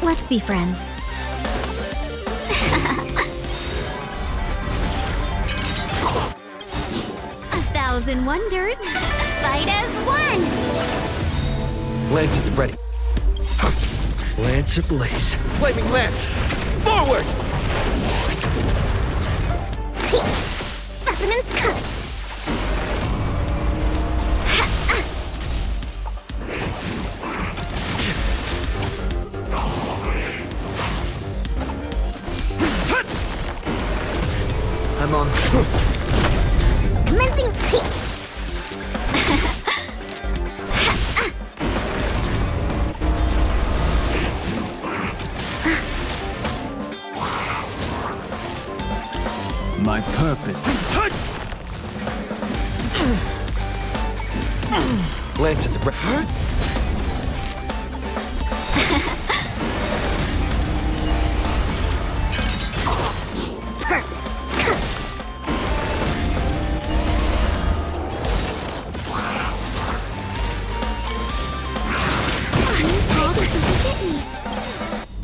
Let's be friends. A thousand wonders, fight as one! Lance at the ready. Lance ablaze. Flaming lance! Forward! Specimens cut! I'm on. Commencing peak! My purpose. Lance at the ready.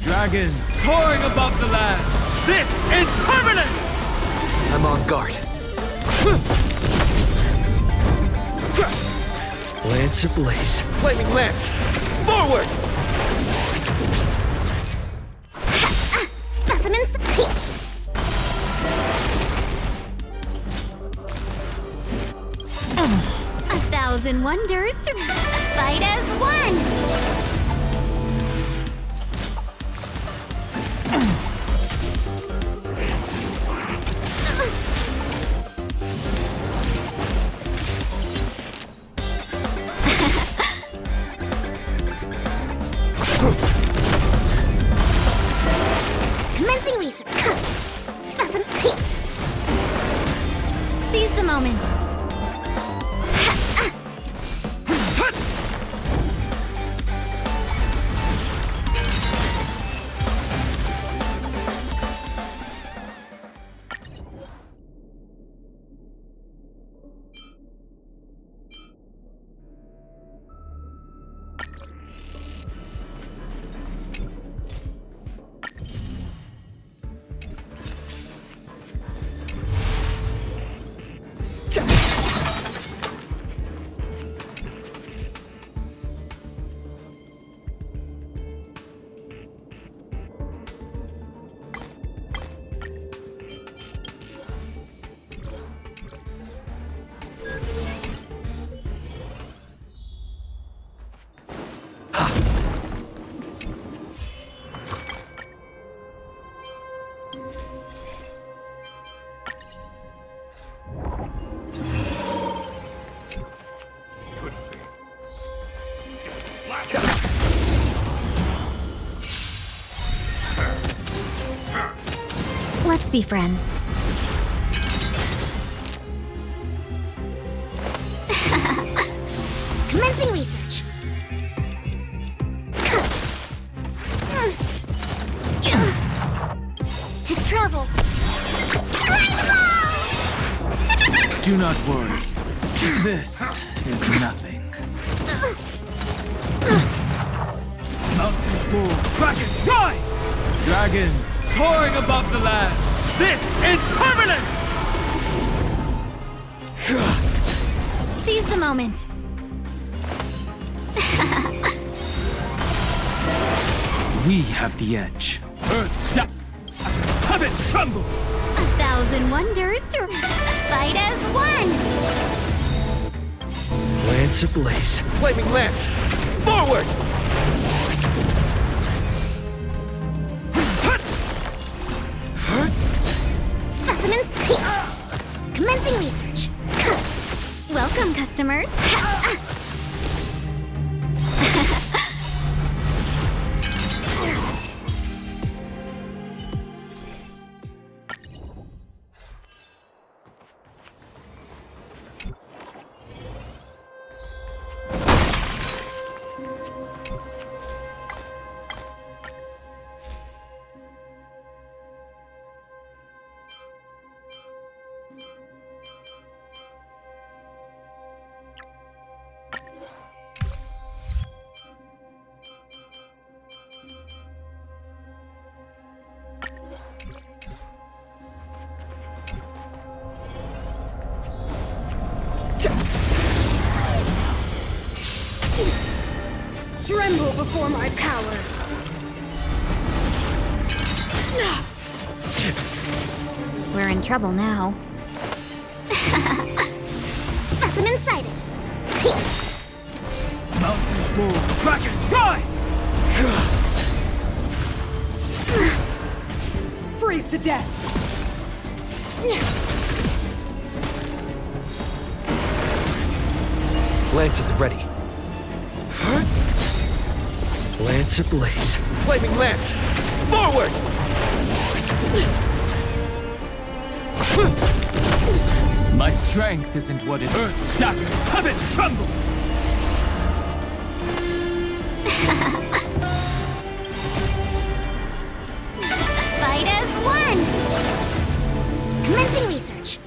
Dragons soaring above the lands. This is permanence! I'm on guard. Lance ablaze. Flaming lance! Forward! Specimens peak! A thousand wonders to fight as one! Commencing research. Specimen peak. Seize the moment. Let's be friends. Commencing research. To travel. Do not worry. This is nothing. Mountains move. Dragons rise! Dragons soaring above the lands. This is permanence! Seize the moment. We have the edge. Earth shatters. Heaven trembles. 1,000 wonders to fight as one. Lance ablaze. Flaming lance! Forward! Specimens. Commencing research. Welcome, customers. Tremble before my power! We're in trouble now. Specimen sighted. Mountains move. Dragons rise! Freeze to death! Lance at the ready. Lance ablaze. Flaming lance! Forward! My strength isn't what it earth shatters. Heaven trembles. Fight as one. Commencing research.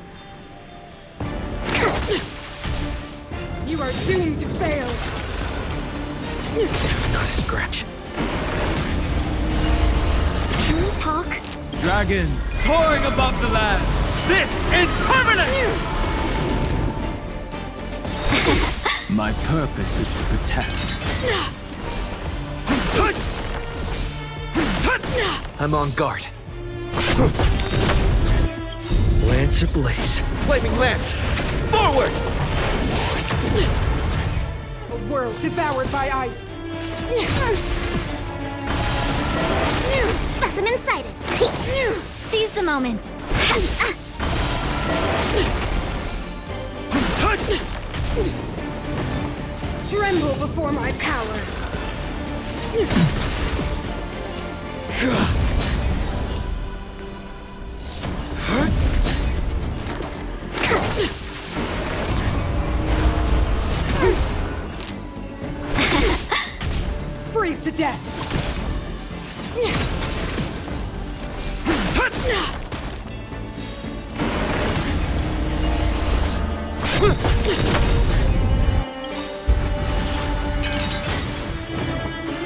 You are doomed to fail! Not a scratch. Can we talk? Dragons soaring above the lands. This is permanent! My purpose is to protect. I'm on guard. Lance ablaze. Flaming lance! Forward! A world devoured by ice! Specimen sighted. Seize the moment. Tremble before my power! Freeze to death!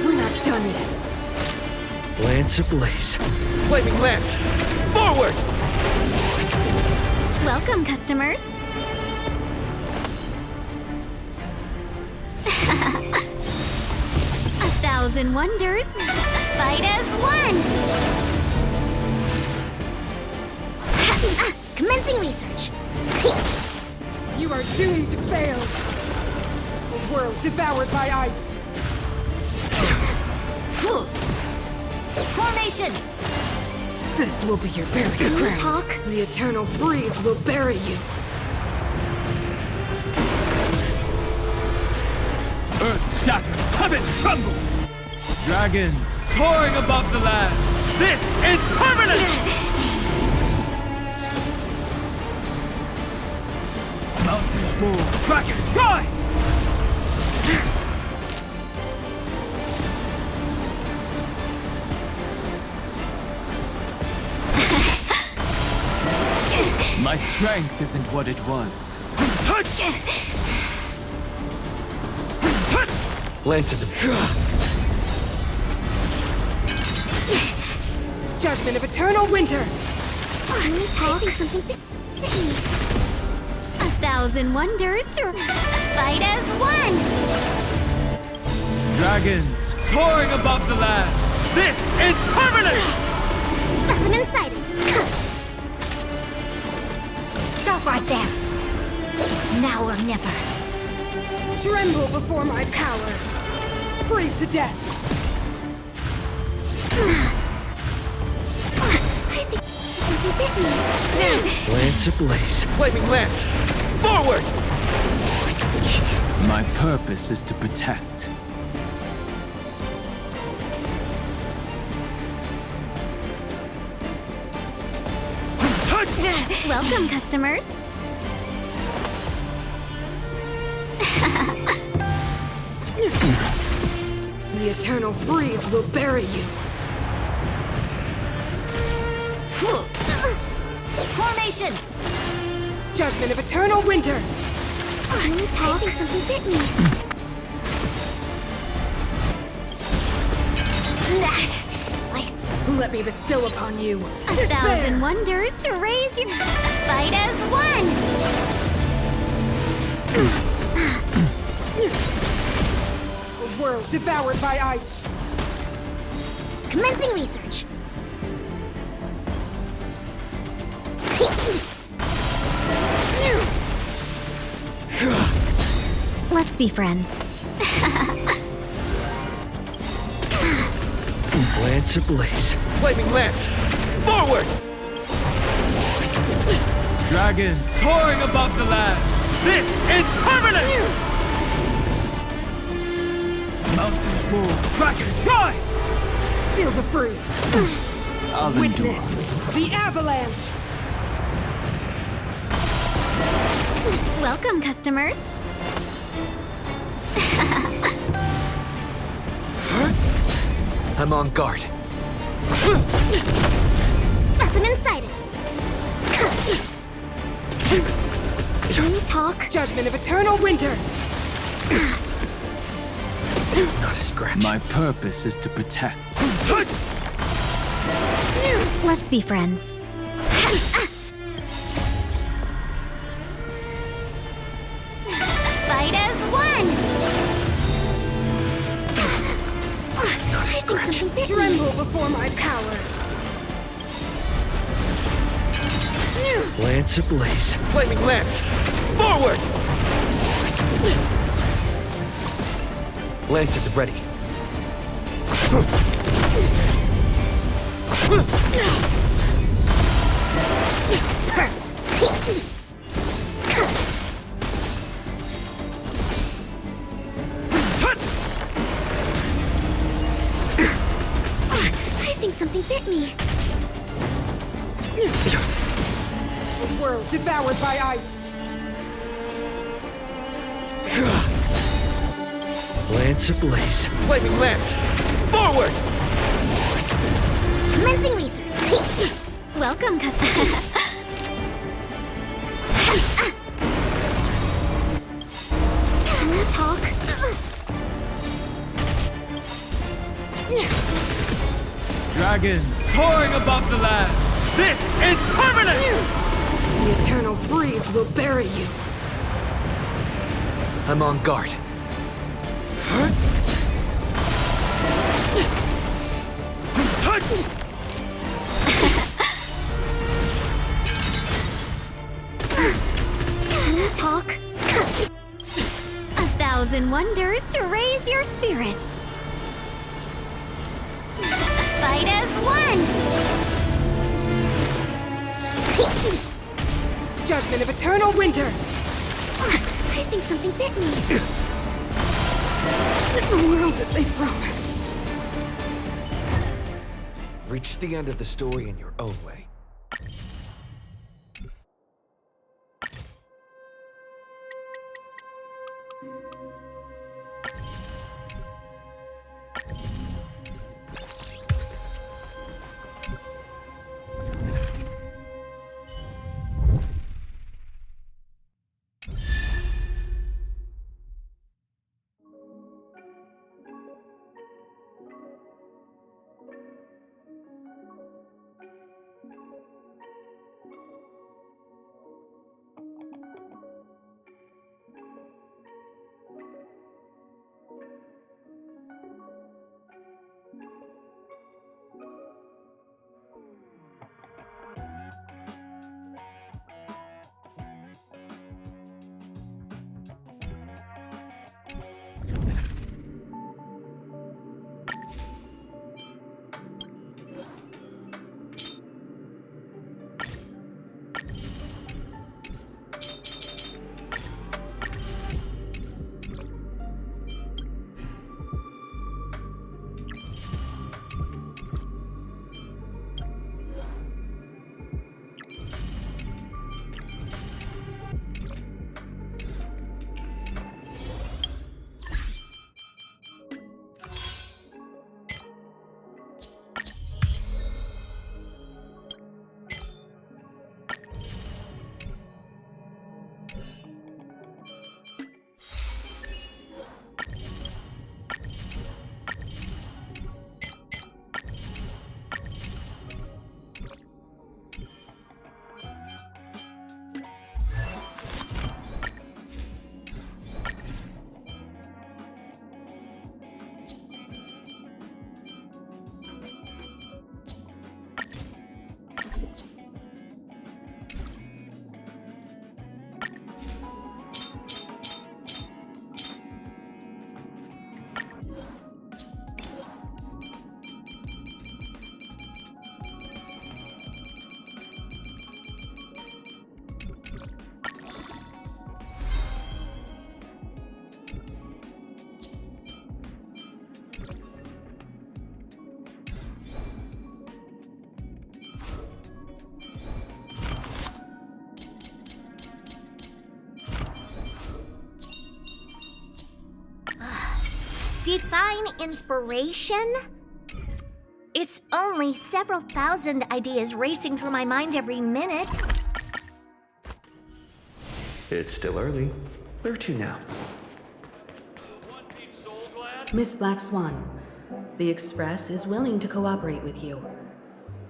We're not done yet. Lance ablaze. Flaming lance! Forward! Welcome, customers. 1,000 wonders. Fight as one. Commencing research. You are doomed to fail! A world devoured by ice! Formation! This will be your burial ground. Talk. The eternal freeze will bury you. Earth shatters, heaven trembles! Dragons soaring above the lands! This is permanent! Mountains roar, dragons rise! My strength isn't what it was. Lance at the... Judgment of eternal winter. I think something bit me. 1,000 wonders to fight as one. Dragons soaring above the lands. This is permanent! Specimen sighted. Stop right there. Now or never. Tremble before my power. Freeze to death. I think something bit me. Lance ablaze. Flaming lance! Forward! My purpose is to protect. Welcome, customers. The eternal freeze will bury you. Formation. Judgment of eternal winter. I think something bit me. Let me bestow upon you 1,000 wonders to raise your fight as one. A world devoured by ice. Commencing research. Let's be friends. Lance ablaze. Flaming lance! Forward! Dragons soaring above the lands. This is permanent! Mountains roar, dragons rise! Feel the freeze. I'll endure. Witness the avalanche. Welcome, customers. I'm on guard. Specimen sighted. Can we talk? Judgment of eternal winter. Not a scratch. My purpose is to protect. Let's be friends. Fight as one. Not a scratch. Tremble before my power. Lance ablaze. Flaming lance! Forward! Lance at the ready. I think something bit me. A world devoured by ice. Lance ablaze. Flaming lance! Forward! Commencing research. Welcome, customer. Can we talk? Dragons soaring above the lands. This is permanent! The eternal freeze will bury you. I'm on guard. Can we talk? 1,000 wonders to raise your spirits. Fight as one. Judgment of eternal winter! I think something bit me. The world that they promised. Reach the end of the story in your own way. Define inspiration? It's only several thousand ideas racing through my mind every minute. It's still early. Where to now? Miss Black Swan, the Express is willing to cooperate with you.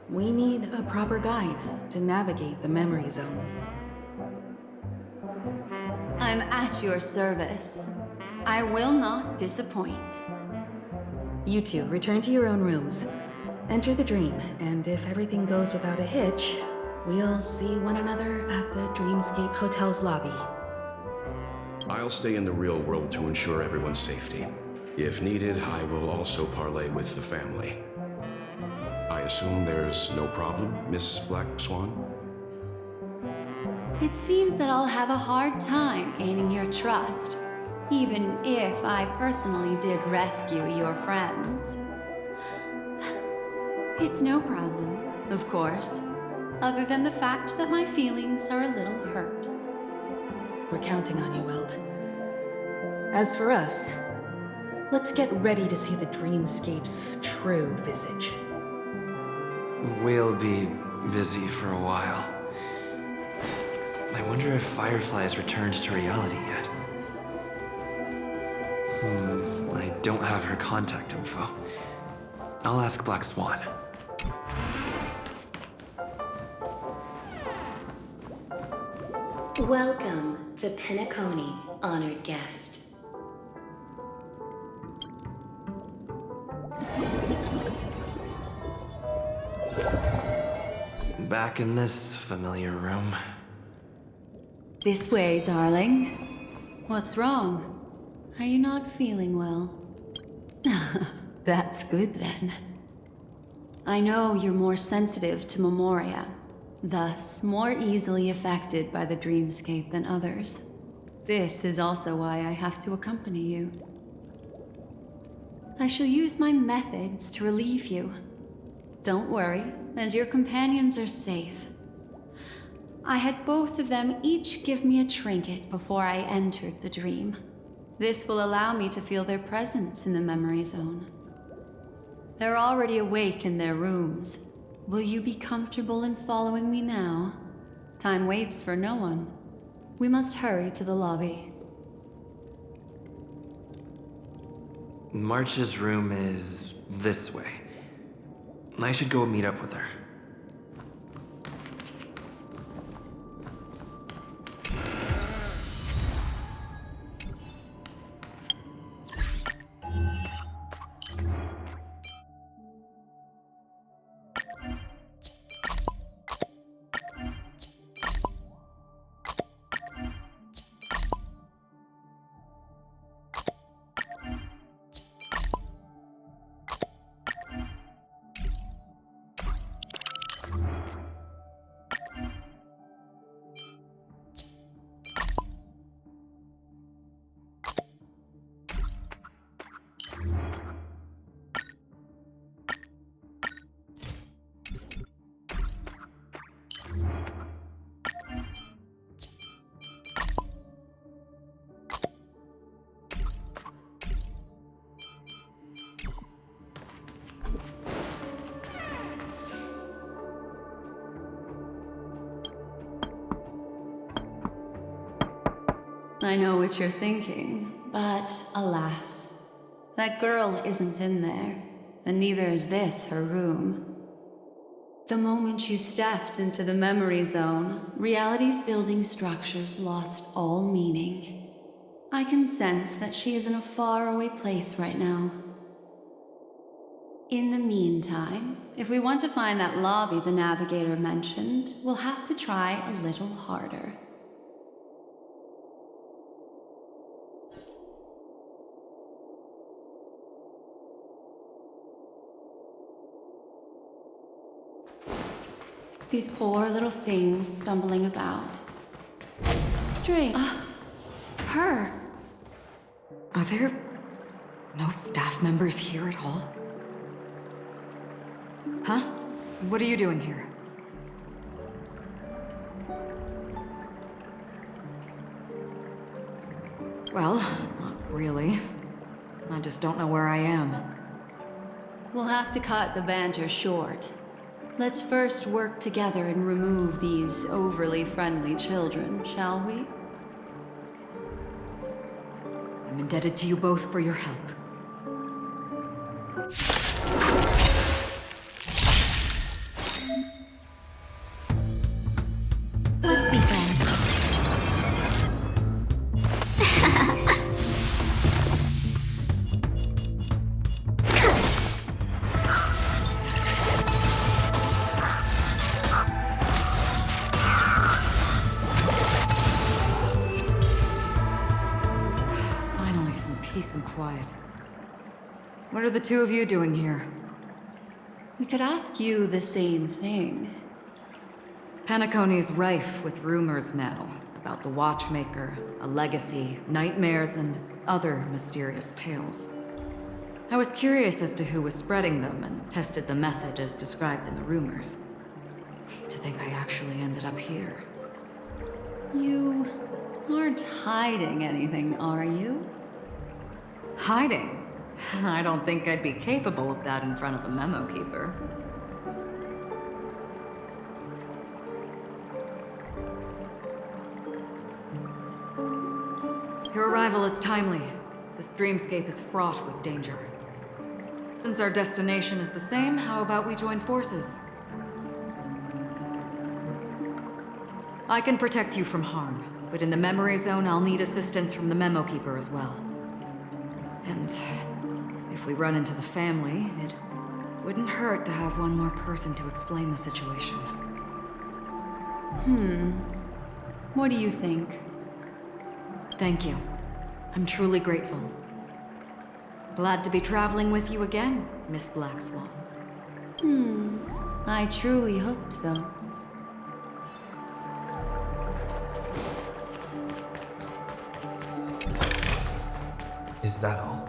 We need a proper guide to navigate the memory zone. I'm at your service. I will not disappoint. You two return to your own rooms. Enter the dream, and if everything goes without a hitch, we'll see one another at the Dreamscape Hotel's lobby. I'll stay in the real world to ensure everyone's safety. If needed, I will also parley with the family. I assume there's no problem, Miss Black Swan? It seems that I'll have a hard time gaining your trust, even if I personally did rescue your friends. It's no problem, of course, other than the fact that my feelings are a little hurt. We're counting on you, Welt. As for us, let's get ready to see the Dreamscape's true visage. We'll be busy for a while. I wonder if Firefly has returned to reality yet. I don't have her contact info. I'll ask Black Swan. Welcome to Penacony, honored guest. Back in this familiar room. This way, darling. What's wrong? Are you not feeling well? That's good then. I know you're more sensitive to Memoria. thus more easily affected by the dreamscape than others. This is also why I have to accompany you. I shall use my methods to relieve you. Don't worry, as your companions are safe. I had both of them each give me a trinket before I entered the dream. This will allow me to feel their presence in the memory zone. They're already awake in their rooms. Will you be comfortable in following me now? Time waits for no one. We must hurry to the lobby. March's room is this way. I should go meet up with her. I know what you're thinking, but alas, that girl isn't in there, and neither is this her room. The moment you stepped into the memory zone, reality's building structures lost all meaning. I can sense that she is in a faraway place right now. In the meantime, if we want to find that lobby the navigator mentioned, we'll have to try a little harder. These poor little things stumbling about. Strange. Her. Are there no staff members here at all? Huh? What are you doing here? Well, not really. I just don't know where I am. We'll have to cut the banter short. Let's first work together and remove these overly friendly children, shall we? I'm indebted to you both for your help. Let's be friends. Peace and quiet. What are the two of you doing here? We could ask you the same thing. Penacony's rife with rumors now about the Watchmaker, a legacy, nightmares, and other mysterious tales. I was curious as to who was spreading them and tested the method as described in the rumors. To think I actually ended up here. You aren't hiding anything, are you? Hiding? I don't think I'd be capable of that in front of a memo keeper. Your arrival is timely. This dreamscape is fraught with danger. Since our destination is the same, how about we join forces? I can protect you from harm, but in the memory zone, I'll need assistance from the memo keeper as well. And if we run into the family, it wouldn't hurt to have one more person to explain the situation. What do you think? Thank you. I'm truly grateful. Glad to be traveling with you again, Miss Black Swan. I truly hope so. Is that all?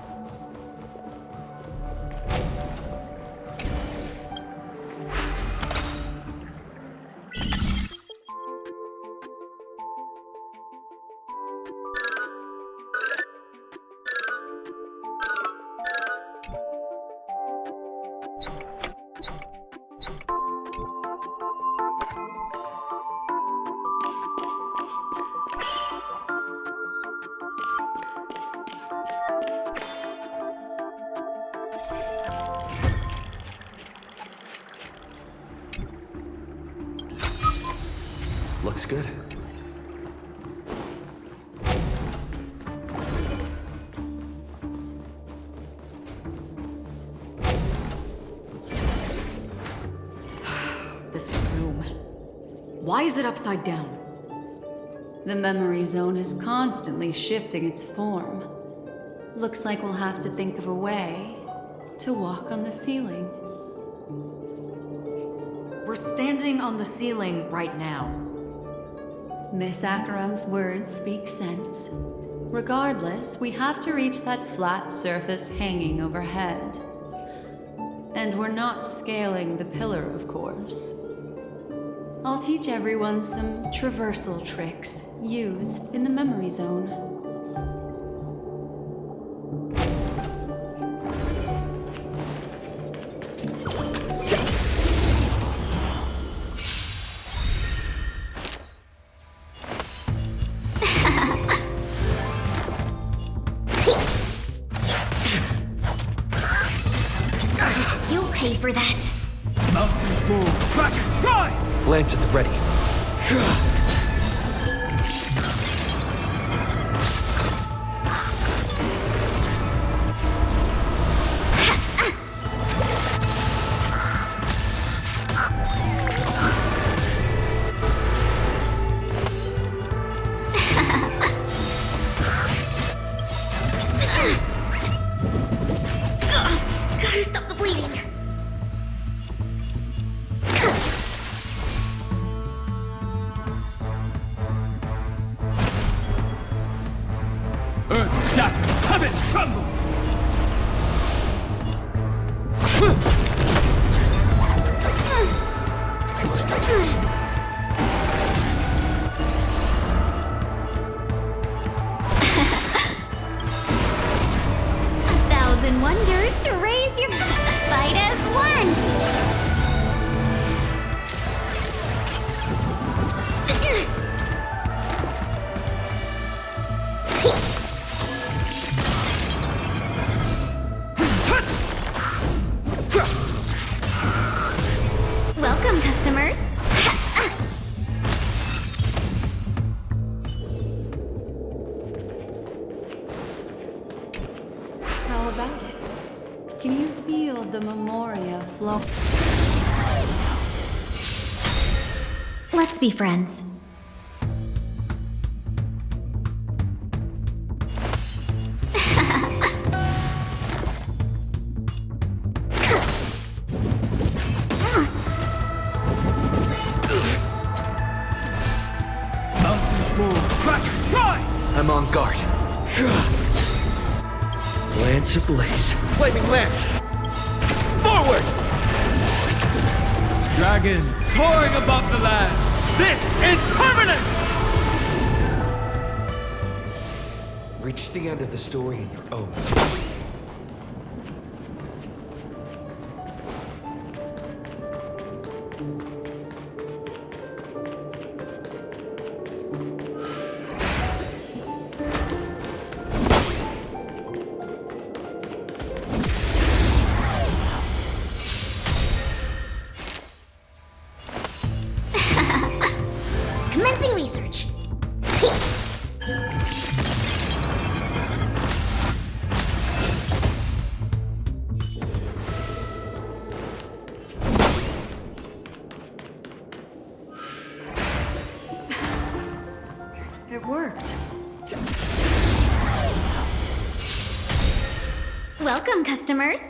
Looks good. This room. Why is it upside down? The memory zone is constantly shifting its form. Looks like we'll have to think of a way to walk on the ceiling. We're standing on the ceiling right now. Miss Acheron's words speak sense. Regardless, we have to reach that flat surface hanging overhead. And we're not scaling the pillar, of course. I'll teach everyone some traversal tricks used in the memory zone. You'll pay for that. Mountains move. Kraken, rise! Lance at the ready. Gotta stop the bleeding. Earth shatters, heaven trembles! 1,000 wonders to raise your fight as one. Welcome, customers. How about it? Can you feel the memoria flow? Let's be friends. Mountains move. Kraken, rise! I'm on guard. Lance ablaze. Flaming lance! Forward! Dragons soaring above the lands. This is permanence! Reach the end of the story in your own. Commencing research. It worked. Welcome, customers.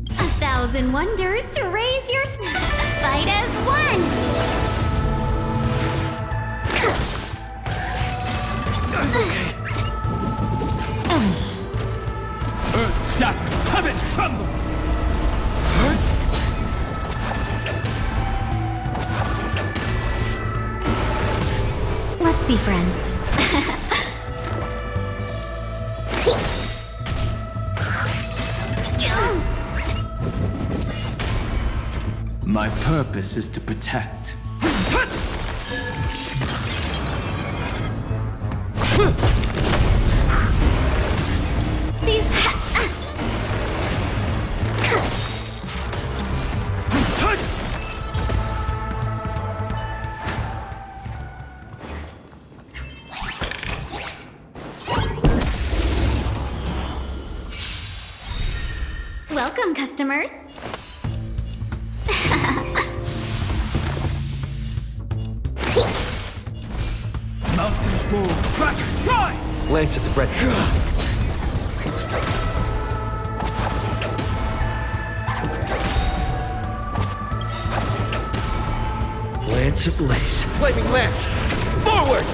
A 1,000 wonders to raise your fight as one. Earth shatters, heaven trembles! Let's be friends. My purpose is to protect. Welcome, customers. Mountains move, Kraken rise! Lance at the ready. Lance ablaze. Flaming lance! Forward!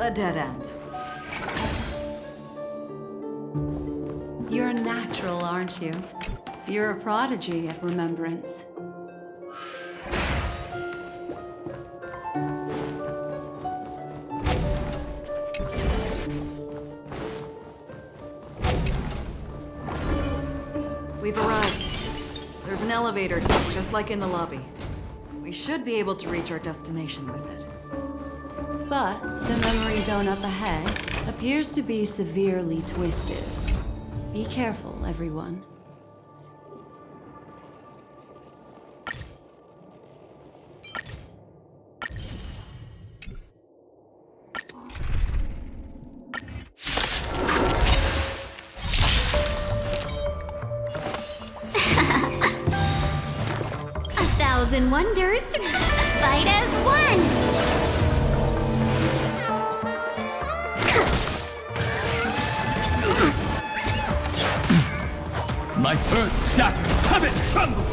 A dead end. You're a natural, aren't you? You're a prodigy at remembrance. We've arrived. There's an elevator here, just like in the lobby. We should be able to reach our destination with it. But the memory zone up ahead appears to be severely twisted. Be careful, everyone. A thousand wonders to fight as one! My earth shatters, heaven trembles!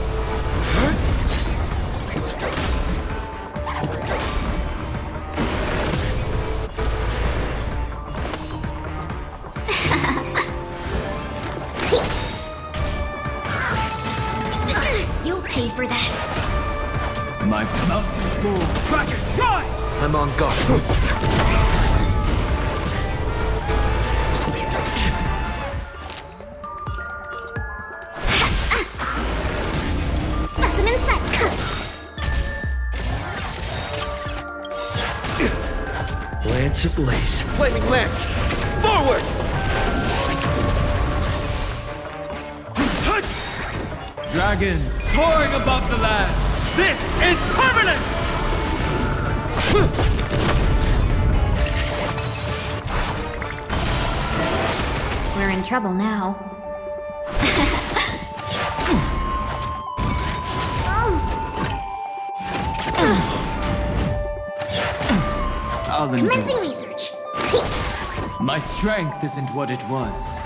You'll pay for that. My mountains move, Kraken rise! I'm on guard. Lance ablaze. Flaming lance! Forward! Dragons soaring above the lands! This is permanence! We're in trouble now. Commencing research. My strength isn't what it was.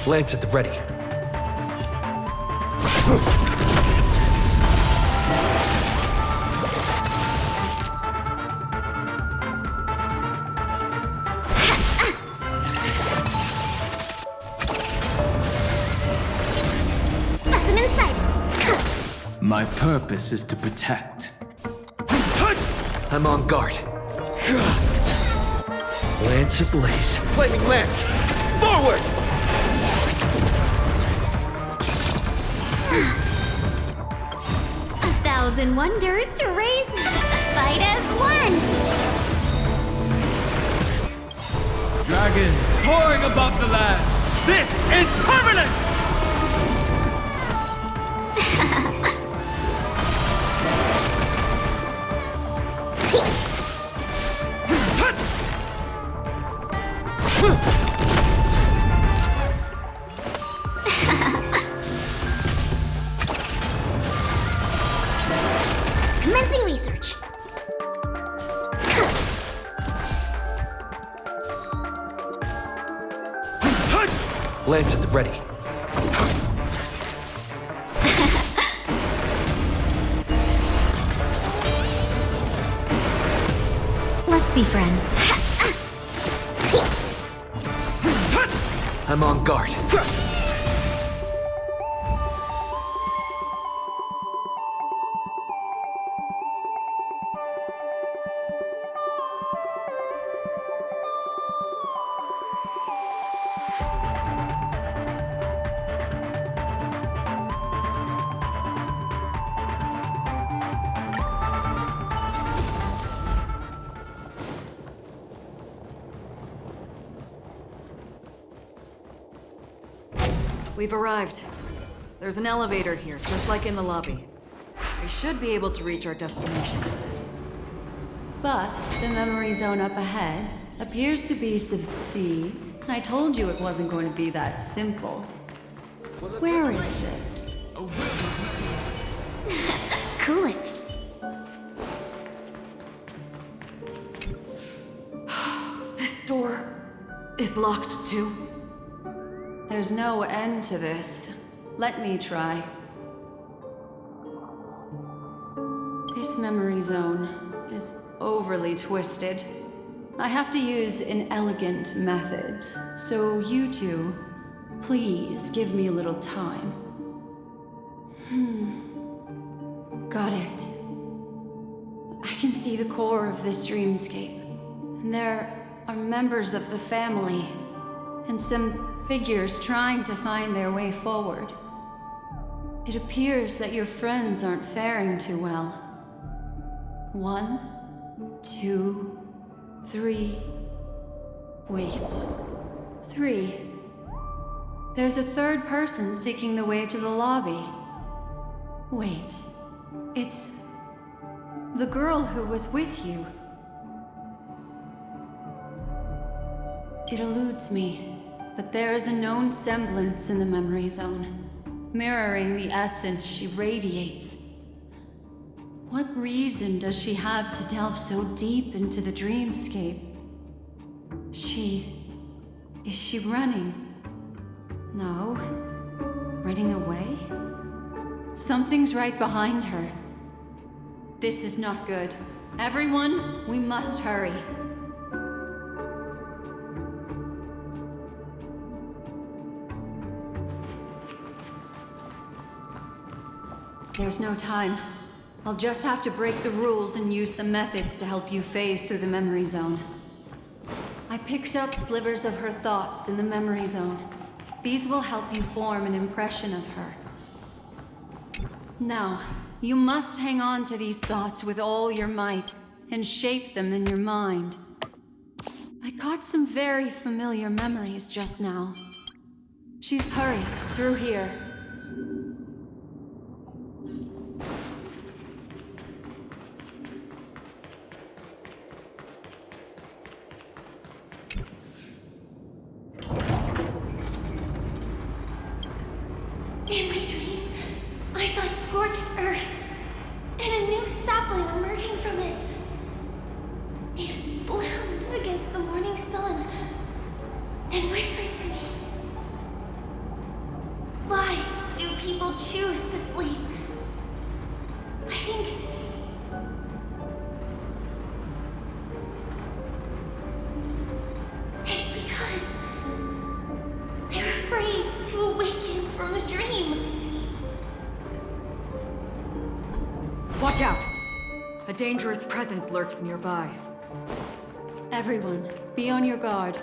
Lance at the ready. Specimen sighted. My purpose is to protect. I'm on guard. Lance ablaze. Flaming lance! Forward! A thousand wonders to raise, fight as one! Dragons soaring above the lands! This is permanence! Commencing research. Lance at the ready. Let's be friends. I'm on guard. We've arrived. There's an elevator here, just like in the lobby. We should be able to reach our destination. But the memory zone up ahead appears to be see, I told you it wasn't going to be that simple. Where is this? Cool it. This door is locked too. There's no end to this. Let me try. This memory zone is overly twisted. I have to use inelegant methods, so you two, please give me a little time. Got it. I can see the core of this dreamscape, and there are members of the family, and some figures trying to find their way forward. It appears that your friends aren't faring too well. 1, 2, 3. Wait. 3. There's a third person seeking the way to the lobby. Wait. It's the girl who was with you. It eludes me, but there is a known semblance in the memory zone, mirroring the essence she radiates. What reason does she have to delve so deep into the dreamscape? Is she running? No. Running away? Something's right behind her. This is not good. Everyone, we must hurry. There's no time. I'll just have to break the rules and use some methods to help you phase through the memory zone. I picked up slivers of her thoughts in the memory zone. These will help you form an impression of her. Now, you must hang on to these thoughts with all your might and shape them in your mind. I caught some very familiar memories just now. Hurry, through here. In my dream, I saw scorched earth and a new sapling emerging from it. It bloomed against the morning sun and whispered to me, "Why do people choose to sleep?" I think it's because they're afraid to awaken from the dream. Watch out! A dangerous presence lurks nearby. Everyone, be on your guard.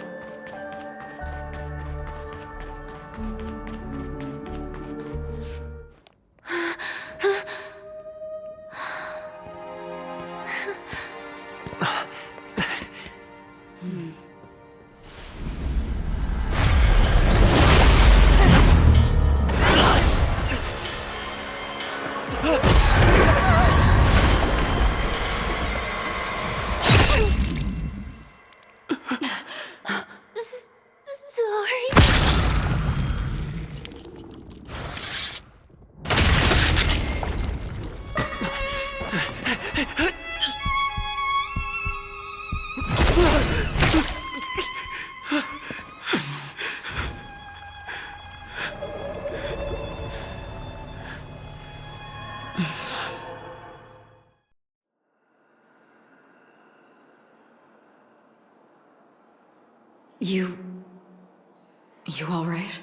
You alright?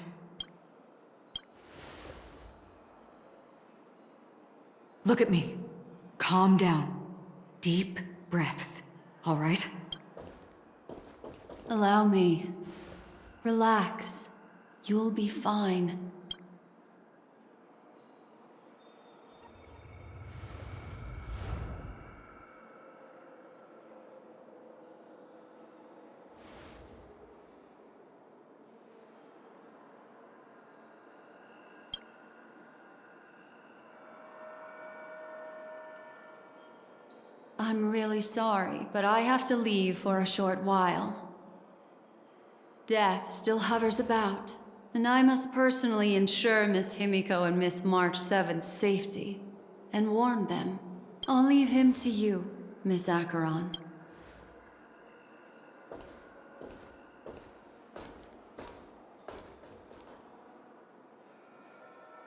Look at me. Calm down. Deep breaths, alright? Allow me. Relax. You'll be fine. I'm really sorry, but I have to leave for a short while. Death still hovers about, and I must personally ensure Miss Himiko and Miss March 7th's safety, and warn them. I'll leave him to you, Miss Acheron.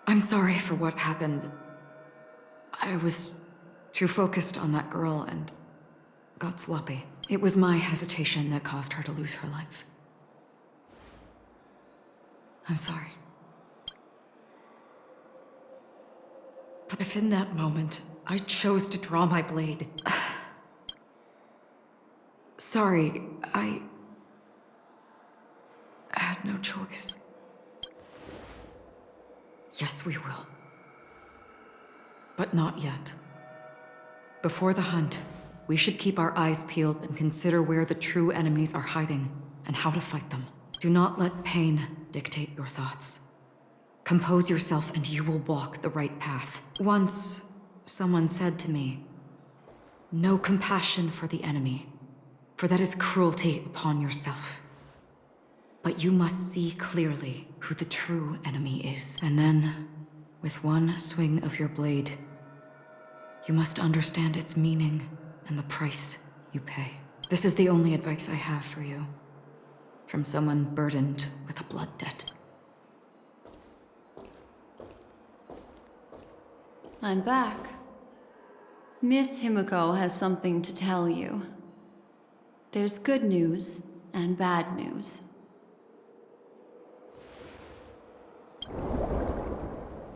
I'm sorry for what happened. I was too focused on that girl and got sloppy. It was my hesitation that caused her to lose her life. I'm sorry. But if in that moment I chose to draw my blade... Sorry, I had no choice. Yes, we will. But not yet. Before the hunt, we should keep our eyes peeled and consider where the true enemies are hiding and how to fight them. Do not let pain dictate your thoughts. Compose yourself and you will walk the right path. Once, someone said to me, "No compassion for the enemy, for that is cruelty upon yourself. But you must see clearly who the true enemy is. And then, with one swing of your blade, you must understand its meaning and the price you pay." This is the only advice I have for you, from someone burdened with a blood debt. I'm back. Miss Himiko has something to tell you. There's good news and bad news.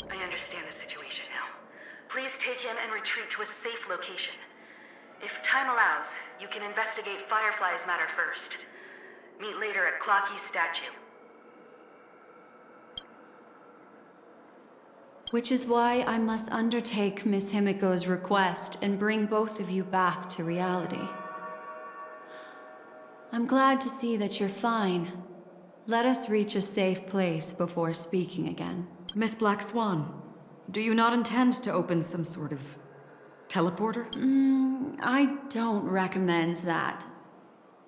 I understand the situation now. Please take him and retreat to a safe location. If time allows, you can investigate Firefly's matter first. Meet later at Clocky's statue. Which is why I must undertake Miss Himiko's request and bring both of you back to reality. I'm glad to see that you're fine. Let us reach a safe place before speaking again. Miss Black Swan, do you not intend to open some sort of teleporter? I don't recommend that.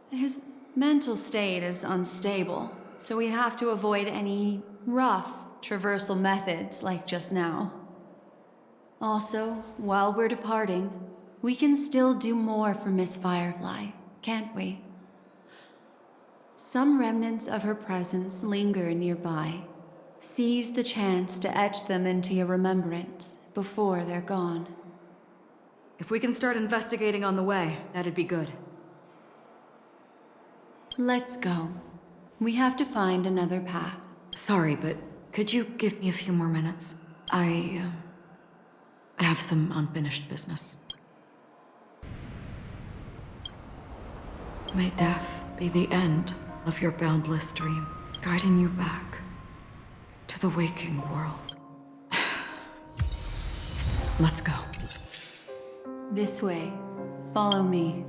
His mental state is unstable, so we have to avoid any rough traversal methods like just now. Also, while we're departing, we can still do more for Miss Firefly, can't we? Some remnants of her presence linger nearby. Seize the chance to etch them into your remembrance before they're gone. If we can start investigating on the way, that'd be good. Let's go. We have to find another path. Sorry, but could you give me a few more minutes? I have some unfinished business. May death be the end of your boundless dream, guiding you back to the waking world. Let's go. This way. Follow me.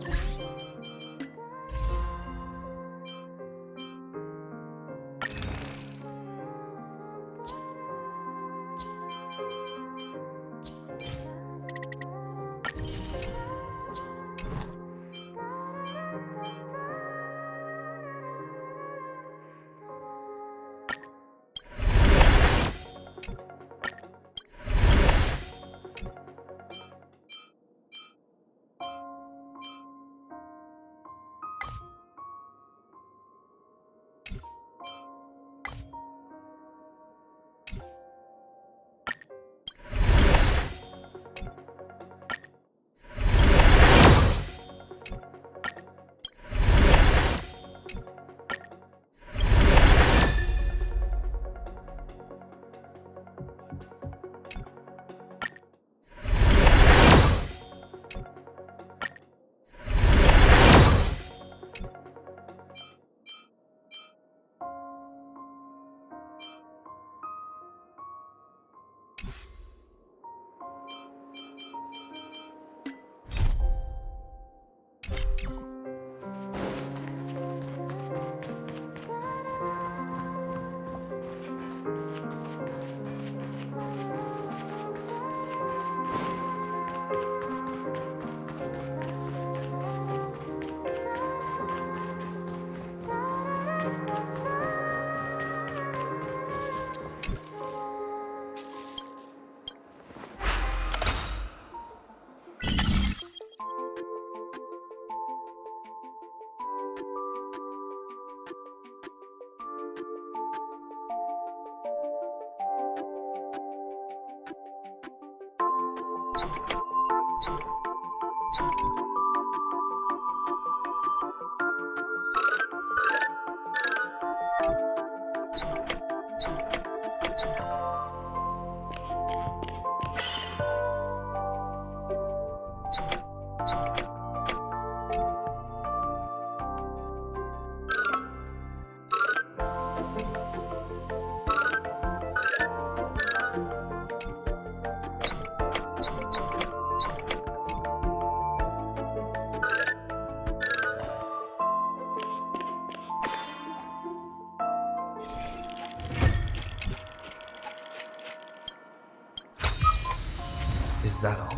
Is that all?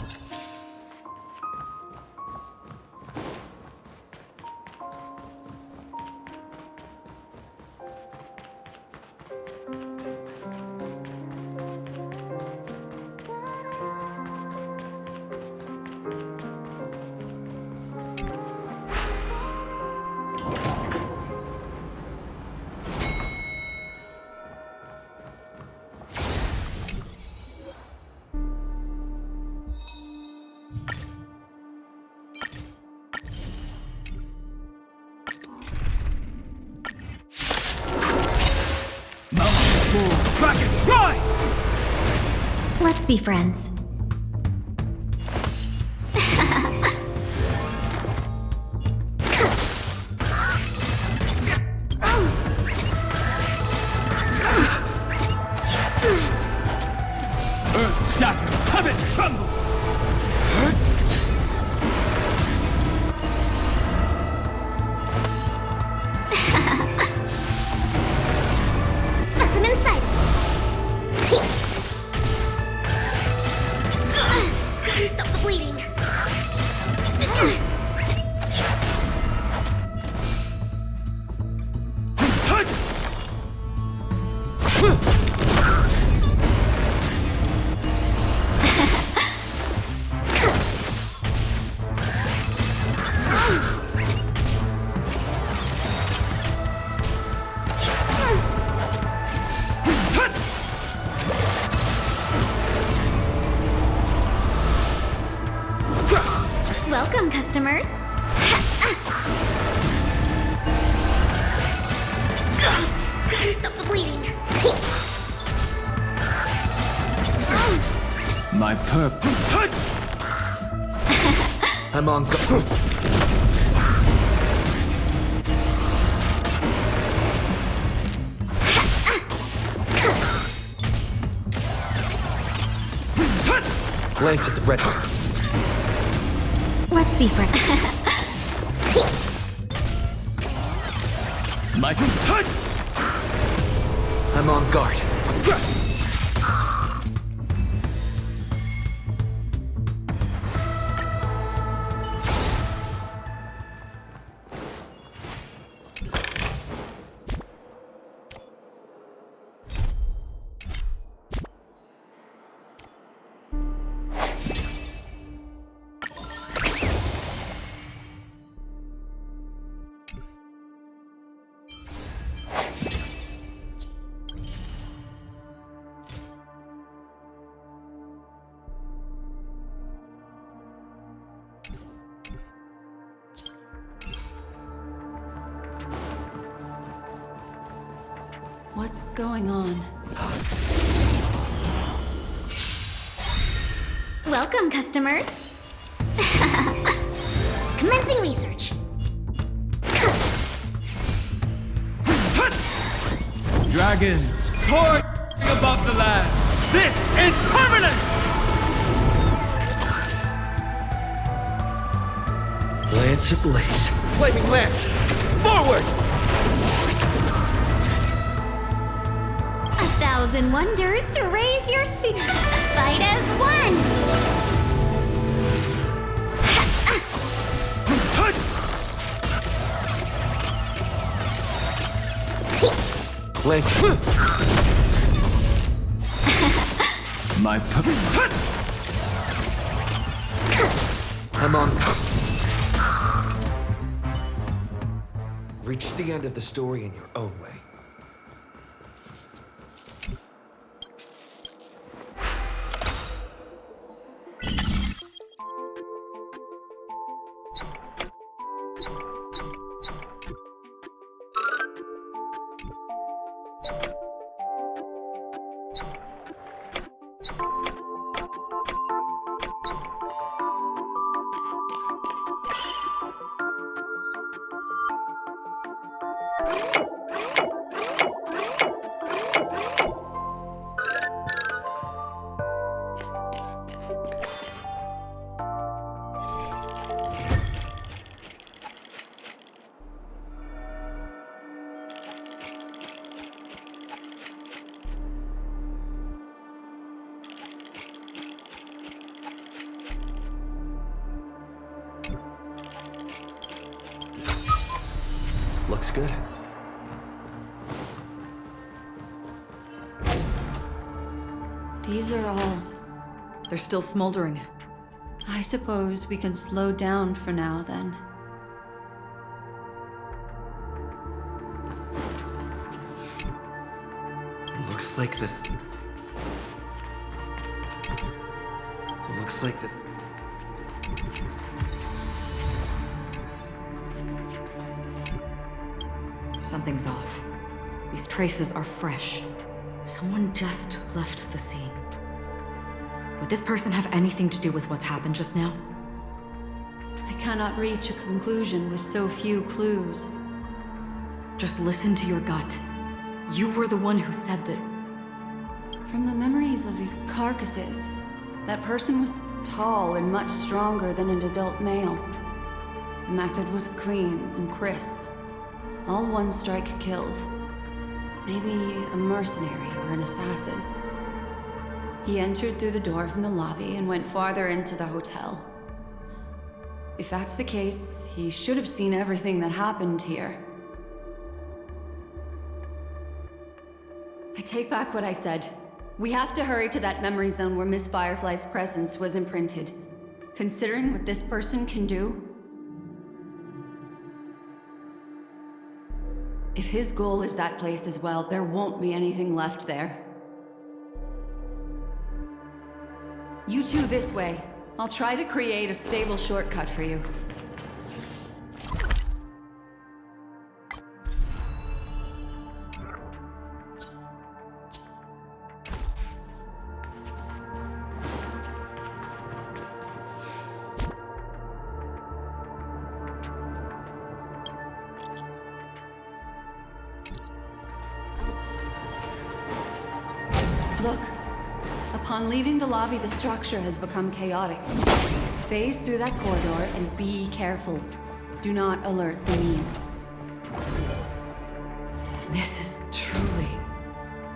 Let's be friends. Earth shatters, heaven trembles! Specimen sighted. Gotta stop the bleeding. Welcome, customers. Gotta stop the bleeding. My purpose. I'm on go. Glance at the red one. Let's be friends. Mike. I'm on guard. What's going on? Welcome, customers. Commencing research. Dragons soaring above the lands. This is permanence! Lance ablaze. Flaming lance! Forward! 1,000 wonders to raise your speed. Fight as one. Lance. My I'm on. Reach the end of the story in your own way. Looks good. These are all... They're still smoldering. I suppose we can slow down for now, then. Looks like this... Looks like this... Something's off. These traces are fresh. Someone just left the scene. Would this person have anything to do with what's happened just now? I cannot reach a conclusion with so few clues. Just listen to your gut. You were the one who said that. From the memories of these carcasses, that person was tall and much stronger than an adult male. The method was clean and crisp. All one-strike kills. Maybe a mercenary or an assassin. He entered through the door from the lobby and went farther into the hotel. If that's the case, he should have seen everything that happened here. I take back what I said. We have to hurry to that memory zone where Miss Firefly's presence was imprinted. Considering what this person can do, if his goal is that place as well, there won't be anything left there. You two this way. I'll try to create a stable shortcut for you. Look. Upon leaving the lobby, the structure has become chaotic. Phase through that corridor and be careful. Do not alert the mean. This is truly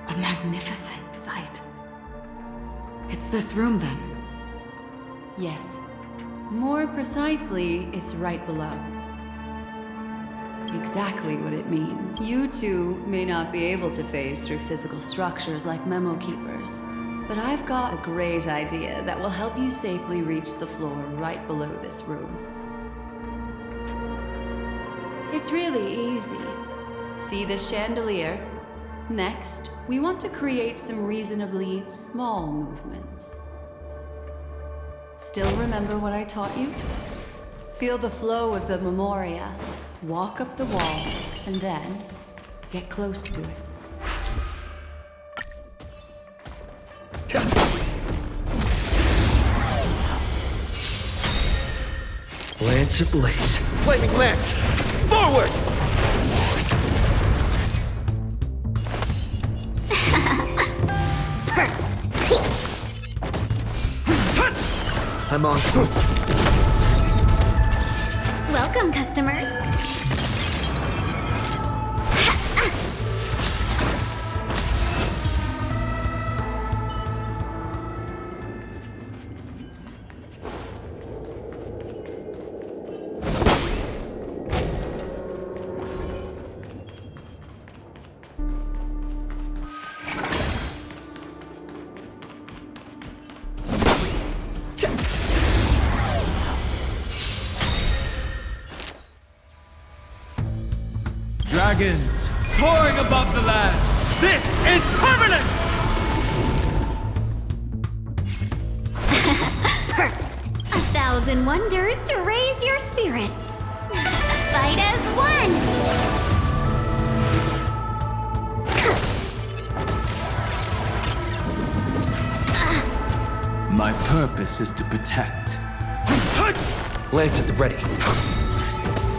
a magnificent sight. It's this room, then? Yes. More precisely, it's right below. Exactly what it means. You two may not be able to phase through physical structures like memo keepers, but I've got a great idea that will help you safely reach the floor right below this room. It's really easy. See this chandelier? Next, we want to create some reasonably small movements. Still remember what I taught you? Feel the flow of the memoria. Walk up the wall, and then get close to it. Lance ablaze. Flaming lance! Forward! I'm on. Welcome, customers. Dragons soaring above the lands. This is permanence! Perfect. 1,000 wonders to raise your spirits. My purpose is to protect. Lance at the ready.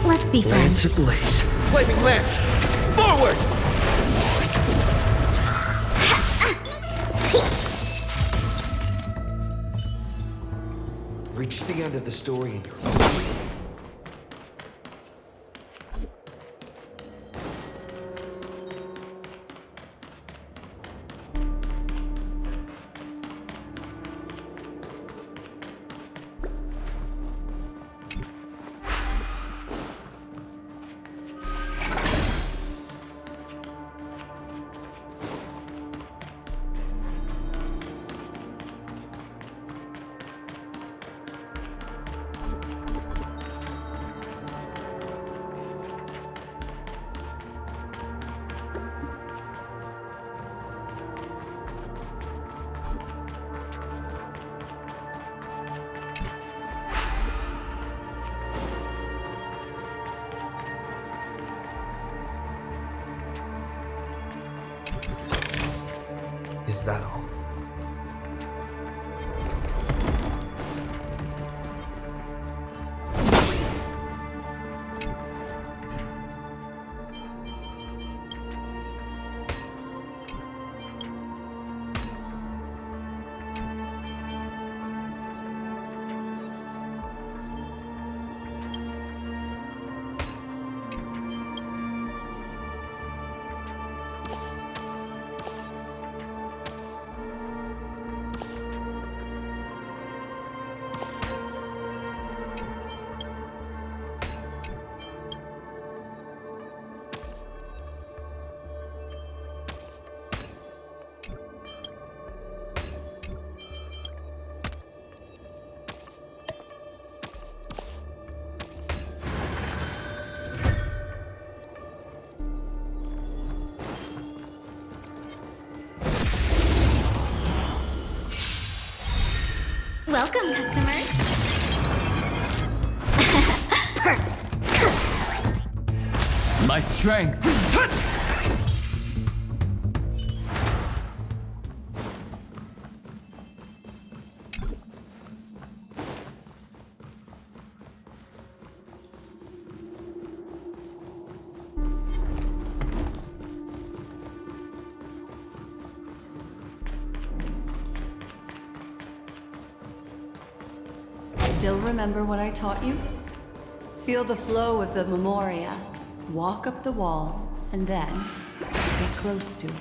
Let's be Lance friends. ablaze. Flaming lance! Forward! Reach the end of the story in your own way. Is that all? Welcome, customers. My strength. Still remember what I taught you? Feel the flow of the Memoria. Walk up the wall, and then get close to it.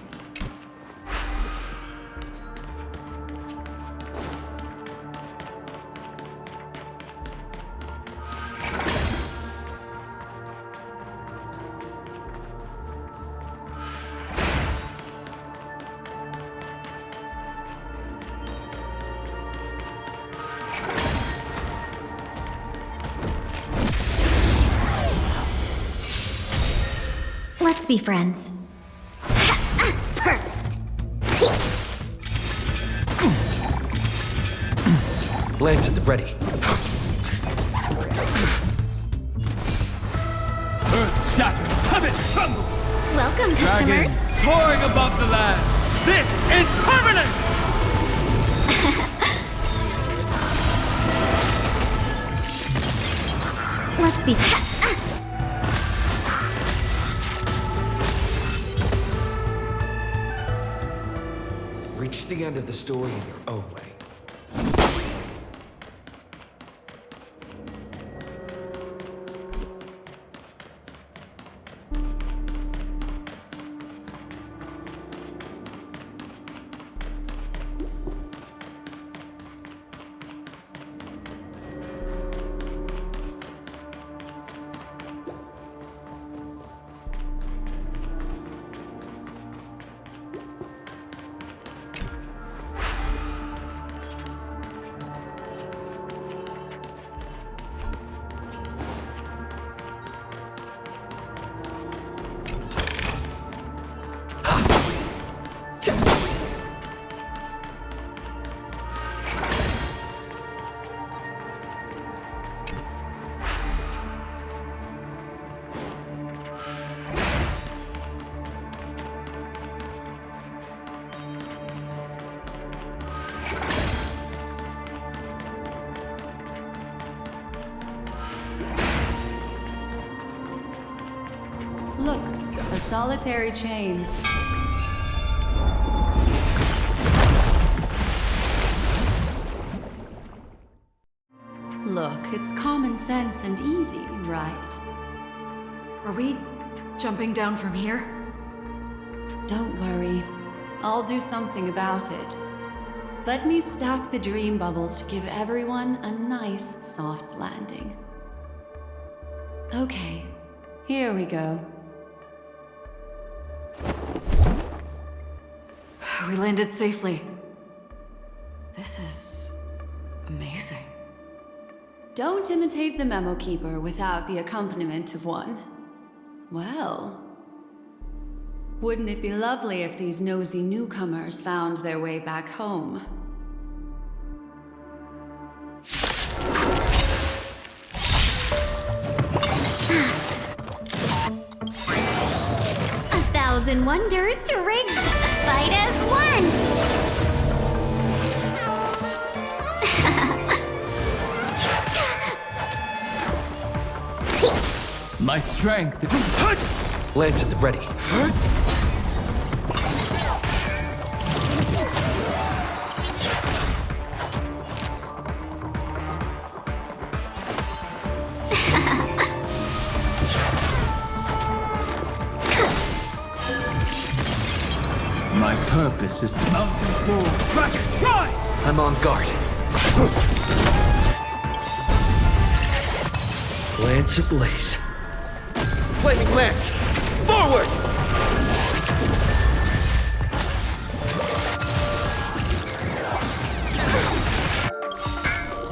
Let's be friends. Perfect. Lance at the ready. Earth shatters, heaven trembles. Welcome, customers. Dragons soaring above the lands. This is permanent! Let's be. Reach the end of the story in your own way. solitary chain. Look, it's common sense and easy, right? Are we jumping down from here? Don't worry. I'll do something about it. Let me stack the dream bubbles to give everyone a nice, soft landing. Okay, here we go. We landed safely. This is amazing. Don't imitate the memo keeper without the accompaniment of one. Well, wouldn't it be lovely if these nosy newcomers found their way back home? A thousand wonders to rig, fight as one! My strength. Lance at the ready. My purpose is to mountains fall. Dragon, rise! I'm on guard. Lance ablaze. Flaming lance! Forward!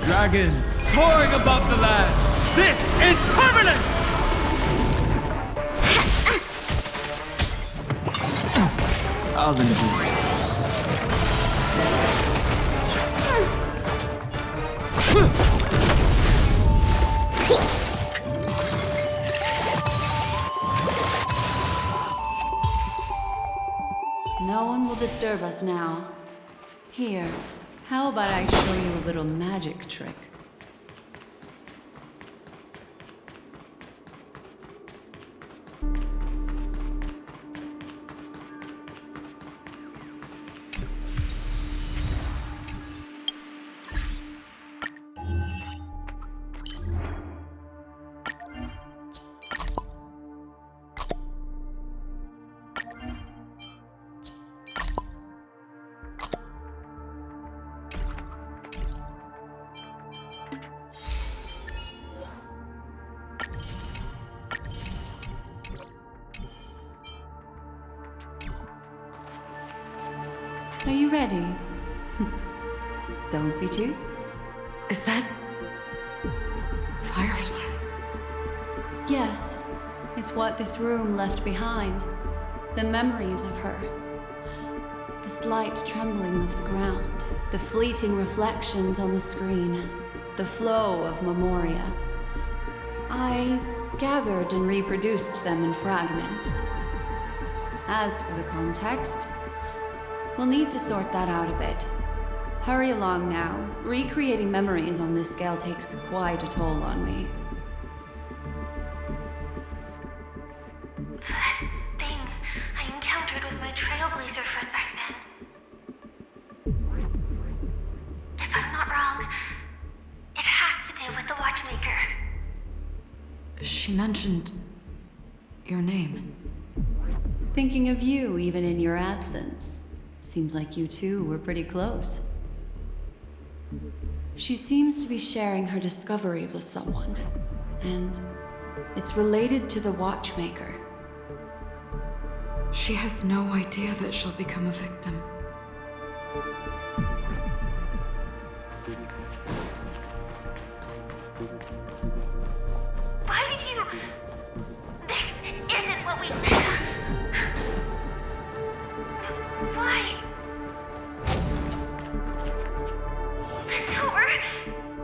Dragons soaring above the lands. This is permanence! I'll endure. No one will disturb us now. Here, how about I show you a little magic trick? Are you ready? Don't be too... Is that... Firefly? Yes, it's what this room left behind. The memories of her. The slight trembling of the ground. The fleeting reflections on the screen. The flow of memoria. I gathered and reproduced them in fragments. As for the context, we'll need to sort that out a bit. Hurry along now. Recreating memories on this scale takes quite a toll on me. That thing I encountered with my Trailblazer friend back then. If I'm not wrong, it has to do with the Watchmaker. She mentioned your name. Thinking of you even in your absence. Seems like you two were pretty close. She seems to be sharing her discovery with someone, and it's related to the Watchmaker. She has no idea that she'll become a victim. Why did you... This isn't what we... Why? The door...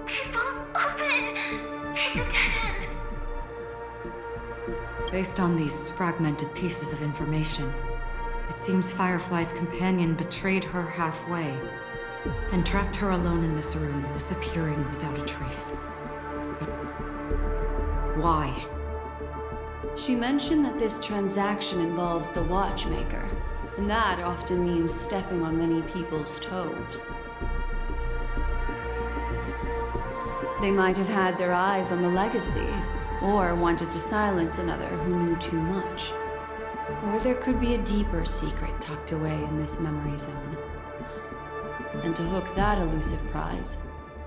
It won't open. It's a dead end. Based on these fragmented pieces of information, it seems Firefly's companion betrayed her halfway and trapped her alone in this room, disappearing without a trace. But why? She mentioned that this transaction involves the watchmaker, and that often means stepping on many people's toes. They might have had their eyes on the legacy, or wanted to silence another who knew too much. Or there could be a deeper secret tucked away in this memory zone. And to hook that elusive prize,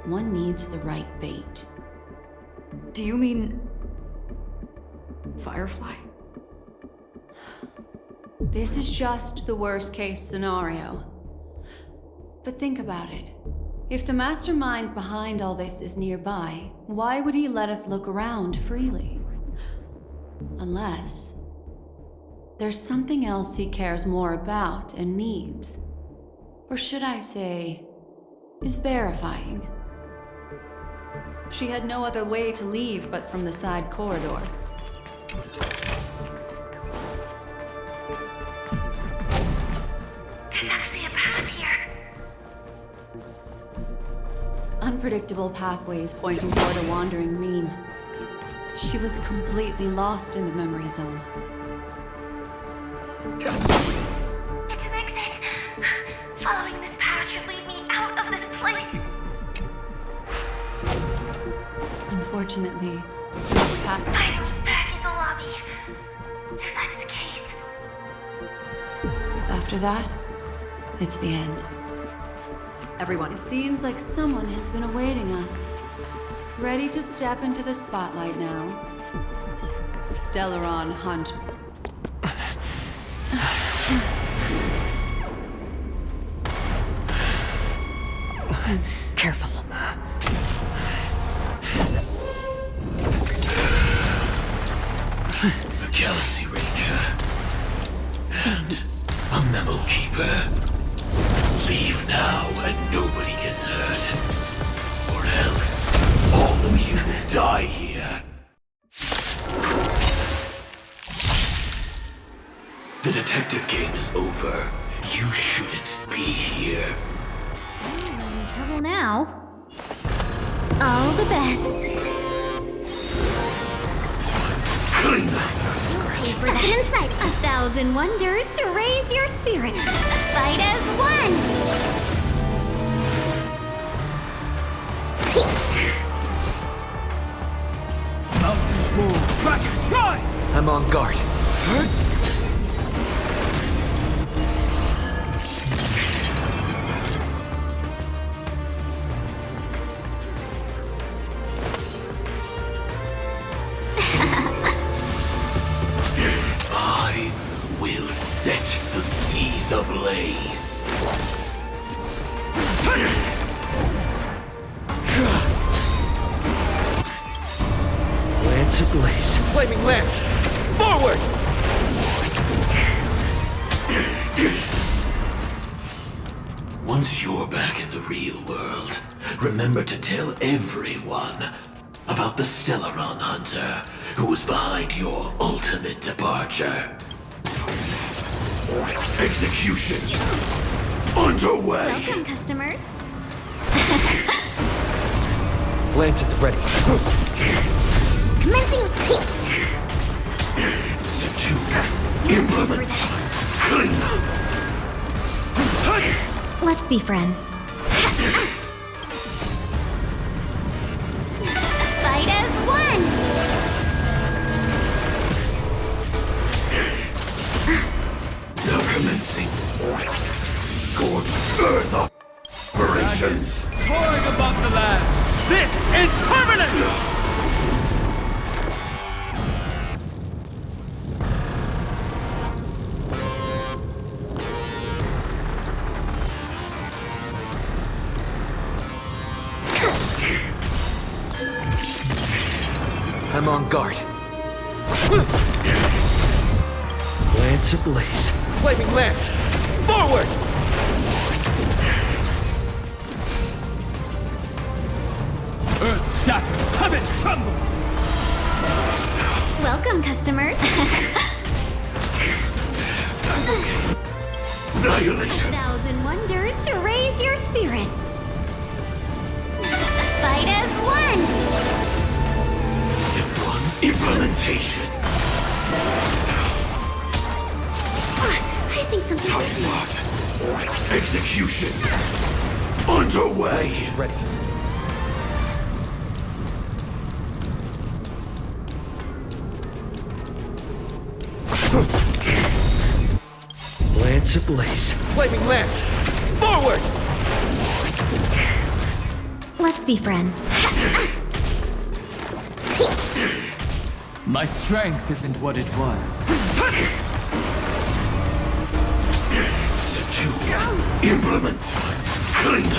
one needs the right bait. Do you mean... Firefly? This is just the worst-case scenario. But think about it. If the mastermind behind all this is nearby, why would he let us look around freely? Unless there's something else he cares more about and needs. Or should I say, is verifying. She had no other way to leave but from the side corridor. There's actually a path here. Unpredictable pathways pointing toward a wandering meme. She was completely lost in the memory zone. It's an exit. Following this path should lead me out of this place. Unfortunately, this path... I'm back in the lobby. If that's the case. After that, it's the end. Everyone, it seems like someone has been awaiting us. Ready to step into the spotlight now. Stellaron Hunt. Careful. A Galaxy Ranger. And a Memo Keeper. Leave now and nobody gets hurt. Or else, all of you will die here. The detective game is over. You shouldn't be here. You're in trouble now. All the best. Clean up. Pay for that. Inside 1,000 wonders to raise your spirit. Fight as one. Mountains move. Dragons rise! I'm on guard. I will set the seas ablaze. Lance ablaze. Flaming lance! Forward! Once you're back in the real world, remember to tell everyone about the Stellaron Hunter who was behind your ultimate departure. Execution underway. Welcome, customers. Lance at the ready. Commencing peak. Implement. Clean up. Let's be friends. Fight as one. Now commencing. Scorched Earth operations. Soaring above the lands. This is permanent! I'm on guard. Lance ablaze. Flaming lance! Forward! Earth shatters, heaven trembles! Welcome, customers. Annihilation. 1,000 wonders to raise your spirits. Fight as one. Step 1, implementation. I think something. Time locked. Execution underway. Ready. Lance ablaze. Flaming lance! Forward! Let's be friends. My strength isn't what it was. To implement. Clean.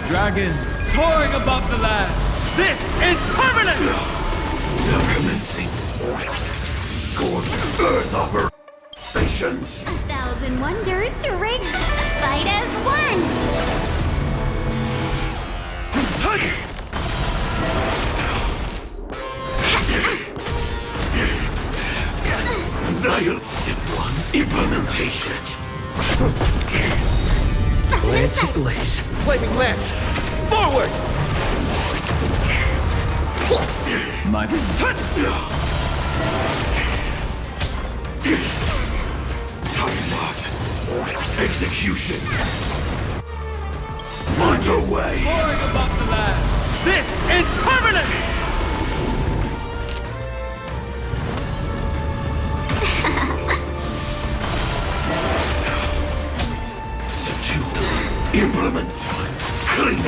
Dragons soaring above the lands. This is permanent! Now commencing. Gorge Earth operations. 1,000 wonders to rig. Fight as one. Nailed step one. Implementation. Lance ablaze. Flaming lance! Forward! My Time locked. Execution underway. soaring above the lands. This is permanent! Implement. Clean.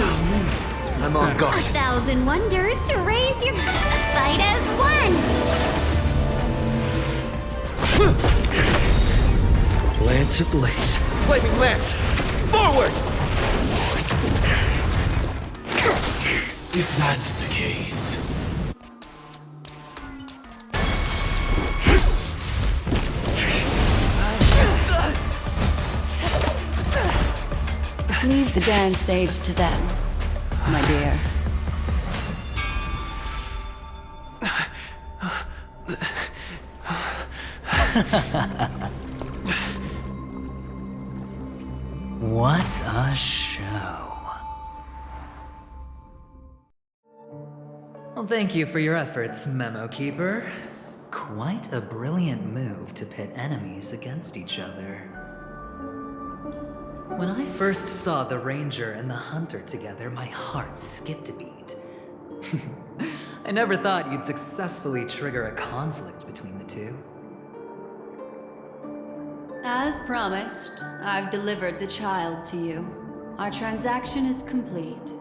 I'm on guard. 1,000 wonders to raise your fight as one. Lance ablaze. Flaming lance! Forward! If that's the case. Leave the dance stage to them, my dear. What a show. Well, thank you for your efforts, Memo Keeper. Quite a brilliant move to pit enemies against each other. When I first saw the Ranger and the Hunter together, my heart skipped a beat. I never thought you'd successfully trigger a conflict between the two. As promised, I've delivered the child to you. Our transaction is complete.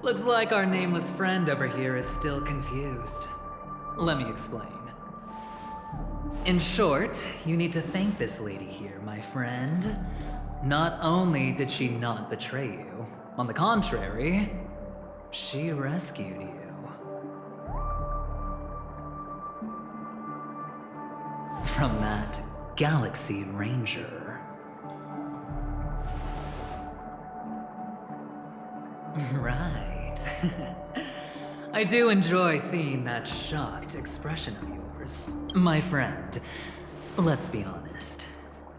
Looks like our nameless friend over here is still confused. Let me explain. In short, you need to thank this lady here, my friend. Not only did she not betray you, on the contrary, she rescued you. From that Galaxy Ranger. Right. I do enjoy seeing that shocked expression of yours. My friend, let's be honest.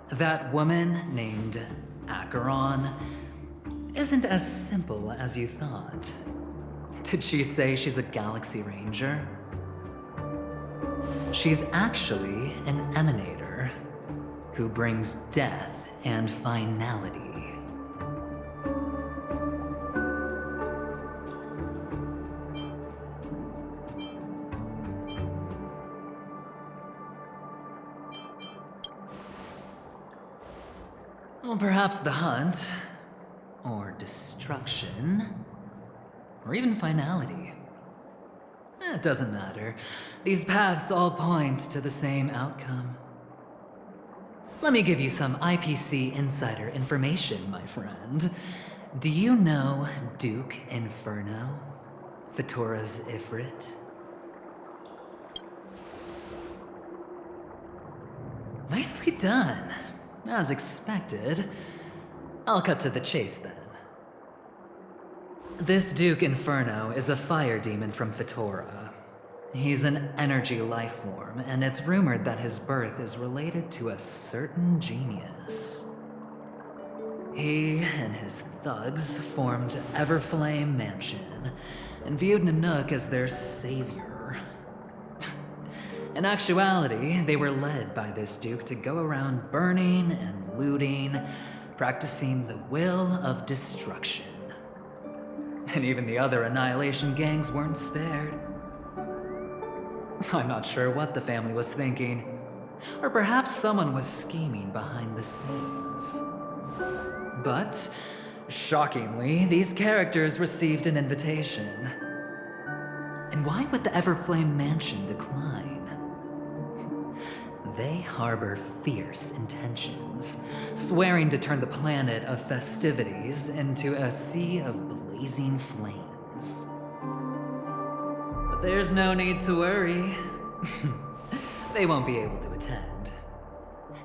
That woman named Acheron isn't as simple as you thought. Did she say she's a Galaxy Ranger? She's actually an emanator who brings death and finality. Well, perhaps the hunt, or destruction, or even finality. It doesn't matter. These paths all point to the same outcome. Let me give you some IPC insider information, my friend. Do you know Duke Inferno? Fatora's Ifrit? Nicely done. As expected. I'll cut to the chase then. This Duke Inferno is a fire demon from Fetora. He's an energy life form, and it's rumored that his birth is related to a certain genius. He and his thugs formed Everflame Mansion, and viewed Nanook as their savior. In actuality, they were led by this Duke to go around burning and looting, practicing the will of destruction. And even the other Annihilation gangs weren't spared. I'm not sure what the family was thinking, or perhaps someone was scheming behind the scenes. But, shockingly, these characters received an invitation. And why would the Everflame Mansion decline? They harbor fierce intentions, swearing to turn the planet of festivities into a sea of blazing flames. But there's no need to worry. They won't be able to attend.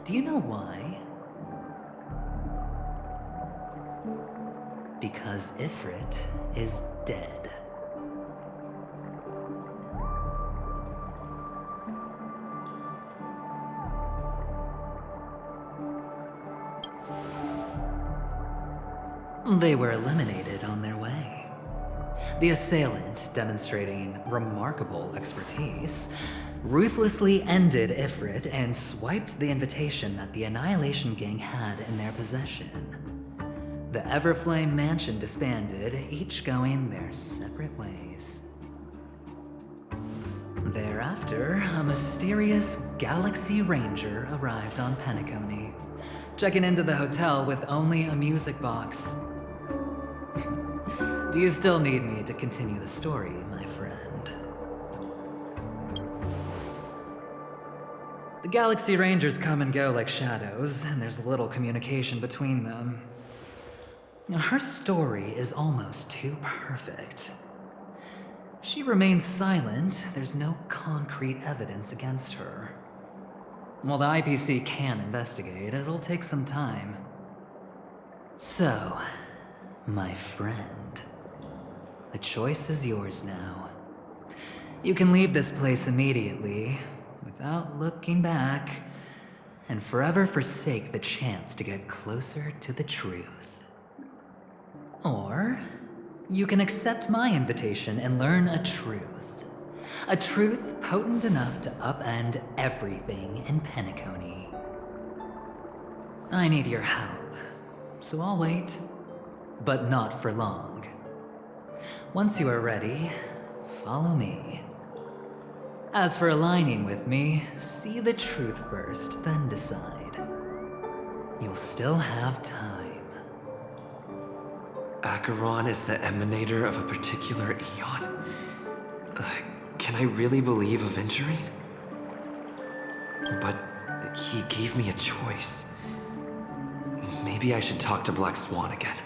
Do you know why? Because Ifrit is dead. They were eliminated on their way. The assailant, demonstrating remarkable expertise, ruthlessly ended Ifrit and swiped the invitation that the Annihilation Gang had in their possession. The Everflame Mansion disbanded, each going their separate ways. Thereafter, a mysterious Galaxy Ranger arrived on Penacony, checking into the hotel with only a music box. Do you still need me to continue the story, my friend? The Galaxy Rangers come and go like shadows, and there's little communication between them. Now, her story is almost too perfect. If she remains silent, there's no concrete evidence against her. While the IPC can investigate, it'll take some time. So, my friend, the choice is yours now. You can leave this place immediately, without looking back, and forever forsake the chance to get closer to the truth. Or, you can accept my invitation and learn a truth. A truth potent enough to upend everything in Penacony. I need your help, so I'll wait, but not for long. Once you are ready, follow me. As for aligning with me, see the truth first, then decide. You'll still have time. Acheron is the emanator of a particular eon? Can I really believe Aventurine? But he gave me a choice. Maybe I should talk to Black Swan again.